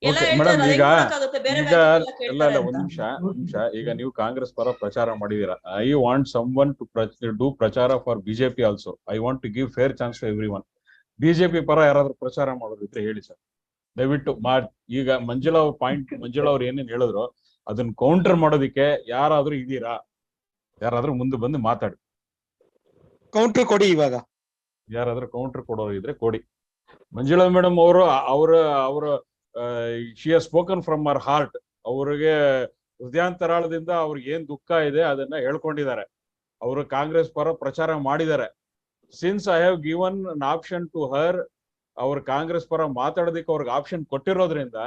ಎಲ್ಲ Okay, ಹೇಳ್ತಾರೆ, madam, ಅದ್ ಈಗ ಹೆಂಗ್ ಕೊಡಕ್ಕಾಗುತ್ತೆ? ಬೇರೆ ಈಗ ಬ್ಯಾಂಕ್ ಎಲ್ಲ ಇಲ್ಲ ಕೇಳ್ತಾರೆ ಒಂದ್ ಅಂತ. ನಿಮಿಷ ಈಗ ನೀವು ಕಾಂಗ್ರೆಸ್ ಪರ ಪ್ರಚಾರ ಮಾಡಿದೀರಾ. I want some one to do ಪ್ರಚಾರ for BJP also. I want to give fair chance to every one. BJP ಪರ ಯಾರಾದ್ರೂ ಪ್ರಚಾರ ಮಾಡೋದಿದ್ರೆ ಹೇಳಿ ಸರ್, ದಯವಿಟ್ಟು ಮಾಡಿ. ಈಗ ಮಂಜುಳಾ ಅವ್ರು ಏನೇನ್ ಹೇಳಿದ್ರು ಅದನ್ನ ಕೌಂಟರ್ ಮಾಡೋದಿಕ್ಕೆ ಯಾರಾದ್ರೂ ಇದೀರಾ? ಯಾರಾದ್ರೂ ಮುಂದೆ ಬಂದು ಮಾತಾಡಿ. ಕೌಂಟರ್ ಕೊಡಿ ಇವಾಗ. ಯಾರಾದ್ರೂ ಕೌಂಟರ್ ಕೊಡೋರು ಇದ್ರೆ ಕೊಡಿ. ಮಂಜುಳಾ ಮೇಡಮ್ ಅವರು she has spoken from our heart. ಅವ್ರಿಗೆ ಹೃದಯಾಂತರಾಳದಿಂದ ಅವ್ರಿಗೆ ಏನ್ ದುಃಖ ಇದೆ ಅದನ್ನ ಹೇಳ್ಕೊಂಡಿದ್ದಾರೆ. ಅವರು ಕಾಂಗ್ರೆಸ್ ಪರ ಪ್ರಚಾರ ಮಾಡಿದ್ದಾರೆ. Since I have given an option to her, ಅವ್ರ ಕಾಂಗ್ರೆಸ್ ಪರ ಮಾತಾಡೋದಕ್ಕೆ ಅವ್ರಿಗೆ ಆಪ್ಷನ್ ಕೊಟ್ಟಿರೋದ್ರಿಂದ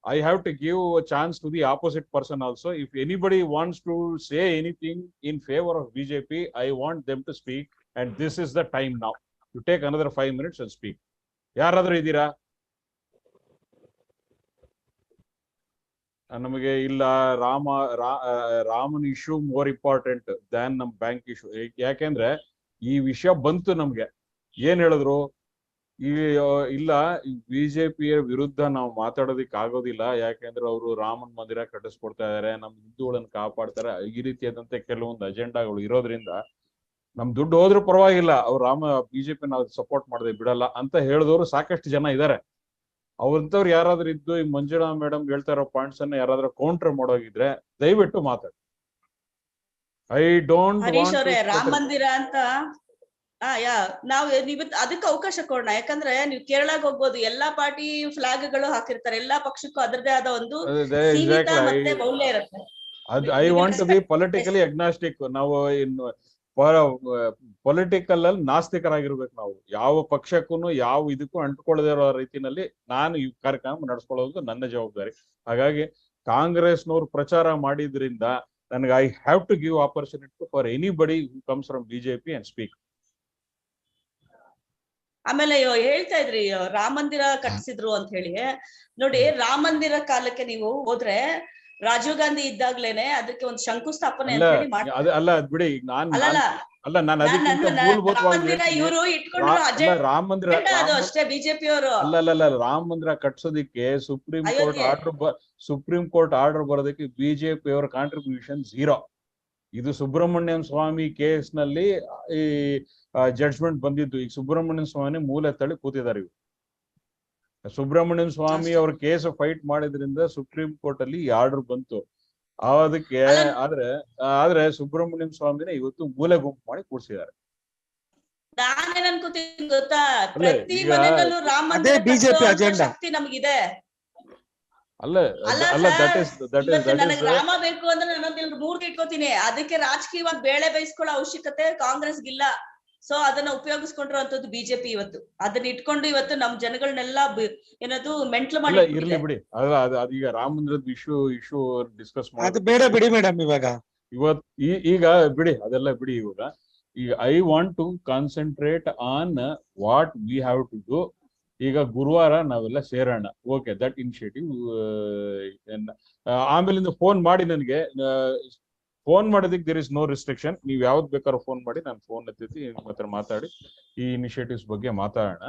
I have to give a chance to the opposite person also. If anybody wants to say anything in favour of BJP, I want them to speak and this is the time now. You take another 5 minutes and speak. ಯಾರಾದ್ರೂ ಇದ್ದೀರಾ? ನಮಗೆ ಇಲ್ಲ, Raman issue more important than ನಮ್ bank issue. ಯಾಕೆಂದ್ರೆ ಈ ವಿಷಯ ಬಂತು ನಮ್ಗೆ. ಏನ್ ಹೇಳಿದ್ರು, ಈ ಇಲ್ಲ ಬಿಜೆಪಿಯ ವಿರುದ್ಧ ನಾವು ಮಾತಾಡೋದಿಕ್ ಆಗೋದಿಲ್ಲ, ಯಾಕೆಂದ್ರೆ ಅವರು ರಾಮನ್ ಮಂದಿರ ಕಟ್ಟಿಸ್ಕೊಡ್ತಾ ಇದಾರೆ, ನಮ್ ಹಿಂದೂಗಳನ್ನ ಕಾಪಾಡ್ತಾರೆ, ಈ ರೀತಿಯಾದಂತೆ ಕೆಲವೊಂದು ಅಜೆಂಡಾಗಳು ಇರೋದ್ರಿಂದ ನಮ್ ದುಡ್ಡು ಹೋದ್ರೂ ಪರವಾಗಿಲ್ಲ, ಅವ್ರು ಬಿಜೆಪಿ ನಾವು ಸಪೋರ್ಟ್ ಮಾಡದೆ ಬಿಡಲ್ಲ ಅಂತ ಹೇಳಿದವರು ಸಾಕಷ್ಟು ಜನ ಇದಾರೆ. ಅವ್ರಂತವ್ರು ಯಾರಾದ್ರೂ ಇದ್ದು ಈ ಮಂಜುಳಾ ಮೇಡಮ್ ಹೇಳ್ತಾ ಇರೋ ಪಾಯಿಂಟ್ಸ್ ಅನ್ನ ಯಾರಾದ್ರೂ ಕೌಂಟರ್ ಮಾಡೋಗಿದ್ರೆ ದಯವಿಟ್ಟು ಮಾತಾಡಿ. ಐ ಡೋಂಟ್ ಹರೀಶ್ ವಾಂಟ್ ಅವ್ರೆ, ರಾಮ ಮಂದಿರ ಅಂತ ನಾವು ಅದಕ್ಕೆ ಅವಕಾಶ ಕೊಡೋಣ. ಯಾಕಂದ್ರೆ ನೀವು ಕೇರಳಕ್ಕೆ ಹೋಗ್ಬೋದು, ಎಲ್ಲಾ ಪಾರ್ಟಿ ಫ್ಲಾಗ್ ಗಳು ಹಾಕಿರ್ತಾರೆ, ಎಲ್ಲಾ ಪಕ್ಷಕ್ಕೂ ಅದರದೇ ಆದ ಒಂದು ಸೀಮಿತ ಮತ್ತೆ ಮೌಲ್ಯ ಇರುತ್ತೆ. I want to be politically agnostic. ನಾವು ಇನ್ನು ಪೊಲಿಟಿಕಲ್ ಅಲ್ಲಿ ನಾಸ್ತಿಕರಾಗಿರ್ಬೇಕು. ನಾವು ಯಾವ ಪಕ್ಷಕ್ಕೂ ಯಾವ ಇದಕ್ಕೂ ಅಂಟ್ಕೊಳ್ಳದೇ ಇರೋ ರೀತಿನಲ್ಲಿ ನಾನು ಈ ಕಾರ್ಯಕ್ರಮ ನಡೆಸ್ಕೊಳ್ಳೋದು ನನ್ನ ಜವಾಬ್ದಾರಿ. ಹಾಗಾಗಿ ಕಾಂಗ್ರೆಸ್ನವ್ರು ಪ್ರಚಾರ ಮಾಡಿದ್ರಿಂದ ನನಗೆ I have to give opportunity for anybody who comes from BJP and speak. ಆಮೇಲೆ ಹೇಳ್ತಾ ಇದ್ರಿ ರಾಮ ಮಂದಿರ ಕಟ್ಸಿದ್ರು ಅಂತ ಹೇಳಿ. ನೋಡಿ, ರಾಮ ಮಂದಿರ ಕಾಲಕ್ಕೆ ನೀವು ಹೋದ್ರೆ ರಾಜೀವ್ ಗಾಂಧಿ ಇದ್ದಾಗ್ಲೇನೆ ಅದಕ್ಕೆ ಒಂದು ಶಂಕುಸ್ಥಾಪನೆ ಅಂತ ಹೇಳಿ ಮಾಡ್ತಾರೆ. ಅಲ್ಲ ಅದ್ ಬಿಡಿ. ಈಗ ನಾನು ಇವರು ಇಟ್ಕೊಂಡಿರೋ ರಾಮ ಮಂದಿರ ಅದು ಅಷ್ಟೇ ಬಿಜೆಪಿ ಅವರು. ಅಲ್ಲ ರಾಮ ಮಂದಿರ ಕಟ್ಸೋದಿಕ್ಕೆ ಸುಪ್ರೀಂ ಕೋರ್ಟ್ ಆರ್ಡರ್ ಬರೋದಕ್ಕೆ ಬಿಜೆಪಿ ಅವರ ಕಾಂಟ್ರಿಬ್ಯೂಷನ್ 0. ಇದು ಸುಬ್ರಹ್ಮಣ್ಯಂ ಸ್ವಾಮಿ ಕೇಸ್ ನಲ್ಲಿ ಈ ಜಡ್ಜ್ಮೆಂಟ್ ಬಂದಿದ್ದು. ಈಗ ಸುಬ್ರಹ್ಮಣ್ಯಂ ಸ್ವಾಮಿ ಮೂಲೆ ತಳಿ ಕೂತಿದ್ದಾರೆ. ಇವು ಸುಬ್ರಹ್ಮಣ್ಯಂ ಸ್ವಾಮಿ ಅವ್ರ ಕೇಸ್ ಫೈಟ್ ಮಾಡಿದ್ರಿಂದ ಸುಪ್ರೀಂ ಕೋರ್ಟ್ ಅಲ್ಲಿ ಈ ಆರ್ಡರ್ ಬಂತು. ಅದಕ್ಕೆ ಆದ್ರೆ ಸುಬ್ರಹ್ಮಣ್ಯಂ ಸ್ವಾಮಿನ ಇವತ್ತು ಮೂಲೆ ಗುಂಪು ಮಾಡಿ ಕೂರಿಸಿದ್ದಾರೆ. ನಾನೇನ್ ಅನ್ಕೋತೀನಿ ಗೊತ್ತಾ, ಪ್ರತಿ ಮನೆಯಲ್ಲೂ ರಾಮ ಮಂದಿರ ಬಿಜೆಪಿ ಅಜೆಂಡಾ ಶಕ್ತಿ ನಮಗಿದೆ. ನನಗೆ ರಾಮ ಬೇಕು ಅಂದ್ರೆ ನಾನೊಂದು ಮೂರ್ತಿ ಇಟ್ಕೋತೀನಿ. ಅದಕ್ಕೆ ರಾಜಕೀಯವಾಗಿ ಬೇಳೆ ಬೇಯಿಸ್ಕೊಳ್ಳೋ ಅವಶ್ಯಕತೆ ಕಾಂಗ್ರೆಸ್ಗಿಲ್ಲ. ಸೊ ಅದನ್ನ ಉಪಯೋಗಿಸ್ಕೊಂಡಿರುವಂತದ್ದು ಬಿಜೆಪಿ ಇವತ್ತು. ಅದನ್ನ ಇಟ್ಕೊಂಡು ಇವತ್ತು ನಮ್ ಜನಗಳನ್ನೆಲ್ಲ ಏನದು ಮೆಂಟ್ಲು ಮಾಡಿ ಇರ್ಲಿ ಬಿಡಿ. ಈಗ ರಾಮ ಮಂದಿರದ ಇಶ್ಯೂ ಡಿಸ್ಕಸ್ ಮಾಡಿ ಬೇಡ ಬಿಡಿ ಮೇಡಮ್. ಈಗ ಬಿಡಿ, ಅದೆಲ್ಲ ಬಿಡಿ. ಈಗ I want to concentrate on what we have to do. ಈಗ ಗುರುವಾರ ನಾವೆಲ್ಲ ಸೇರೋಣ. Okay, that initiative. ಆಮೇಲಿಂದ ಫೋನ್ ಮಾಡಿ ನನಗೆ. ಫೋನ್ ಮಾಡೋದಕ್ಕೆ ದೇರ್ ಇಸ್ ನೋ ರಿಸ್ಟ್ರಿಕ್ಷನ್. ನೀವು ಯಾವ್ದು ಬೇಕಾದ್ರೂ ಫೋನ್ ಮಾಡಿ, ನಾನು ಫೋನ್ ಎತ್ತಿ ನಿಮ್ಮ ಹತ್ರ ಮಾತಾಡಿ ಈ ಇನಿಷಿಯೇಟಿವ್ಸ್ ಬಗ್ಗೆ ಮಾತಾಡೋಣ.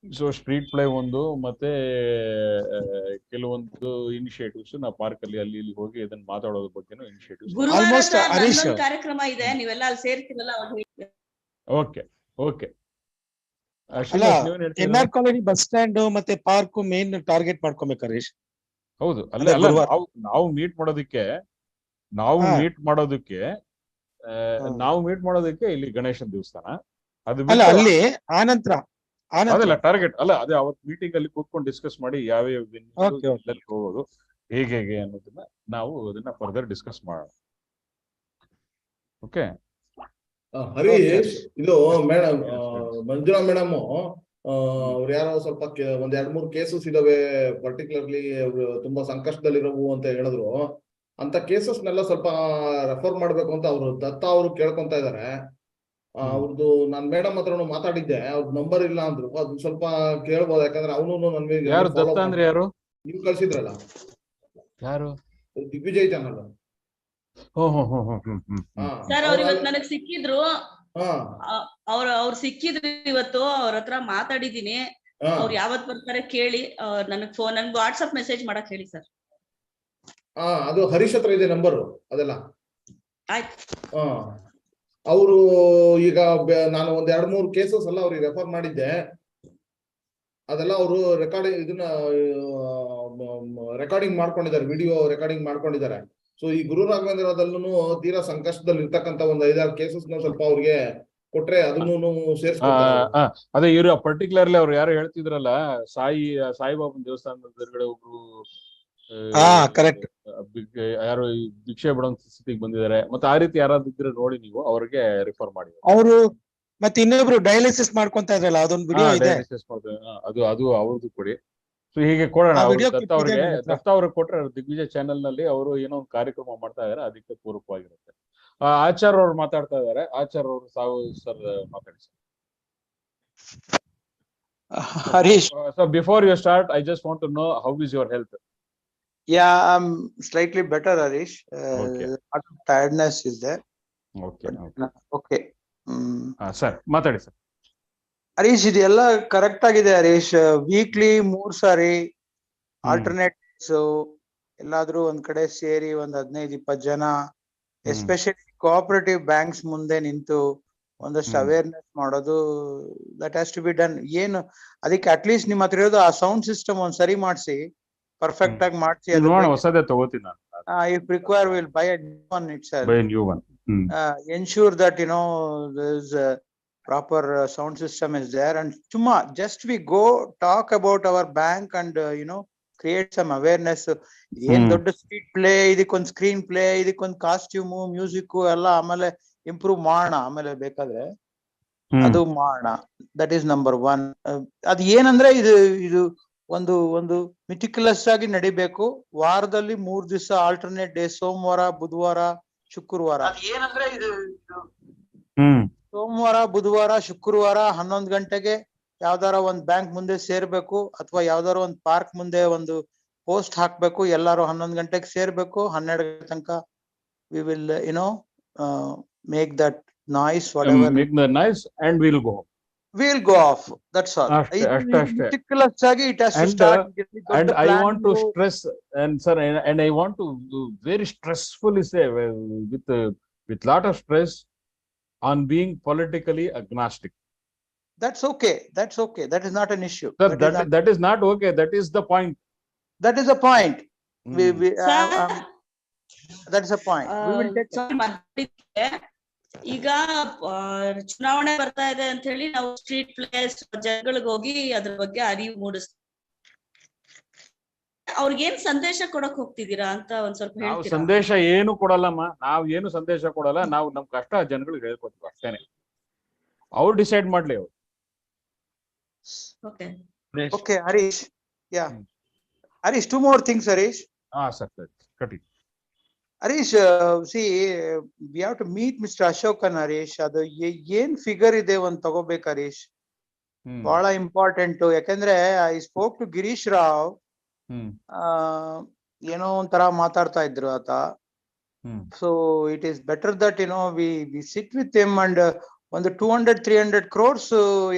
ಸೊ ಸ್ಟ್ರೀಟ್ ಪ್ಲೇ ಒಂದು, ಮತ್ತೆ ಕೆಲವೊಂದು ಇನಿಷಿಯೇಟಿವ್ಸ್ ನಾವು ಪಾರ್ಕ್ ಅಲ್ಲಿ ಅಲ್ಲಿ ಇಲ್ಲಿ ಹೋಗಿ ಇದನ್ನ ಮಾತಾಡೋದ್ರ ಬಗ್ಗೆನೂ ಇನಿಷಿಯೇಟಿವ್ಸ್. ಕಾರ್ಯಕ್ರಮ ಇದೆ, ನೀವೆಲ್ಲ ಅಲ್ಲಿ ಸೇರ್ತೀರಲ್ಲ. Okay okay. N R colony bus stand ಮತ್ತೆ ಪಾರ್ಕ್ ಮೇನ್ ಟಾರ್ಗೆಟ್ ಮಾಡ್ಕೊಬೇಕು ಹರೀಶ್. ಹೌದು, ನಾವು ಮೀಟ್ ಮಾಡೋದಕ್ಕೆ ಇಲ್ಲಿ ಗಣೇಶನ ದೇವಸ್ಥಾನ ಅದು ಅಲ್ಲಿ ಆನಂತರ ಟಾರ್ಗೆಟ್ ಅಲ್ಲ. ಅದೇ ಅವತ್ತು ಮೀಟಿಂಗ್ ಅಲ್ಲಿ ಕೂತ್ಕೊಂಡು ಡಿಸ್ಕಸ್ ಮಾಡಿ ಯಾವ್ಯಾವ ಹೋಗೋದು ಹೇಗೆ ಅನ್ನೋದನ್ನ ನಾವು ಅದನ್ನ ಫರ್ದರ್ ಡಿಸ್ಕಸ್ ಮಾಡೋಣ. ಓಕೆ ಹರೀಶ್, ಇದು ಮೇಡಮ್ ಮಂಜುಳಾ ಮೇಡಮ್ ಅವ್ರು ಯಾರೋ ಸ್ವಲ್ಪ ಒಂದ್ 2-3 ಕೇಸಸ್ ಇದಾವೆ, ಪರ್ಟಿಕ್ಯುಲರ್ಲಿ ತುಂಬಾ ಸಂಕಷ್ಟದಲ್ಲಿರೋವು ಅಂತ ಹೇಳಿದ್ರು. ಅಂತ ಕೇಸಸ್ನೆಲ್ಲ ಸ್ವಲ್ಪ ರೆಫರ್ ಮಾಡ್ಬೇಕು ಅಂತ ಅವ್ರು ದತ್ತ ಅವರು ಕೇಳ್ಕೊಂತ ಇದಾರೆ. ಅವ್ರದ್ದು ನಾನ್ ಮೇಡಮ್ ಹತ್ರನು ಮಾತಾಡಿದ್ದೆ, ಅವ್ರ ನಂಬರ್ ಇಲ್ಲ ಅಂದ್ರು. ಅದ್ ಸ್ವಲ್ಪ ಕೇಳ್ಬೋದು, ಯಾಕಂದ್ರೆ ಅವನು ನನ್ಗೆ ಯಾರು ನೀವು ಕಳ್ಸಿದ್ರಲ್ಲ, ಯಾರು ದಿಗ್ವಿಜಯ್ ಚಾನಲ್. ಸರ್ ಅವ್ರು ಇವತ್ತು ನನಗ್ ಸಿಕ್ಕಿದ್ರು. ಅವ್ರು ಸಿಕ್ಕಿದ್ರು ಇವತ್ತು. ಅವ್ರ ಹತ್ರ ಮಾತಾಡಿದೀನಿ. ಅವ್ರು ಯಾವತ್ ಬರ್ತಾರೆ ಕೇಳಿ ನನಗ್ ನನ್ಗೆ ವಾಟ್ಸಪ್ ಮೆಸೇಜ್ ಮಾಡಕ್ ಹೇಳಿ ಸರ್. ಅದು ಹರೀಶ್ ಹತ್ರ ಇದೆ ನಂಬರ್ ಅದೆಲ್ಲ. ಆಯ್ತು. ಅವರು ಈಗ ನಾನು ಒಂದ್ 2-3 ಕೇಸಸ್ ಎಲ್ಲ ಅವ್ರಿಗೆ ರೆಫರ್ ಮಾಡಿದ್ದೆ. ಅದೆಲ್ಲ ಅವರು ರೆಕಾರ್ಡಿಂಗ್ ಮಾಡ್ಕೊಂಡಿದ್ದಾರೆ, ವಿಡಿಯೋ ರೆಕಾರ್ಡಿಂಗ್ ಮಾಡ್ಕೊಂಡಿದ್ದಾರೆ. ಸೊ ಈ ಗುರು ರಾಘವೇಂದ್ರದಲ್ಲೂ ತೀರಾ ಸಂಕಷ್ಟದಲ್ಲಿ ಇರ್ತಕ್ಕಂಥ ಒಂದು 5-6 ಕೇಸಸ್ ಸ್ವಲ್ಪ ಅವ್ರಿಗೆ ಕೊಟ್ರೆ ಅದನ್ನು ಸೇರಿಸ್ಕೊಡ್ತಾರೆ. ಅದೇ ಇವರು ಪರ್ಟಿಕ್ಯುಲರ್ಲಿ ಅವ್ರು ಯಾರು ಹೇಳ್ತಿದ್ರಲ್ಲ, ಸಾಯಿಬಾಬನ್ ದೇವಸ್ಥಾನದ ಎದುರುಗಡೆ ಒಬ್ರು ಕರೆಕ್ಟ್ ಯಾರು ಭಿಕ್ಷೆ ಬಿಡೋ ಸ್ಥಿತಿಗೆ ಬಂದಿದ್ದಾರೆ. ಮತ್ತೆ ಆ ರೀತಿ ಯಾರಾದ್ರೂ ಇದ್ರೆ ನೋಡಿ ನೀವು ಅವ್ರಿಗೆ ರಿಫರ್ ಮಾಡಿ. ಅವರು ಮತ್ತೆ ಇನ್ನೊಬ್ರು ಡಯಾಲಿಸಿಸ್ ಮಾಡ್ಕೊಂತ ಇದ್ರಲ್ಲ, ಅದೊಂದು ವಿಡಿಯೋ ಇದೆ. ಡಯಾಲಿಸಿಸ್ ಮಾಡ್ತಾರೆ, ಅದು ಅವ್ರದ್ದು ಕೊಡಿ. ಸೊ ಹೀಗೆ ಕೊಡೋಣ. ದತ್ತ ಅವ್ರಿಗೆ ಕೊಟ್ರೆ ದಿಗ್ವಿಜಯ ಚಾನೆಲ್ ನಲ್ಲಿ ಅವರು ಏನೋ ಒಂದು ಕಾರ್ಯಕ್ರಮ ಮಾಡ್ತಾ ಇದಾರೆ, ಅದಕ್ಕೆ ಪೂರಕವಾಗಿರುತ್ತೆ. ಆಚಾರ್ ಅವ್ರು ಮಾತಾಡ್ತಾ ಇದಾರೆ. ಆಚಾರ್ ಅವರು ಸರ್ ಮಾತಾಡಿ sir. Harish. So before you start, I just want to know how is your health? Yeah, I'm slightly better, Harish. Okay. A lot of tiredness is there. Okay. Okay. Sir, ಮಾತಾಡಿ sir. Harish, ಇದೆಲ್ಲ correct ಆಗಿದೆ Harish. Weekly 3 ಸಾರಿ alternates ಎಲ್ಲಾದ್ರೂ ಒಂದ್ ಕಡೆ ಸೇರಿ ಒಂದ್ 15-20 ಜನ, especially cooperative banks ಮುಂದೆ ನಿಂತು ಒಂದಷ್ಟು ಅವೇರ್ನೆಸ್ ಮಾಡೋದು, that has to be done. ಏನು ಅದಕ್ಕೆ ಅಟ್ಲೀಸ್ಟ್ ನಿಮ್ಮ ಹತ್ರ ಇರೋದು ಆ ಸೌಂಡ್ ಸಿಸ್ಟಮ್ ಒಂದ್ ಸರಿ ಮಾಡಿಸಿ, ಪರ್ಫೆಕ್ಟ್ ಆಗಿ ಮಾಡಿಸಿ. ಹೊಸದೇ ತಗೋತೀನಿ ನಾನು. If required, we'll buy a new one itself. Buy a new one. Ensure that there's a proper sound system is there, and just we go talk about our bank and create some awareness. ಏನ್ ದೊಡ್ಡ speed play, ಇದಕ್ಕೊಂದು screen play, ಇದಕ್ಕೊಂದು costume, music ಎಲ್ಲ ಆಮೇಲೆ improve ಮಾಡೋಣ, ಆಮೇಲೆ ಬೇಕಾದ್ರೆ ಅದು ಮಾಡೋಣ. That is number 1. ಅದ್ ಏನಂದ್ರೆ ಇದು ಒಂದು ಮಿಟಿಕ್ಯುಲಸ್ ಆಗಿ ನಡಿಬೇಕು. ವಾರದಲ್ಲಿ 3 ದಿವಸ ಆಲ್ಟರ್ನೇಟ್ ಡೇ, ಸೋಮವಾರ, ಬುಧವಾರ, ಶುಕ್ರವಾರ. ಏನಂದ್ರೆ ಸೋಮವಾರ, ಬುಧವಾರ, ಶುಕ್ರವಾರ 11 ಗಂಟೆಗೆ ಯಾವ್ದಾರ ಒಂದ್ ಬ್ಯಾಂಕ್ ಮುಂದೆ ಸೇರ್ಬೇಕು, ಅಥವಾ ಯಾವ್ದಾರ ಒಂದ್ ಪಾರ್ಕ್ ಮುಂದೆ ಒಂದು ಪೋಸ್ಟ್ ಹಾಕ್ಬೇಕು. ಎಲ್ಲಾರು 11 ಗಂಟೆಗೆ ಸೇರ್ಬೇಕು. 12 ಗಂಟೆ ತನಕ we will make that noise, whatever. Make the noise and we'll go. We'll go off. That's all. Meticulous agi it has to start. And I want to stress, and sir, and I want to very stressfully say with lot of stress on being politically agnostic. That's okay. That is not an issue. Sir, that is not okay. That is the point. That is the point. That is a point. We will take ಈಗ ಚುನಾವಣೆ ಬರ್ತಾ ಇದೆ ಅಂತ ಹೇಳಿ ನಾವು street place ಜನಗಳಿಗೆ ಹೋಗಿ ಅದ್ರ ಬಗ್ಗೆ ಅರಿವು ಮೂಡಿಸ್ತೀವಿ. ಅವ್ರಿಗೇನ್ ಸಂದೇಶ ಕೊಡಕ್ ಹೋಗ್ತಿದ್ದೀರಾ ಅಂತ ಒಂದ್ ಸ್ವಲ್ಪ ಹೇಳ್ತೀರಾ? ಸಂದೇಶ ಏನು ಕೊಡಲ್ಲಮ್ಮ, ನಾವ್ ಏನು ಸಂದೇಶ ಕೊಡಲ್ಲ. ನಾವು ನಮ್ ಕಷ್ಟ ಜನಗಳಿಗೆ ಹೇಳ್ಕೊತೀವಿ ಅಷ್ಟೇನೆ. ಅವ್ರು ಡಿಸೈಡ್ ಮಾಡ್ಲಿ ಅವ್ರು. Okay, Harish. Yeah. Harish, 2 more things, Harish. Sir, cut it. Harish, see, we have to meet Mr. Ashokan, Harish. ಅದು ಏನ್ ಫಿಗರ್ ಇದೆ ಒಂದ್ ತಗೋಬೇಕು Harish. ಬಹಳ ಇಂಪಾರ್ಟೆಂಟ್. ಯಾಕಂದ್ರೆ I spoke to Girish Rao. ಏನೋ ಒಂಥರ ಮಾತಾಡ್ತಾ ಇದ್ರು ಆತ. So it is better that we sit with him and ಒಂದು 200-300 crores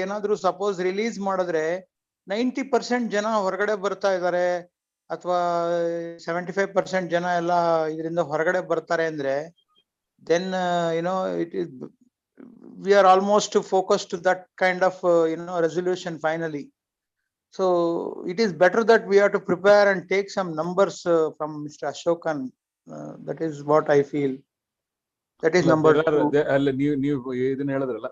ಏನಾದ್ರು ಸಪೋಸ್ ರಿಲೀಸ್ ಮಾಡಿದ್ರೆ 90% ಜನ ಹೊರಗಡೆ ಬರ್ತಾ ಇದಾರೆ, ಅಥವಾ 75% ಜನ ಎಲ್ಲ ಇದರಿಂದ ಹೊರಗಡೆ ಬರ್ತಾರೆ ಅಂದ್ರೆ, then it is, we are almost focused to that kind of resolution finally. So it is better that we have to prepare and take some numbers from Mr. Ashokan. That is what I feel. That is number 2. ನೀವು ಇದನ್ನ ಹೇಳಿದ್ರಲ್ಲ.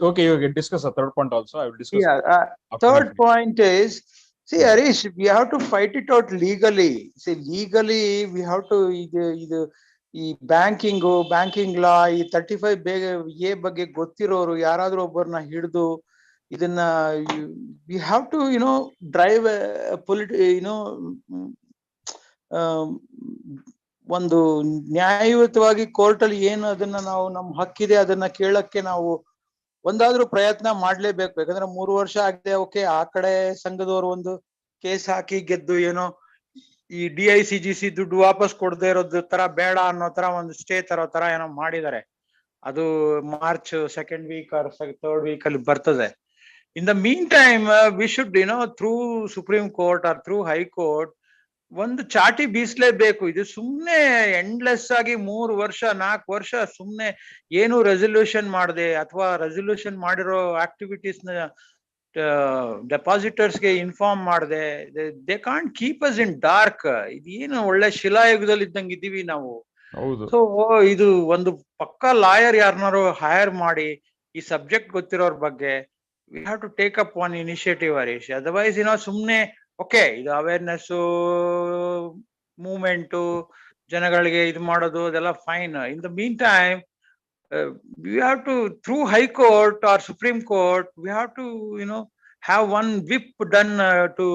Okay, you can discuss a third point also. I will discuss. Yeah, third point is, see Harish, we have to fight it out legally. See, legally we have to ಈ banking ಲಾ, ಈ 35A ಬಗ್ಗೆ ಗೊತ್ತಿರೋರು ಯಾರಾದ್ರೂ ಒಬ್ಬರನ್ನ ಹಿಡಿದು ಇದನ್ನ we have to drive ಒಂದು ನ್ಯಾಯಯುತವಾಗಿ ಕೋರ್ಟ್ ಅಲ್ಲಿ ಏನು ಅದನ್ನ ನಾವು ನಮ್ಮ ಹಕ್ಕಿದೆ ಅದನ್ನ ಕೇಳಕ್ಕೆ ನಾವು ಒಂದಾದ್ರೂ ಪ್ರಯತ್ನ ಮಾಡ್ಲೇಬೇಕು. ಯಾಕಂದ್ರೆ 3 ವರ್ಷ ಆಗಿದೆ. ಓಕೆ, ಆ ಕಡೆ ಸಂಘದವರು ಒಂದು ಕೇಸ್ ಹಾಕಿ ಗೆದ್ದು ಈ DICGC ದುಡ್ಡು ವಾಪಸ್ ಕೊಡದೆ ಇರೋದು ತರ ಬೇಡ ಅನ್ನೋ ತರ ಒಂದು ಸ್ಟೇ ತರೋ ತರ ಮಾಡಿದ್ದಾರೆ. ಅದು March 2nd week or 3rd week ಅಲ್ಲಿ ಬರ್ತದೆ. In the meantime, we should, through Supreme Court or through High Court, ಒಂದು ಚಾಟಿ ಬೀಸ್ಲೇಬೇಕು. ಇದು ಸುಮ್ನೆ ಎಂಡ್ಲೆಸ್ ಆಗಿ 3 ವರ್ಷ 4 ವರ್ಷ ಸುಮ್ನೆ ಏನು ರೆಸಲ್ಯೂಷನ್ ಮಾಡದೆ ಅಥವಾ ರೆಸಲ್ಯೂಷನ್ ಮಾಡಿರೋ ಆಕ್ಟಿವಿಟೀಸ್ ನ ಡೆಪಾಸಿಟರ್ಸ್ಗೆ ಇನ್ಫಾರ್ಮ್ ಮಾಡದೆ, they can't keep us in dark. ಇದೇನು ಒಳ್ಳೆ ಶಿಲಾಯುಗದಲ್ಲಿ ಇದ್ದಂಗೆ ಇದೀವಿ ನಾವು. ಸೊ ಇದು ಒಂದು ಪಕ್ಕಾ ಲಾಯರ್ ಯಾರನ್ನಾರು ಹೈರ್ ಮಾಡಿ ಈ ಸಬ್ಜೆಕ್ಟ್ ಗೊತ್ತಿರೋರ್ ಬಗ್ಗೆ we have to take up one initiative, Harish. Otherwise, ಸುಮ್ನೆ ಓಕೆ ಇದು ಅವೇರ್ನೆಸ್ ಮೂವ್ಮೆಂಟ್ ಜನಗಳಿಗೆ ಇದು ಮಾಡೋದು ಅದೆಲ್ಲ fine. In the mean time we have to, through High Court or Supreme Court, we have to have one whip done to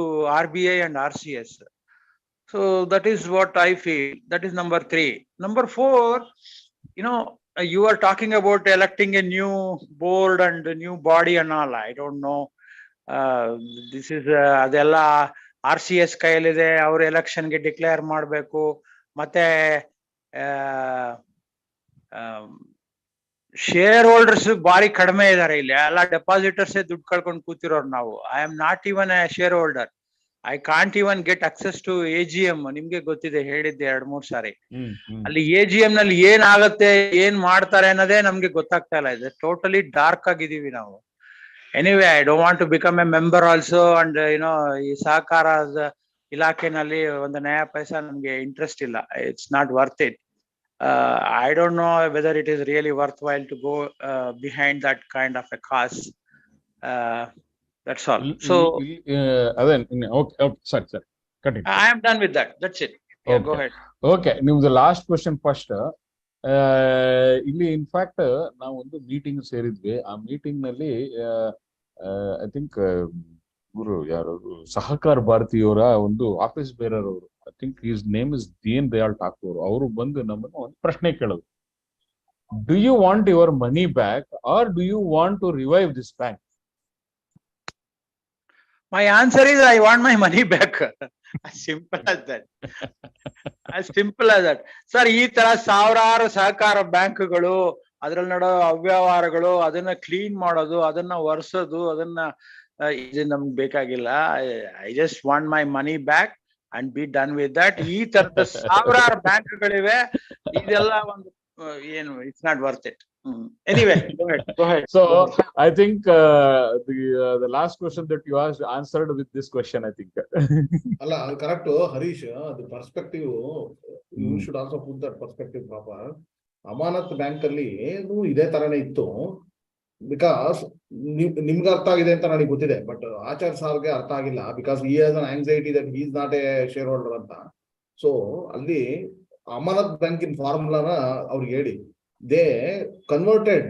RBI and RCS. So that is what I feel. That is number 3. Number 4, you are talking about electing a new board and a new body and all. I don't know. This is ಅದೆಲ್ಲ RCS ಕೈಯಲ್ಲಿದೆ. ಅವ್ರ election ಗೆ declare ಮಾಡಬೇಕು. ಮತ್ತೆ share holders ಬಾರಿ ಕಡಿಮೆ ಇದಾರೆ ಇಲ್ಲಿ. ಎಲ್ಲ ಡೆಪಾಸಿಟರ್ಸ್ ದುಡ್ಡು ಕಳ್ಕೊಂಡು ಕೂತಿರೋರು ನಾವು. I am not even a shareholder. I can't even get access to AGM. ನಿಮ್ಗೆ ಗೊತ್ತಿದೆ, ಹೇಳಿದ್ದೆ 2-3 ಸಾರಿ. ಅಲ್ಲಿ AGM ನಲ್ಲಿ ಏನ್ ಆಗತ್ತೆ, ಏನ್ ಮಾಡ್ತಾರೆ ಅನ್ನೋದೇ ನಮ್ಗೆ ಗೊತ್ತಾಗ್ತಾ ಇಲ್ಲ. ಇದೆ ಟೋಟಲಿ ಡಾರ್ಕ್ ಆಗಿದೀವಿ ನಾವು. Anyway, I don't want to become a member also. And ಈ ಸಹಕಾರದ ಇಲಾಖೆನಲ್ಲಿ ಒಂದು ನಯಾ ಪೈಸಾ ನಮ್ಗೆ ಇಂಟ್ರೆಸ್ಟ್ ಇಲ್ಲ. It's not worth it. I don't know whether it is really worthwhile to go behind that kind of a cause. That's all. So okay, sorry, continue. I am done with that. That's it. Yeah, Okay. Go ahead. Okay, ನಿಮ್ದು last question first. ಇಲ್ಲಿ in fact ನಾವು ಒಂದು meeting ಸೇರಿದ್ವಿ. ಆ meeting ನಲ್ಲಿ I think ಗುರು ಯಾರು ಸಹಕಾರ ಭಾರತಿಯವರ ಒಂದು ಆಫೀಸ್ ಬೇರರ್ ಅವರು, I think his name is Deen Dayal Thakur, ಅವರು ಬಂದು ನಮ್ಮನ್ನು ಒಂದು ಪ್ರಶ್ನೆ ಕೇಳೋದು. Do you want your money back or do you want to revive this bank? My answer is I want my money back. As simple as that. As simple as that. Sir, ಈ ತರ ಸಾವಿರಾರು ಸಹಕಾರ ಬ್ಯಾಂಕ್ಗಳು, ಅದ್ರಲ್ಲಿ ನಡೆಯೋ ಅವ್ಯವಹಾರಗಳು, ಅದನ್ನ clean ಮಾಡೋದು, ಅದನ್ನ ಒರೆಸೋದು, ಅದನ್ನ ಇದು ನಮ್ಗೆ ಬೇಕಾಗಿಲ್ಲ. I just want my money back and be done with that. ಈ ತರದ ಸಾವಿರಾರು ಬ್ಯಾಂಕ್ಗಳಿವೆ. ಇದೆಲ್ಲ ಒಂದು ಏನು, it's not worth it. Anyway, go ahead. So I think the last question that you asked answered with this question, I think. ಅಲ್ಲ, ಅದು correct Harish. ಅದು perspective, you should also put that perspective proper. Amanath bank ಅಲ್ಲಿ ಇದೇ ತರನೇ ಇತ್ತು. Because ನಿಮ್ಗೆ ಅರ್ಥ ಆಗಿದೆ ಅಂತ ನನಗೆ ಗೊತ್ತಿದೆ, ಬಟ್ ಆಚಾರ್ ಸಾರ್ಗೆ ಅರ್ಥ ಆಗಿಲ್ಲ. Because he has an anxiety that he is not A share holder ಅಂತ. ಸೊ ಅಲ್ಲಿ ಅಮಾನತ್ ಬ್ಯಾಂಕಿನ ಫಾರ್ಮುಲಾನ ಅವ್ರಿಗೆ ಹೇಳಿ, they converted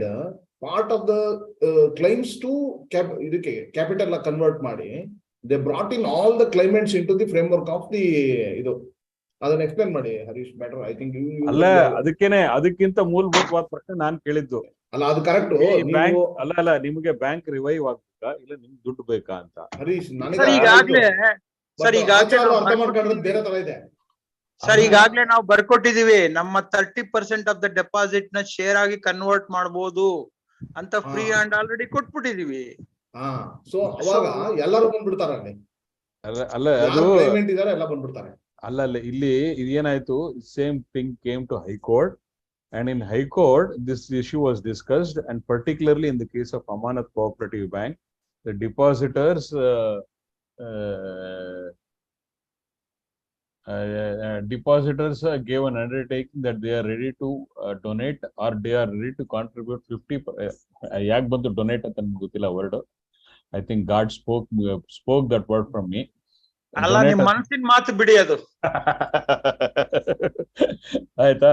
part of the claims to ಇದಕ್ಕೆ capital convert ಮಾಡಿ, they brought in all the claimants into the framework of the ಇದು. ಅದನ್ನ explain ಮಾಡಿ ಹರೀಶ್, ಬೆಟರ್. ಐ ಥಿಂಕ್ ಅಲ್ಲ, ಅದಕ್ಕಿಂತ ಮೂಲಭೂತವಾದ ಪ್ರಶ್ನೆ ನಾನ್ ಕೇಳಿದ್ದು. ಅಲ್ಲ, ಅದು ಕರೆಕ್ಟ್. ಅಲ್ಲ, ನಿಮಗೆ ಬ್ಯಾಂಕ್ ರಿವೈವ್ ಆಗ್ಬೇಕಾ ಇಲ್ಲ ನಿಮ್ಗೆ ದುಡ್ಡು ಬೇಕಾ ಅಂತ ಹರೀಶ್, ನನಗೆ ಅರ್ಥ ಮಾಡ್ಕೊಂಡ್ರೆ ಬೇರೆ ತರ ಇದೆ. ಸರ್, ಈಗಾಗ್ಲೇ ನಾವು ಬರ್ಕೊಟ್ಟಿದೀವಿ, ನಮ್ಮ 30% ಆಫ್ ದ ಡೆಪಾಸಿಟ್ ನ ಶೇರ್ ಆಗಿ ಕನ್ವರ್ಟ್ ಮಾಡಬಹುದು ಅಂತ ಫ್ರೀ ಅಂಡ್ ಆಲ್ರೆಡಿ ಕೊಟ್ಬಿಟ್ಟಿದೀವಿ. ಸೊ ಅವಾಗ ಎಲ್ಲರೂ ಬಂದ್ಬಿಡ್ತಾರ ಅಲ್ಲಿ. ಅಲ್ಲ, ಅದು ಪೇಮೆಂಟ್ ಇದಾರೆ, ಎಲ್ಲ ಬಂದ್ಬಿಡ್ತಾರೆ. ಅಲ್ಲ, ಇಲ್ಲಿ ಇದೇನಾಯ್ತು, same thing came to high court, and in high court this issue was discussed, and particularly in the case of Amanath cooperative bank, the depositors depositors gave an undertaking that they are ready to donate or they are ready to contribute 50%. ಯಾಕೆ ಬಂತು donate ಅಂತ ನಮ್ಗೆ ಗೊತ್ತಿಲ್ಲ word. I think god spoke that word from me. ಅಲ್ಲ, ನಿಮ್ಮ ಮನಸ್ಸಿನ ಮಾತು ಬಿಡಿ ಅದು. ಆಯ್ತಾ?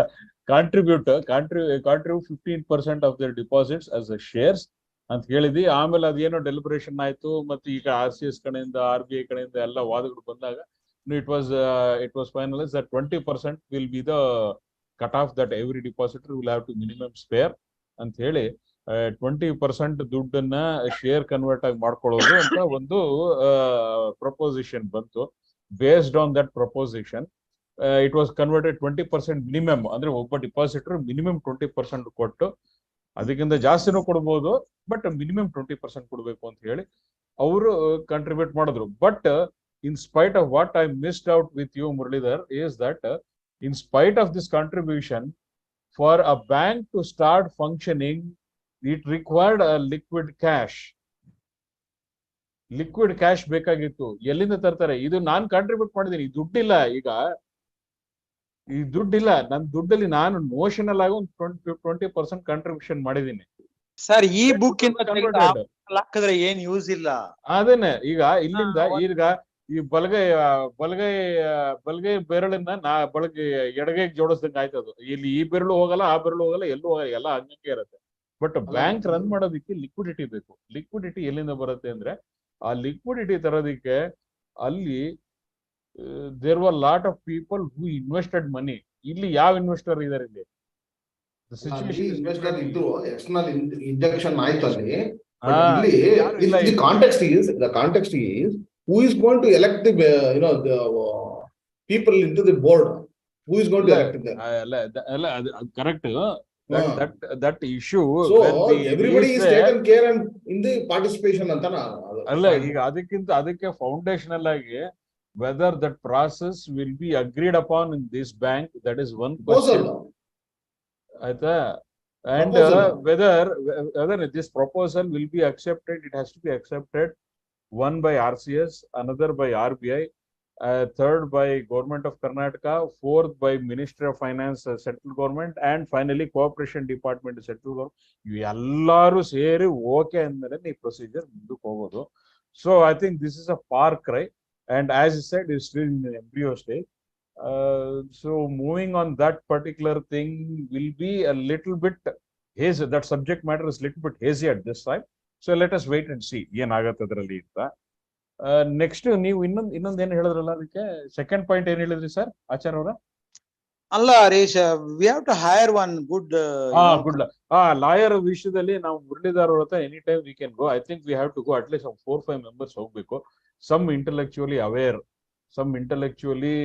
Contribute 15% of their deposits as a shares ಅಂತ ಹೇಳಿದ್ವಿ. ಆಮೇಲೆ ಅದೇನೋ ಡೆಲಿಬ್ರೇಷನ್ ಆಯ್ತು. ಮತ್ತೆ ಈಗ RCS ಕಡೆಯಿಂದ RBI ಕಡೆಯಿಂದ ಎಲ್ಲ ವಾದಗಳು ಬಂದಾಗ it was finalized that 20% will be the cutoff that every depositor will have to minimum spare ಅಂತ ಹೇಳಿ 20% ದುಡ್ಡನ್ನ ಶೇರ್ ಕನ್ವರ್ಟ್ ಆಗಿ ಮಾಡ್ಕೊಳ್ಳೋದು ಅಂತ ಒಂದು ಪ್ರಪೋಸಿಷನ್ ಬಂತು. Based on that proposition it was converted 20% minimum. ಅಂದ್ರೆ ಒಬ್ಬ ಡಿಪಾಸಿಟರ್ ಮಿನಿಮಮ್ 20% ಕೊಟ್ಟು, ಅದಕ್ಕಿಂತ ಜಾಸ್ತಿನೂ ಕೊಡ್ಬೋದು, ಬಟ್ ಮಿನಿಮಮ್ 20% ಕೊಡ್ಬೇಕು ಅಂತ ಹೇಳಿ ಅವರು ಕಂಟ್ರಿಬ್ಯೂಟ್ ಮಾಡಿದ್ರು. But in spite of what I missed out with you, Muralidhar, is that in spite of this contribution, for a bank to start functioning, it required a liquid cash. Liquid cash ಬೇಕಾಗಿತ್ತು. ಎಲ್ಲಿಂದ ತರ್ತಾರೆ? ಇದು ನಾನ್ contribute ಮಾಡಿದೀನಿ, ದುಡ್ಡಿಲ್ಲ. ಈಗ ಈ ದುಡ್ಡಿಲ್ಲ, ನನ್ನ ದುಡ್ಡಲ್ಲಿ ನಾನು ನೋಷನಲ್ ಆಗಿ ಒಂದು 20% ಕಾಂಟ್ರಿಬ್ಯೂಷನ್ ಮಾಡಿದೀನಿ. ಸರ್ ಈ ಬುಕ್ ಹಾಕಿದ್ರೆ ಏನ್ ಯೂಸ್ ಇಲ್ಲ. ಅದೇನೆ ಈಗ ಇಲ್ಲಿಂದ ಈಗ ಈ ಬಲಗೈ ಬೆರಳನ್ನ ಎಡಗೈಗೆ ಜೋಡಿಸ್ದಂಗೆ ಆಯ್ತದು. ಇಲ್ಲಿ ಈ ಬೆರಳು ಹೋಗಲ್ಲ, ಆ ಬೆರಳು ಹೋಗಲ್ಲ, ಎಲ್ಲೂ ಹೋಗಲ್ಲ, ಎಲ್ಲ ಹಂಗಂಗೆ ಇರುತ್ತೆ. ಬಟ್ ಬ್ಯಾಂಕ್ ರನ್ ಮಾಡೋದಕ್ಕೆ ಲಿಕ್ವಿಡಿಟಿ ಬೇಕು. ಲಿಕ್ವಿಡಿಟಿ ಎಲ್ಲಿಂದ ಬರುತ್ತೆ ಅಂದ್ರೆ, ಆ ಲಿಕ್ವಿಡಿಟಿ ತರೋದಿಕ್ಕೆ ಅಲ್ಲಿ there were lot of people who invested money. ಇಲ್ಲಿ ಯಾವ ಇನ್ವೆಸ್ಟರ್ ಇದಾರೆ? ಇಲ್ಲಿ ಇನ್ವೆಸ್ಟರ್ ಇದ್ರು, ಎಕ್ಸ್ಟರ್ನಲ್ ಇಂಜೆಕ್ಷನ್ ಆಯ್ತು ಅಲ್ಲಿ. ಇಲ್ಲಿ context is who is going to elect the the people into the board? Who is going to elect them? Correct. That issue. So everybody is taken care and in the participation antana. ಅಲ್ಲ, ಈಗ ಅದಕ್ಕೆ foundational ಆಗಿ whether that process will be agreed upon in this bank, that is one question. Aita, and whether this proposal will be accepted, it has to be accepted, one by RCS, another by RBI, third by Government of Karnataka, fourth by Ministry of Finance, central government, and finally Cooperation Department, central government. You ellaru seri okay andare nee procedure munduke hogodu. So I think this is a far cry, and as you said, it's still in the embryo stage. So moving on that particular thing will be a little bit hazy. That subject matter is a little bit hazy at this time. So let us wait and see ಏನ್ ಆಗತ್ತೆ ಅದರಲ್ಲಿ ಅಂತ. Next ನೀವು ಇನ್ನೊಂದು ಏನ್ ಹೇಳಿದ್ರಲ್ಲ, ಅದಕ್ಕೆ second point ಏನ್ ಹೇಳಿದ್ರಿ ಸರ್ ಆಚಾರ್ಯ ಅವರ? ಅಲ್ಲ Harish, we have to hire one good lawyer ವಿಷಯದಲ್ಲಿ ನಾವು ಮುರಳೀಧರ್ ಅವ್ರ ಹತ್ರ any time we can go. I think we have to go at least 4-5 members ಹೋಗ್ಬೇಕು. Some intellectually aware, some intellectually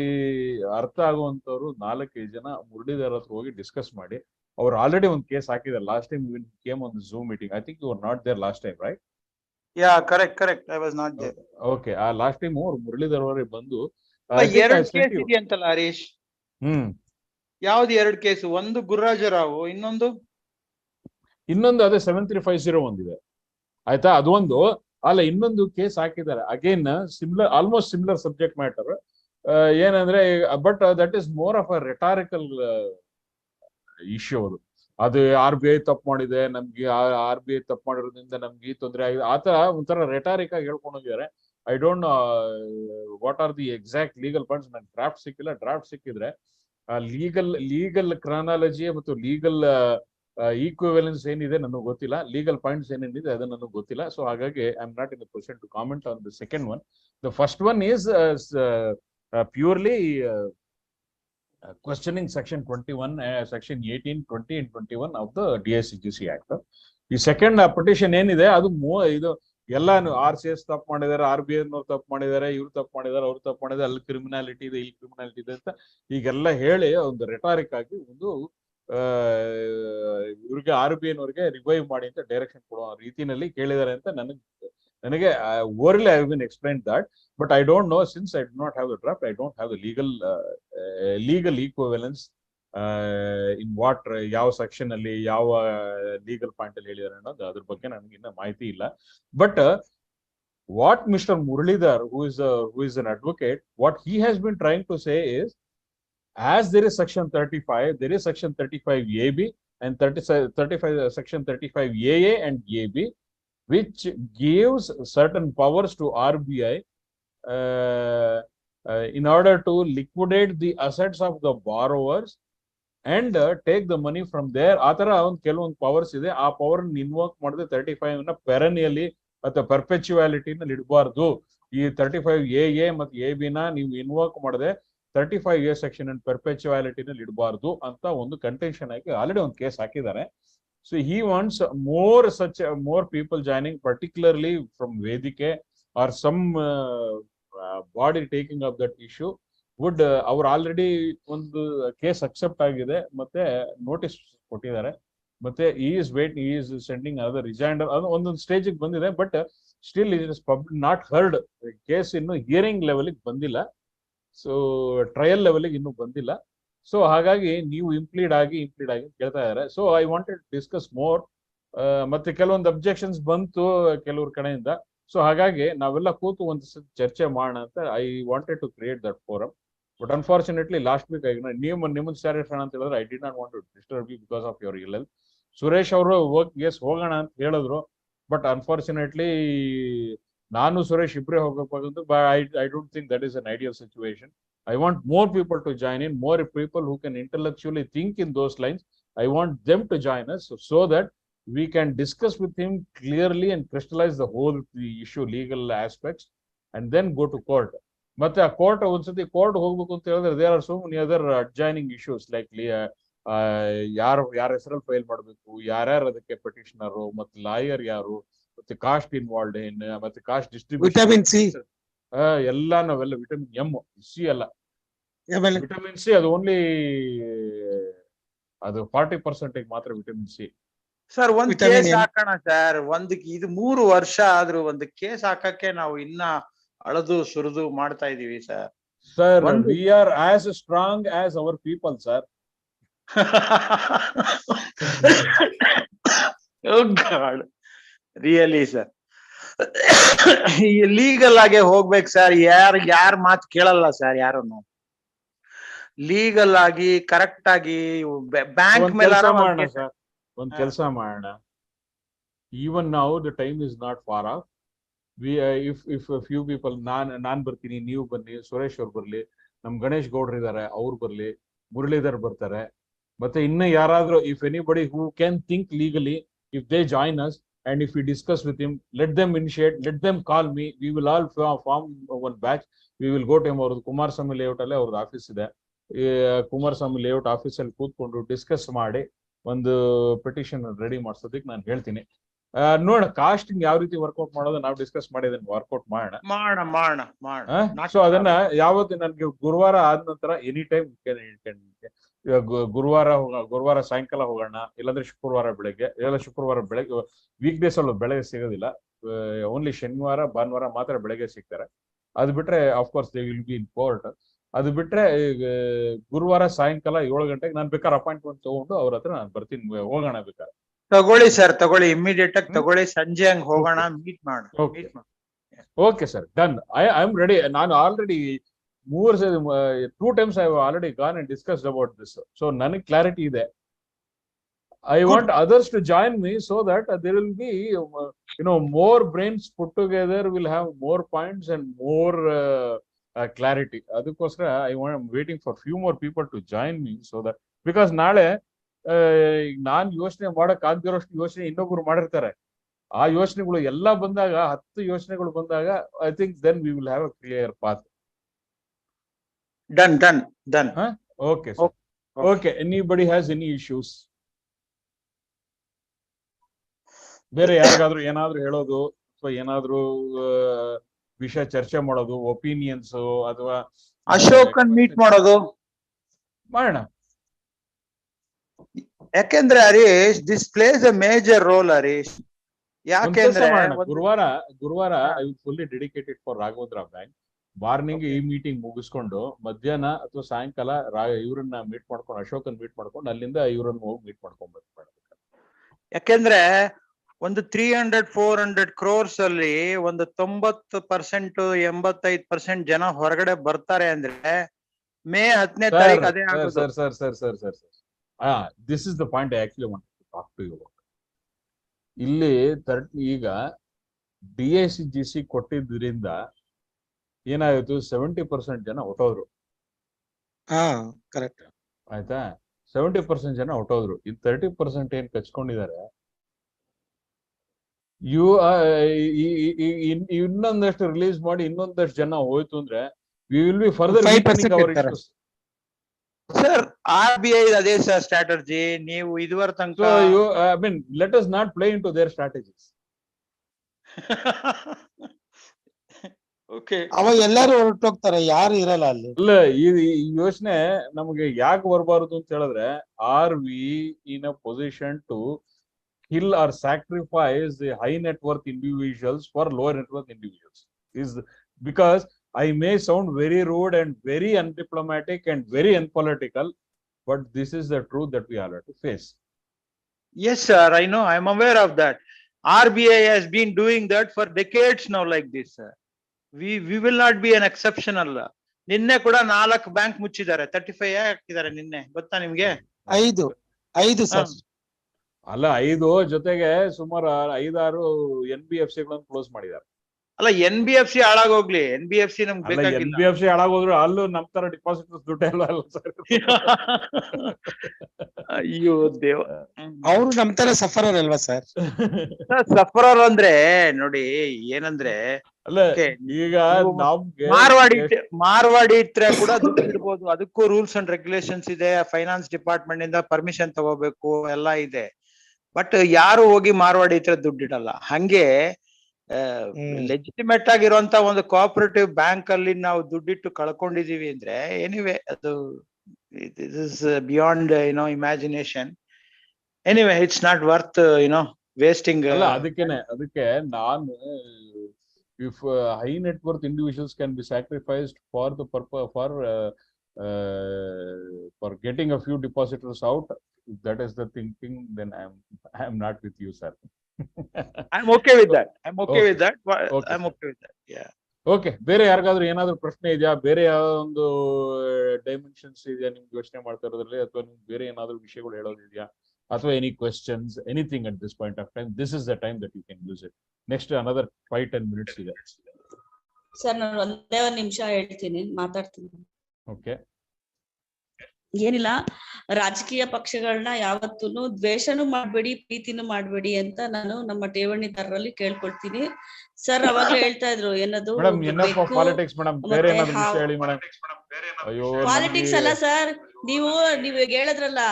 ಅರ್ಥ ಆಗುವಂತವ್ರು 4-5 ಜನ ಮುರಳೀಧರ್ ಹತ್ರ ಹೋಗಿ ಡಿಸ್ಕಸ್ ಮಾಡಿ. ಅವ್ರು ಆಲ್ರೆಡಿ ಒಂದು ಕೇಸ್ ಹಾಕಿದ್ದಾರೆ. Last time we came on the Zoom meeting. I think you were not there last time, right? Yeah, correct. I was not there. Okay. Last time ಅವರು ಮುರಳೀಧರ್ ಅವರೇ ಬಂದು ಎರಡು ಕೇಸ್ ಇದೆಯಂತಲ್ಲ ಹರೀಶ್? ಯಾವ್ದು ಎರಡು ಕೇಸು? ಒಂದು ಗುರುರಾಜರಾವ್, ಇನ್ನೊಂದು ಅದೇ 7350 ಒಂದಿದೆ. ಆಯ್ತಾ? ಅದು ಒಂದು ಅಲ್ಲ, ಇನ್ನೊಂದು ಕೇಸ್ ಹಾಕಿದ್ದಾರೆ again almost similar subject matter. ಏನಂದ್ರೆ, but that is more of a rhetorical issue. ಅದು RBI ತಪ್ಪು ಮಾಡಿದೆ, ನಮ್ಗೆ RBI ತಪ್ಪು ಮಾಡಿರೋದ್ರಿಂದ ನಮ್ಗೆ ಈ ತೊಂದರೆ ಆಗಿದೆ, ಆತರ ಒಂಥರ ರೆಟಾರಿಕ್ ಆಗಿ ಹೇಳ್ಕೊಂಡು ಹೋಗಿದ್ದಾರೆ. I don't know what are the exact legal points. ನಂಗೆ ಡ್ರಾಫ್ಟ್ ಸಿಕ್ಕಿಲ್ಲ. ಡ್ರಾಫ್ಟ್ ಸಿಕ್ಕಿದ್ರೆ ಲೀಗಲ್ ಕ್ರಾನಾಲಜಿ ಮತ್ತು ಲೀಗಲ್ ಈಕ್ವಿವೆಲೆನ್ಸ್ ಏನಿದೆ ನನಗೆ ಗೊತ್ತಿಲ್ಲ. ಲೀಗಲ್ ಪಾಯಿಂಟ್ಸ್ ಏನೇನಿದೆ ಅದು ನನಗೆ ಗೊತ್ತಿಲ್ಲ. ಸೊ ಹಾಗಾಗಿ I am not in the position to comment on the second one. The first one is purely questioning section 21, section 18, 20 and 21 of the DICGC Act. ಈ ಸೆಕೆಂಡ್ ಪಟಿಷನ್ ಏನಿದೆ ಅದು ಇದು ಎಲ್ಲಾನು RCS ತಪ್ಪು ಮಾಡಿದ್ದಾರೆ, RBI ತಪ್ಪು ಮಾಡಿದ್ದಾರೆ, ಇವ್ರು ತಪ್ಪು ಮಾಡಿದ್ದಾರೆ, ಅವ್ರು ತಪ್ಪು ಮಾಡಿದ್ದಾರೆ, ಅಲ್ಲಿ ಕ್ರಿಮಿನಾಲಿಟಿ ಇದೆ, ಇಲ್ಲಿ ಕ್ರಿಮಿನಾಲಿಟಿ ಇದೆ ಅಂತ ಈಗೆಲ್ಲ ಹೇಳಿ ಒಂದು ರೆಟಾರಿಕ್ ಆಗಿ ಒಂದು ಇವ್ರಿಗೆ RBI ರಿವೈವ್ ಮಾಡಿ ಅಂತ ಡೈರೆಕ್ಷನ್ ಕೊಡುವ ರೀತಿನಲ್ಲಿ ಕೇಳಿದ್ದಾರೆ ಅಂತ ನನಗೆ orally I have been explained that, but I don't know, since I do not have the draft, I don't have the legal equivalence in what ಯಾವ ಸೆಕ್ಷನ್ ಅಲ್ಲಿ ಯಾವ ಲೀಗಲ್ ಪಾಯಿಂಟ್ ಅಲ್ಲಿ ಹೇಳಿದ್ದಾರೆ ಅನ್ನೋದು ಅದ್ರ ಬಗ್ಗೆ ನನಗೆ ಇನ್ನ ಮಾಹಿತಿ ಇಲ್ಲ. But what Mr. Muralidhar, who is an advocate, what he has been trying to say is, as there is section 35, there is section 35AB and 35 section 35AA and AB, which gives certain powers to RBI in order to liquidate the assets of the borrowers and take the money from there. ಆ ತರ ಒಂದು ಕೆಲವೊಂದು powers ಇದೆ. ಆ power invoke ಮಾಡಿದ್ರೆ 35 ನ ಪೆರನಿಯಲಿ ಅಥವಾ ಪರ್ಪೆಚುಯಾಲಿಟಿನಲ್ಲಿ ಇಡಬಾರ್ದು. ಈ 35AA ಮತ್ತು AB ನ ನೀವು ಇನ್ವೋಕ್ ಮಾಡದೆ 35A ಸೆಕ್ಷನ್ ಅಂಡ್ ಪರ್ಪೆಚುಯಾಲಿಟಿನಲ್ಲಿ ಇಡಬಾರ್ದು ಅಂತ ಒಂದು ಕಂಟೆನ್ಷನ್ ಆಗಿ ಆಲ್ರೆಡಿ ಒಂದು ಕೇಸ್ ಹಾಕಿದ್ದಾರೆ. So he wants more people joining, particularly from Vedike or some body taking up that issue. Would our already ಒಂದು ಕೇಸ್ ಅಕ್ಸೆಪ್ಟ್ ಆಗಿದೆ ಮತ್ತೆ ನೋಟಿಸ್ ಕೊಟ್ಟಿದ್ದಾರೆ. ಮತ್ತೆ he is sending another rejoinder ಅದು ಒಂದೊಂದು ಸ್ಟೇಜ್ ಬಂದಿದೆ, but still it is not heard case, ಇನ್ನು hearing level ಬಂದಿಲ್ಲ. ಸೊ ಟ್ರಯಲ್ ಲೆವೆಲ್ ಇನ್ನೂ ಬಂದಿಲ್ಲ. ಸೊ ಹಾಗಾಗಿ ನೀವು ಇಂಪ್ಲೀಡ್ ಆಗಿ ಕೇಳ್ತಾ ಇದಾರೆ. So I wanted discuss more. ಮತ್ತೆ ಕೆಲವೊಂದು ಅಬ್ಜೆಕ್ಷನ್ಸ್ ಬಂತು ಕೆಲವ್ರ ಕಡೆಯಿಂದ. ಸೊ ಹಾಗಾಗಿ ನಾವೆಲ್ಲ ಕೂತು ಒಂದು ಚರ್ಚೆ ಮಾಡೋಣ ಅಂತ I wanted to create that forum. But unfortunately last week ನಿಮ್ಮನ್ನ ಸ್ಟಾರ್ಟ್ ಅಂತ ಹೇಳಿದ್ರೆ I did not want to disturb you because of your ill. Suresh ಅವರು ಹೋಗೋಣ ಅಂತ ಹೇಳಿದ್ರು, ಬಟ್ ಅನ್ಫಾರ್ಚುನೇಟ್ಲಿ ನಾನು ಸುರೇಶ್ ಇಬ್ಬರೇ ಹೋಗಬೇಕು. I don't think that is an ideal situation. I want more people to join in, more people who can intellectually think in those lines. I want them to join us so that we can discuss with him clearly and crystallize the whole issue, legal aspects, and then go to court. But a court, once court ಹೋಗಬೇಕು ಅಂತ ಹೇಳಿದ್ರೆ there are so many other adjoining issues like ಯಾರ ಹೆಸರಲ್ಲಿ file ಮಾಡಬೇಕು, ಯಾರ್ಯಾರು ಅದಕ್ಕೆ petitioner, ಮತ್ತೆ lawyer ಯಾರು, ಮತ್ತೆ ಕಾಸ್ಟ್ ಇನ್ವಾಲ್ವ್ಡ್ ಇನ್, ಮತ್ತೆ ಕಾಸ್ಟ್ ಡಿಸ್ಟ್ರಿಬ್ಯೂಷನ್, ವಿಟಮಿನ್ ಸಿ ಎಲ್ಲ ನಾವೆಲ್ಲ ವಿಟಮಿನ್ ಎಂ ಸಿ ಅಲ್ಲ, ವಿಟಮಿನ್ ಸಿ ಅದು ಓನ್ಲಿ ಅದು 40% ಮಾತ್ರ ವಿಟಮಿನ್ ಸಿ. ಸರ್ ಒಂದ್ ಕೇಸ್ ಹಾಕೋಣ ಸರ್. ಇದು 3 ವರ್ಷ ಆದ್ರೂ ಒಂದು ಕೇಸ್ ಹಾಕಕ್ಕೆ ನಾವು ಇನ್ನ ಅಳದು ಸುರಿದು ಮಾಡ್ತಾ ಇದೀವಿ sir. Sir we are as strong as hour people sir. Really sir, legal ಆಗಿ ಹೋಗ್ಬೇಕು ಸರ್. ಯಾರ ಮಾತು ಕೇಳಲ್ಲ ಸರ್ ಯಾರನ್ನು. ಲೀಗಲ್ ಆಗಿ ಕರೆಕ್ಟ್ ಆಗಿ ಬ್ಯಾಂಕ್ ಮೇಲೆ ಒಂದ್ ಕೆಲಸ ಮಾಡೋಣ. ಈವನ್ ನಾವು the time is not far off. If few people, ನಾನ್ ಬರ್ತೀನಿ, ನೀವು ಬನ್ನಿ, ಸುರೇಶ್ ಅವ್ರು ಬರ್ಲಿ, ನಮ್ ಗಣೇಶ್ ಗೌಡ್ರು ಇದಾರೆ ಅವ್ರು ಬರ್ಲಿ, ಮುರಳೀಧರ್ ಬರ್ತಾರೆ, ಮತ್ತೆ ಇನ್ನ ಯಾರಾದ್ರೂ, if anybody who can think legally, if they join us and if we discuss with him, let them initiate, let them call me, we will all form one batch. We will go to him. ಅವ್ರದ್ದು Kumaraswamy layout ಅಲ್ಲೇ ಅವ್ರದ್ದು office ಇದೆ. Kumaraswamy layout office ಅಲ್ಲಿ ಕೂತ್ಕೊಂಡು discuss ಮಾಡಿ ಒಂದು petition ready ಮಾಡ್ಸೋದಕ್ಕೆ ನಾನು ಹೇಳ್ತೀನಿ. ನೋಡ ಕಾಸ್ಟಿಂಗ್ ಯಾವ ರೀತಿ ವರ್ಕೌಟ್ ಮಾಡೋದು ನಾವು ಡಿಸ್ಕಸ್ ಮಾಡಿದೀನಿ, ವರ್ಕೌಟ್ ಮಾಡೋಣ. ಸೊ ಅದನ್ನ ಯಾವತ್ತು ನನ್ಗೆ ಗುರುವಾರ ಆದ ನಂತರ ಎನಿ ಟೈಮ್ ಗುರುವಾರ ಸಾಯಂಕಾಲ ಹೋಗೋಣ, ಇಲ್ಲಾಂದ್ರೆ ಶುಕ್ರವಾರ ಬೆಳಗ್ಗೆ, ಶುಕ್ರವಾರ ಬೆಳಗ್ಗೆ, ವೀಕ್ ಡೇಸ್ ಅಲ್ಲೂ ಬೆಳಗ್ಗೆ ಸಿಗೋದಿಲ್ಲ, ಓನ್ಲಿ ಶನಿವಾರ ಭಾನುವಾರ ಮಾತ್ರ ಬೆಳಗ್ಗೆ ಸಿಗ್ತಾರೆ. ಅದು ಬಿಟ್ರೆ of course they will B in court. ಅದು ಬಿಟ್ರೆ ಗುರುವಾರ ಸಾಯಂಕಾಲ 7 ಗಂಟೆಗೆ ನಾನು ಬೇಕಾದ್ರೆ ಅಪಾಯಿಂಟ್ಮೆಂಟ್ ತಗೊಂಡು ಅವ್ರ ಹತ್ರ ನಾನು ಬರ್ತೀನಿ, ಹೋಗೋಣ ಬೇಕಾದ್ರೆ. ತಗೊಳ್ಳಿ ಸರ್, ತಗೊಳ್ಳಿ, ಇಮಿಡಿಯೇಟ್ ಆಗಿ ತಗೊಳ್ಳಿ, ಸಂಜೆ ಹಂಗ್ ಹೋಗೋಣ, ಮೀಟ್ ಮಾಡೋಣ. Okay sir, done. I am ready. ನಾನು already 2 times I have already gone and discussed about this. So ನನಗೆ ಕ್ಲಾರಿಟಿ ಇದೆ. I want others to join me so that there will be, more brains put together, will have more points and more clarity. ಅದಕ್ಕೋಸ್ಕರ I'm waiting for few more people to join me so that, because ನಾಳೆ ನಾನ್ ಯೋಚನೆ ಮಾಡಕ್ ಆಗದಿರೋಷ್ಟು ಯೋಚನೆ ಇನ್ನೊಬ್ರು ಮಾಡಿರ್ತಾರೆ. ಆ ಯೋಚನೆಗಳು ಎಲ್ಲ ಬಂದಾಗ, 10 ಯೋಚನೆಗಳು ಬಂದಾಗ, I think then we will have a clear path. Done. Huh? Okay, sir. Okay. Anybody has any issues? ಬೇರೆ ಯಾರಿಗಾದ್ರೂ ಏನಾದ್ರೂ ಹೇಳೋದು ಅಥವಾ ಏನಾದ್ರೂ ವಿಷಯ ಚರ್ಚೆ ಮಾಡೋದು, ಒಪಿನಿಯನ್ಸ್ ಅಥವಾ ಅಶೋಕನ್ ಮೀಟ್ ಮಾಡೋದು ಮಾಡೋಣ. ಯಾಕೆಂದ್ರೆ Harish, this place A major role Harish. ಯಾಕೆಂದ್ರೆ ಗುರುವಾರ I will fully dedicated for Raghavendra bank. Morning ಈ ಮೀಟಿಂಗ್ ಮುಗಿಸ್ಕೊಂಡು ಮಧ್ಯಾಹ್ನ ಅಥವಾ ಸಾಯಂಕಾಲ ಇವ್ರನ್ನ ಮೀಟ್ ಮಾಡ್ಕೊಂಡು, ಅಶೋಕನ್ ಮೀಟ್ ಮಾಡ್ಕೊಂಡು, ಅಲ್ಲಿಂದ ಇವ್ರನ್ನ ಹೋಗಿ ಮೀಟ್ ಮಾಡ್ಕೊಂಡು ಬರ್ಬೇಕು. ಯಾಕೆಂದ್ರೆ ಒಂದು 300-400 crores ಅಲ್ಲಿ ಒಂದು 90%, 85% ಜನ ಹೊರಗಡೆ ಬರ್ತಾರೆ ಅಂದ್ರೆ ಮೇ 10ನೇ ತಾರೀಕು ಅದೇ ಆಗೋದು. Sir, this is the point I actually want to talk to you about. ಇಲ್ಲಿ ಈಗ DICGC ಕೊಟ್ಟಿದ್ರಿಂದ ಏನಾಯ್ತು, 70% ಜನ ಹೊಟ್ಟೋದ್ರು. ಕರೆಕ್ಟ್ ಆಯ್ತಾ? 70% ಜನ ಹೊಟ್ಟೋದ್ರು. ಈ 30% ಏನ್ ಕಚ್ಕೊಂಡಿದ್ದಾರೆ, ಇನ್ನೊಂದಷ್ಟು ರಿಲೀಸ್ ಮಾಡಿ ಇನ್ನೊಂದಷ್ಟು ಜನ ಹೋಯ್ತು ಅಂದ್ರೆ we will be further weakening our issues. Sir, RBI ಅದೇ ಸರ್ ಸ್ಟ್ರಾಟಜಿ. ನೀವು ಇದುವರೆ ತನಕ I mean, let us not play into their strategies. Okay. ಅವಾಗ ಎಲ್ಲಾರು ಹೊರಟೋಗ್ತಾರೆ, ಯಾರು ಇರಲ್ಲ ಅಲ್ಲಿ. ಅಲ್ಲ, ಈ ಯೋಚನೆ ನಮಗೆ ಯಾಕೆ ಬರಬಾರದು ಅಂತ ಹೇಳಿದ್ರೆ, are we in a position to kill or sacrifice the high net worth individuals for lower net worth individuals? Is because I may sound very rude and very undiplomatic and very unpolitical, but this is the truth that we all have to face. Yes, sir, I know. I'm aware of that. RBI has been doing that for decades now like this, sir. We will not be an exceptional. ನಿನ್ನೆ ಕೂಡ 4 bank ಮುಚ್ಚಿದ್ದಾರೆ. 35 ಹಾಕಿದ್ದಾರೆ ನಿನ್ನೆ, ಗೊತ್ತಾ ನಿಮ್ಗೆ? 5 sir. ಅಲ್ಲ, 5 ಜೊತೆಗೆ ಸುಮಾರು 5-6 NBFC ಗಳನ್ನು ಕ್ಲೋಸ್ ಮಾಡಿದ್ದಾರೆ. ಅಲ್ಲ, NBFC ಹಾಳಾಗೋಗ್ಲಿ, NBFC ನಮ್ಗೆ ಅಲ್ಲ, ಬೇಕಾಗಿಲ್ಲ. NBFC ಹಾಳಾಗೋದ್ರು ಅಲ್ಲೂ ನಮ್ ತರ ಡಿಪಾಸಿಟರ್ಸ್ ದುಡ್ಡು ಅಲ್ಲ ಸರ್. ಅಯ್ಯೋ ದೇವ, ಅವ್ರು ನಮ್ ತರ ಸಫರರ್ ಅಲ್ವಾ ಸರ್? ಸಫರರ್ ಅಂದ್ರೆ ನೋಡಿ ಏನಂದ್ರೆ, ಅಲ್ಲ ಈಗ ನಮ್ಗೆ ಮಾರ್ವಾಡಿ ಇಟ್ರೆ ಕೂಡ ದುಡ್ಡು ಇಡ್ಬೋದು. ಅದಕ್ಕೂ ರೂಲ್ಸ್ ಅಂಡ್ ರೆಗ್ಯುಲೇಷನ್ಸ್ ಇದೆ. ಫೈನಾನ್ಸ್ ಡಿಪಾರ್ಟ್ಮೆಂಟ್ ಇಂದ ಪರ್ಮಿಷನ್ ತಗೋಬೇಕು, ಎಲ್ಲ ಇದೆ. ಬಟ್ ಯಾರು ಹೋಗಿ ಮಾರ್ವಾಡಿ ಇಟ್ರೆ ದುಡ್ಡು ಇಡಲ್ಲ. ಹಂಗೆ ಲೆಜಿಟಿಮೇಟ್ ಆಗಿರುವಂತ ಒಂದು ಕೋಆಪರೇಟಿವ್ ಬ್ಯಾಂಕ್ ಅಲ್ಲಿ ನಾವು ದುಡ್ಡಿಟ್ಟು ಕಳ್ಕೊಂಡಿದೀವಿ ಅಂದ್ರೆ, ಎನಿವೆ ಅದು is beyond imagination. Anyway it's not worth wasting. ಅಲ್ಲ, ಅದಕ್ಕೆ ನಾನು, if high net worth individuals can be sacrificed for the purpose for getting a few depositors out, if that is the thinking, then I am not with you, sir. I'm okay with that. I'm okay with that. I'm okay with that. Yeah. Okay, ಬೇರೆ ಯಾರಿಗಾದ್ರೂ ಏನಾದ್ರು ಪ್ರಶ್ನೆ ಇದೆಯಾ? ಬೇರೆ ಯಾವ ಒಂದು dimensions ಇದೆಯಾ ನಿಮ್ಗೆ ಯೋಚನೆ ಮಾಡ್ತಾ ಇರೋದ್ರಲ್ಲಿ? ಅಥವಾ ನಿಮ್ಗೆ ಬೇರೆ ಏನಾದ್ರು ವಿಷಯಗಳು ಹೇಳೋದಿದೆಯಾ? ಅಥವಾ any questions, anything at this point of time? This is the time that you can use it. Next another 5-10 minutes ಇದೆ. ಸರ್, ನಾನು ಒಂದೇ 1 ನಿಮಿಷ ಹೇಳ್ತೀನಿ, ಮಾತಾಡ್ತೀನಿ. ಓಕೆ. ಏನಿಲ್ಲ, ರಾಜಕೀಯ ಪಕ್ಷಗಳನ್ನ ಯಾವತ್ತೂ ದ್ವೇಷನೂ ಮಾಡ್ಬೇಡಿ, ಪ್ರೀತಿನೂ ಮಾಡ್ಬೇಡಿ ಅಂತ ನಾನು ನಮ್ಮ ಠೇವಣಿದಾರರಲ್ಲಿ ಕೇಳ್ಕೊಳ್ತೀನಿ. ಸರ್ ಅವಾಗ್ಲೇ ಹೇಳ್ತಾ ಇದ್ರು ಏನದು ಪಾಲಿಟಿಕ್ಸ್ ಮೇಡಮ್, ಬೇರೆ ಏನಾದ್ರು ವಿಷಯ ಹೇಳಿ ಮೇಡಮ್. ಅಯ್ಯೋ, ಪಾಲಿಟಿಕ್ಸ್ ಅಲ್ಲ ಸರ್, ನೀವು ಹೇಳಿದ್ರಲ್ಲ,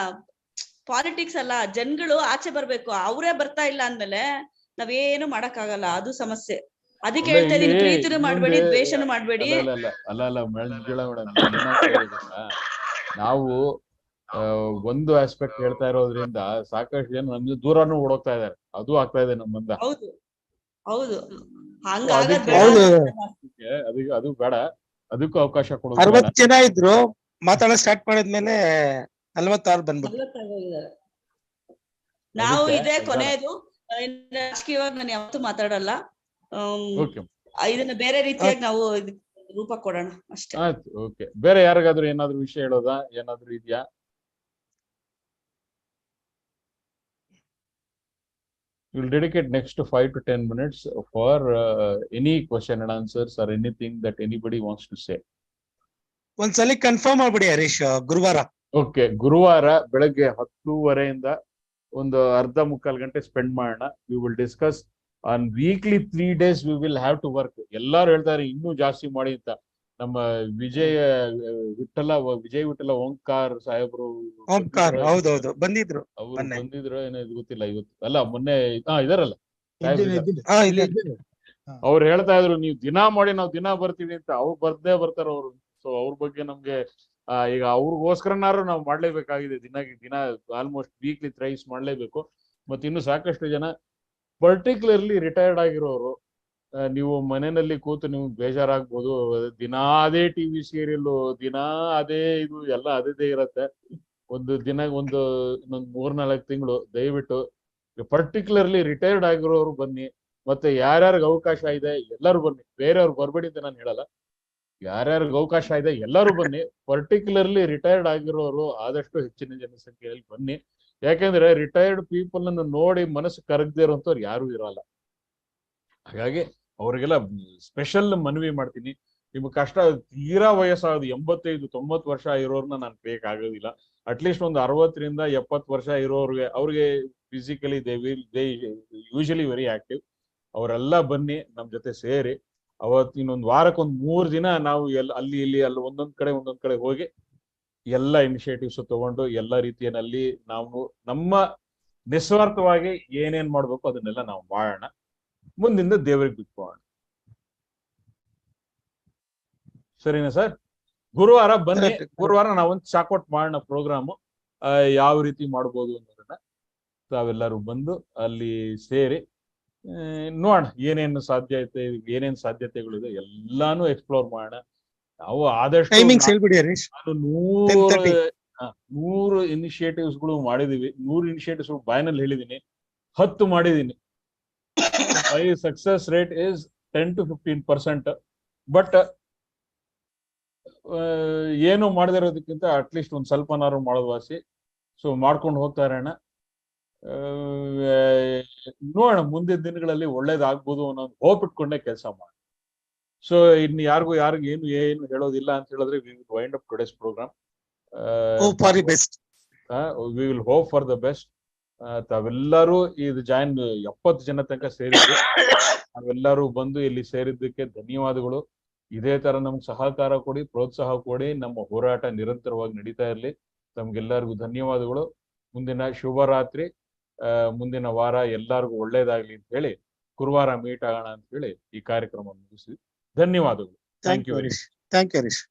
ಪಾಲಿಟಿಕ್ಸ್ ಅಲ್ಲ, ಜನಗಳು ಆಚೆ ಬರ್ಬೇಕು. ಅವರೇ ಬರ್ತಾ ಇಲ್ಲ ಅಂದ್ಮೇಲೆ ನಾವೇನು ಮಾಡಕ್ ಆಗಲ್ಲ, ಅದು ಸಮಸ್ಯೆ. ಅದಕ್ಕೆ ಹೇಳ್ತಾ ಇದೀನಿ, ಪ್ರೀತಿನೂ ಮಾಡ್ಬೇಡಿ, ದ್ವೇಷನೂ ಮಾಡ್ಬೇಡಿ. ಅಲ್ಲ ಮೇಡಮ್, ನಾವು ಒಂದು ಆಸ್ಪೆಕ್ಟ್ ಹೇಳ್ತಾ ಇರೋದ್ರಿಂದ ಸಾಕಷ್ಟು ಜನ ನಮ್ದು ದೂರನೂ ಓಡೋಗ್ತಾ ಇದಾರೆ. ಅದು ಆಗ್ತಾ ಇದೆ ನಮ್ಮಿಂದ. ಹೌದು, ಅದು ಬೇಡ, ಅದಕ್ಕೂ ಅವಕಾಶ ಕೊಡೋದು. 60 ಜನ ಇದ್ರು, ಮಾತಾಡೋ ಸ್ಟಾರ್ಟ್ ಮಾಡಿದ್ಮೇಲೆ 46 ಬಂದ್ಬಿಟ್ಟು. ನಾವು ಇದೇ ಕೊನೆಯದು. ರಾಜಕೀಯವಾಗಿ ನಾನು ಯಾವತ್ತೂ ಮಾತಾಡಲ್ಲ. ಇದನ್ನ ಬೇರೆ ರೀತಿಯಾಗಿ ನಾವು ರೂಪ ಕೊಡೋಣ ಅಷ್ಟೇ. ಆಯ್ತು, ಓಕೆ. ಬೇರೆ ಯಾರಿಗಾದ್ರೂ ಏನಾದ್ರು ವಿಷಯ ಹೇಳೋದಾ? ಏನಾದ್ರು ಇದೆಯಾ? We'll dedicate next 5 to 10 minutes for any question and answers or anything that anybody wants to say. ಒಂದ್ಸಲಿ ಕನ್ಫರ್ಮ್ ಮಾಡ್ಬಿಡಿ ಹರೀಶ್, ಗುರುವಾರ. ಓಕೆ, ಗುರುವಾರ ಬೆಳಗ್ಗೆ 10:30 ಒಂದು ಅರ್ಧ-ಮುಕ್ಕಾಲು ಗಂಟೆ ಸ್ಪೆಂಡ್ ಮಾಡೋಣ. We will discuss on weekly 3 days. We will have to work. ಎಲ್ಲಾರು ಹೇಳ್ತಾರೆ ಇನ್ನೂ ಜಾಸ್ತಿ ಮಾಡಿ ಅಂತ. ನಮ್ಮ ವಿಜಯ್ ವಿಠಲ ಓಂಕಾರ್ ಸಾಹೇಬ್ರು ಹೌದೌದು ಬಂದಿದ್ರು. ಅವ್ರು ಬಂದಿದ್ರು ಏನೋ ಇದು ಗೊತ್ತಿಲ್ಲ. ಇವತ್ತು ಅಲ್ಲ, ಮೊನ್ನೆ ಇದಾರಲ್ಲ, ಅವ್ರು ಹೇಳ್ತಾ ಇದ್ರು ನೀವು ದಿನಾ ಮಾಡಿ, ನಾವು ದಿನಾ ಬರ್ತೀವಿ ಅಂತ. ಅವ್ರು ಬರ್ತಾರ ಅವ್ರು. ಸೊ ಅವ್ರ ಬಗ್ಗೆ ನಮ್ಗೆ ಈಗ ಅವ್ರಿಗೋಸ್ಕರನಾರು ನಾವು ಮಾಡ್ಲೇಬೇಕಾಗಿದೆ. ದಿನ ಆಲ್ಮೋಸ್ಟ್ ವೀಕ್ಲಿ ಥ್ರೈಸ್ ಮಾಡ್ಲೇಬೇಕು. ಮತ್ತೆ ಇನ್ನು ಸಾಕಷ್ಟು ಜನ ಪರ್ಟಿಕ್ಯುಲರ್ಲಿ ರಿಟೈರ್ಡ್ ಆಗಿರೋರು, ನೀವು ಮನೆಯಲ್ಲಿ ಕೂತು ನಿಮ್ಗೆ ಬೇಜಾರಾಗ್ಬೋದು. ದಿನಾ ಅದೇ ಟಿವಿ ಸೀರಿಯಲ್, ದಿನಾ ಅದೇ ಇದು ಎಲ್ಲ ಅದೇ ಇರತ್ತೆ. ಒಂದು ಇನ್ನೊಂದು 3-4 ತಿಂಗಳು ದಯವಿಟ್ಟು ಪರ್ಟಿಕ್ಯುಲರ್ಲಿ ರಿಟೈರ್ಡ್ ಆಗಿರೋರು ಬನ್ನಿ. ಮತ್ತೆ ಯಾರ್ಯಾರಿಗೆ ಅವಕಾಶ ಇದೆ ಎಲ್ಲರೂ ಬನ್ನಿ. ಬೇರೆಯವ್ರು ಬರ್ಬೇಡಿ ಅಂತ ನಾನು ಹೇಳಲ್ಲ. ಯಾರ್ಯಾರಿಗೆ ಅವಕಾಶ ಇದೆ ಎಲ್ಲರೂ ಬನ್ನಿ. ಪರ್ಟಿಕ್ಯುಲರ್ಲಿ ರಿಟೈರ್ಡ್ ಆಗಿರೋರು ಆದಷ್ಟು ಹೆಚ್ಚಿನ ಜನಸಂಖ್ಯೆಯಲ್ಲಿ ಬನ್ನಿ. ಯಾಕೆಂದ್ರೆ ರಿಟೈರ್ಡ್ ಪೀಪಲ್ ಅನ್ನು ನೋಡಿ ಮನಸ್ಸು ಕರಗದೇ ಇರೋಂಥವ್ರು ಯಾರು ಇರಲ್ಲ. ಹಾಗಾಗಿ ಅವ್ರಿಗೆಲ್ಲ ಸ್ಪೆಷಲ್ ಮನವಿ ಮಾಡ್ತೀನಿ. ನಿಮ್ಗೆ ಕಷ್ಟ ತೀರಾ ವಯಸ್ಸಾಗೋದು 85-90 ವರ್ಷ ಇರೋರ್ನ ನಾನು ಬೇಕಾಗೋದಿಲ್ಲ. ಅಟ್ಲೀಸ್ಟ್ ಒಂದು 60ರಿಂದ 70 ವರ್ಷ ಇರೋರ್ಗೆ, ಅವ್ರಿಗೆ physically they usually very active. ಅವರೆಲ್ಲ ಬನ್ನಿ ನಮ್ ಜೊತೆ ಸೇರಿ. ಅವತ್ತು ಇನ್ನೊಂದು ವಾರಕ್ಕೆ 3 ದಿನ ನಾವು ಅಲ್ಲಿ ಒಂದೊಂದ್ ಕಡೆ ಹೋಗಿ ಎಲ್ಲ ಇನಿಷಿಯೇಟಿವ್ಸ್ ತಗೊಂಡು ಎಲ್ಲ ರೀತಿಯಲ್ಲಿ ನಾವು ನಮ್ಮ ನಿಸ್ವಾರ್ಥವಾಗಿ ಏನೇನ್ ಮಾಡ್ಬೇಕು ಅದನ್ನೆಲ್ಲ ನಾವು ಮಾಡೋಣ. ಮುಂದಿಂದ ದೇವರಿಗೆ ಬಿಟ್ಕೊಳ್ಳೋಣ. ಸರಿನಾ ಸರ್? ಗುರುವಾರ ಬನ್ನಿ. ಗುರುವಾರ ನಾವೊಂದು ಚಾಕೌಟ್ ಮಾಡೋಣ ಪ್ರೋಗ್ರಾಮು, ಯಾವ ರೀತಿ ಮಾಡ್ಬೋದು ಅನ್ನೋದನ್ನ. ತಾವೆಲ್ಲರೂ ಬಂದು ಅಲ್ಲಿ ಸೇರಿ ನೋಡೋಣ ಏನೇನು ಸಾಧ್ಯತೆ, ಏನೇನ್ ಸಾಧ್ಯತೆಗಳಿದೆ ಎಲ್ಲಾನು ಎಕ್ಸ್ಪ್ಲೋರ್ ಮಾಡೋಣ. ನಾವು ಆದಷ್ಟು ಟೈಮಿಂಗ್ಸ್ ಹೇಳ್ಬಿಡಿ ಹರೀಶ್. ನಾನು 10:30. 100 ಇನಿಷಿಯೇಟಿವ್ಸ್ಗಳು ಮಾಡಿದೀವಿ. 100 ಇನಿಷಿಯೇಟಿವ್ಸ್ ಬಾಯ್ನಲ್ಲಿ ಹೇಳಿದೀನಿ, 10 ಮಾಡಿದೀನಿ. ಮೈ success rate is 10 to 15%. But ಏನು ಮಾಡದಿರೋದಕ್ಕಿಂತ ಅಟ್ಲೀಸ್ಟ್ ಒಂದ್ ಸ್ವಲ್ಪನಾರು ಮಾಡೋದು ವಾಸಿ. ಸೊ ಮಾಡ್ಕೊಂಡು ಹೋಗ್ತಾ ಇರೋಣ. ನೋಡೋಣ ಮುಂದಿನ ದಿನಗಳಲ್ಲಿ ಒಳ್ಳೇದಾಗ್ಬೋದು ಅನ್ನೋ ಹೋಪ್ ಇಟ್ಕೊಂಡೆ ಕೆಲಸ ಮಾಡಿ. ಸೊ ಇನ್ನು ಯಾರಿಗೂ ಏನು ಹೇಳೋದಿಲ್ಲ ಅಂತ ಹೇಳಿದ್ರೆ we will wind up today's programme. For the best. We will hope for the best. ತಾವೆಲ್ಲರೂ ಇದು ಜಾಯಿನ್ 70 ಜನ ತನಕ ಸೇರಿದ್ರು. ನಾವೆಲ್ಲರೂ ಬಂದು ಇಲ್ಲಿ ಸೇರಿದ್ದಕ್ಕೆ ಧನ್ಯವಾದಗಳು. ಇದೇ ತರ ನಮ್ಗೆ ಸಹಕಾರ ಕೊಡಿ, ಪ್ರೋತ್ಸಾಹ ಕೊಡಿ. ನಮ್ಮ ಹೋರಾಟ ನಿರಂತರವಾಗಿ ನಡೀತಾ ಇರಲಿ. ತಮ್ಗೆಲ್ಲರಿಗೂ ಧನ್ಯವಾದಗಳು. ಮುಂದಿನ ಶುಭರಾತ್ರಿ. ಮುಂದಿನ ವಾರ ಎಲ್ಲರಿಗೂ ಒಳ್ಳೇದಾಗ್ಲಿ ಅಂತ ಹೇಳಿ ಗುರುವಾರ ಮೀಟ್ ಆಗೋಣ ಅಂತ ಹೇಳಿ ಈ ಕಾರ್ಯಕ್ರಮ ಮುಗಿಸಿ ಧನ್ಯವಾದಗಳು. Thank you. Thank you Harish.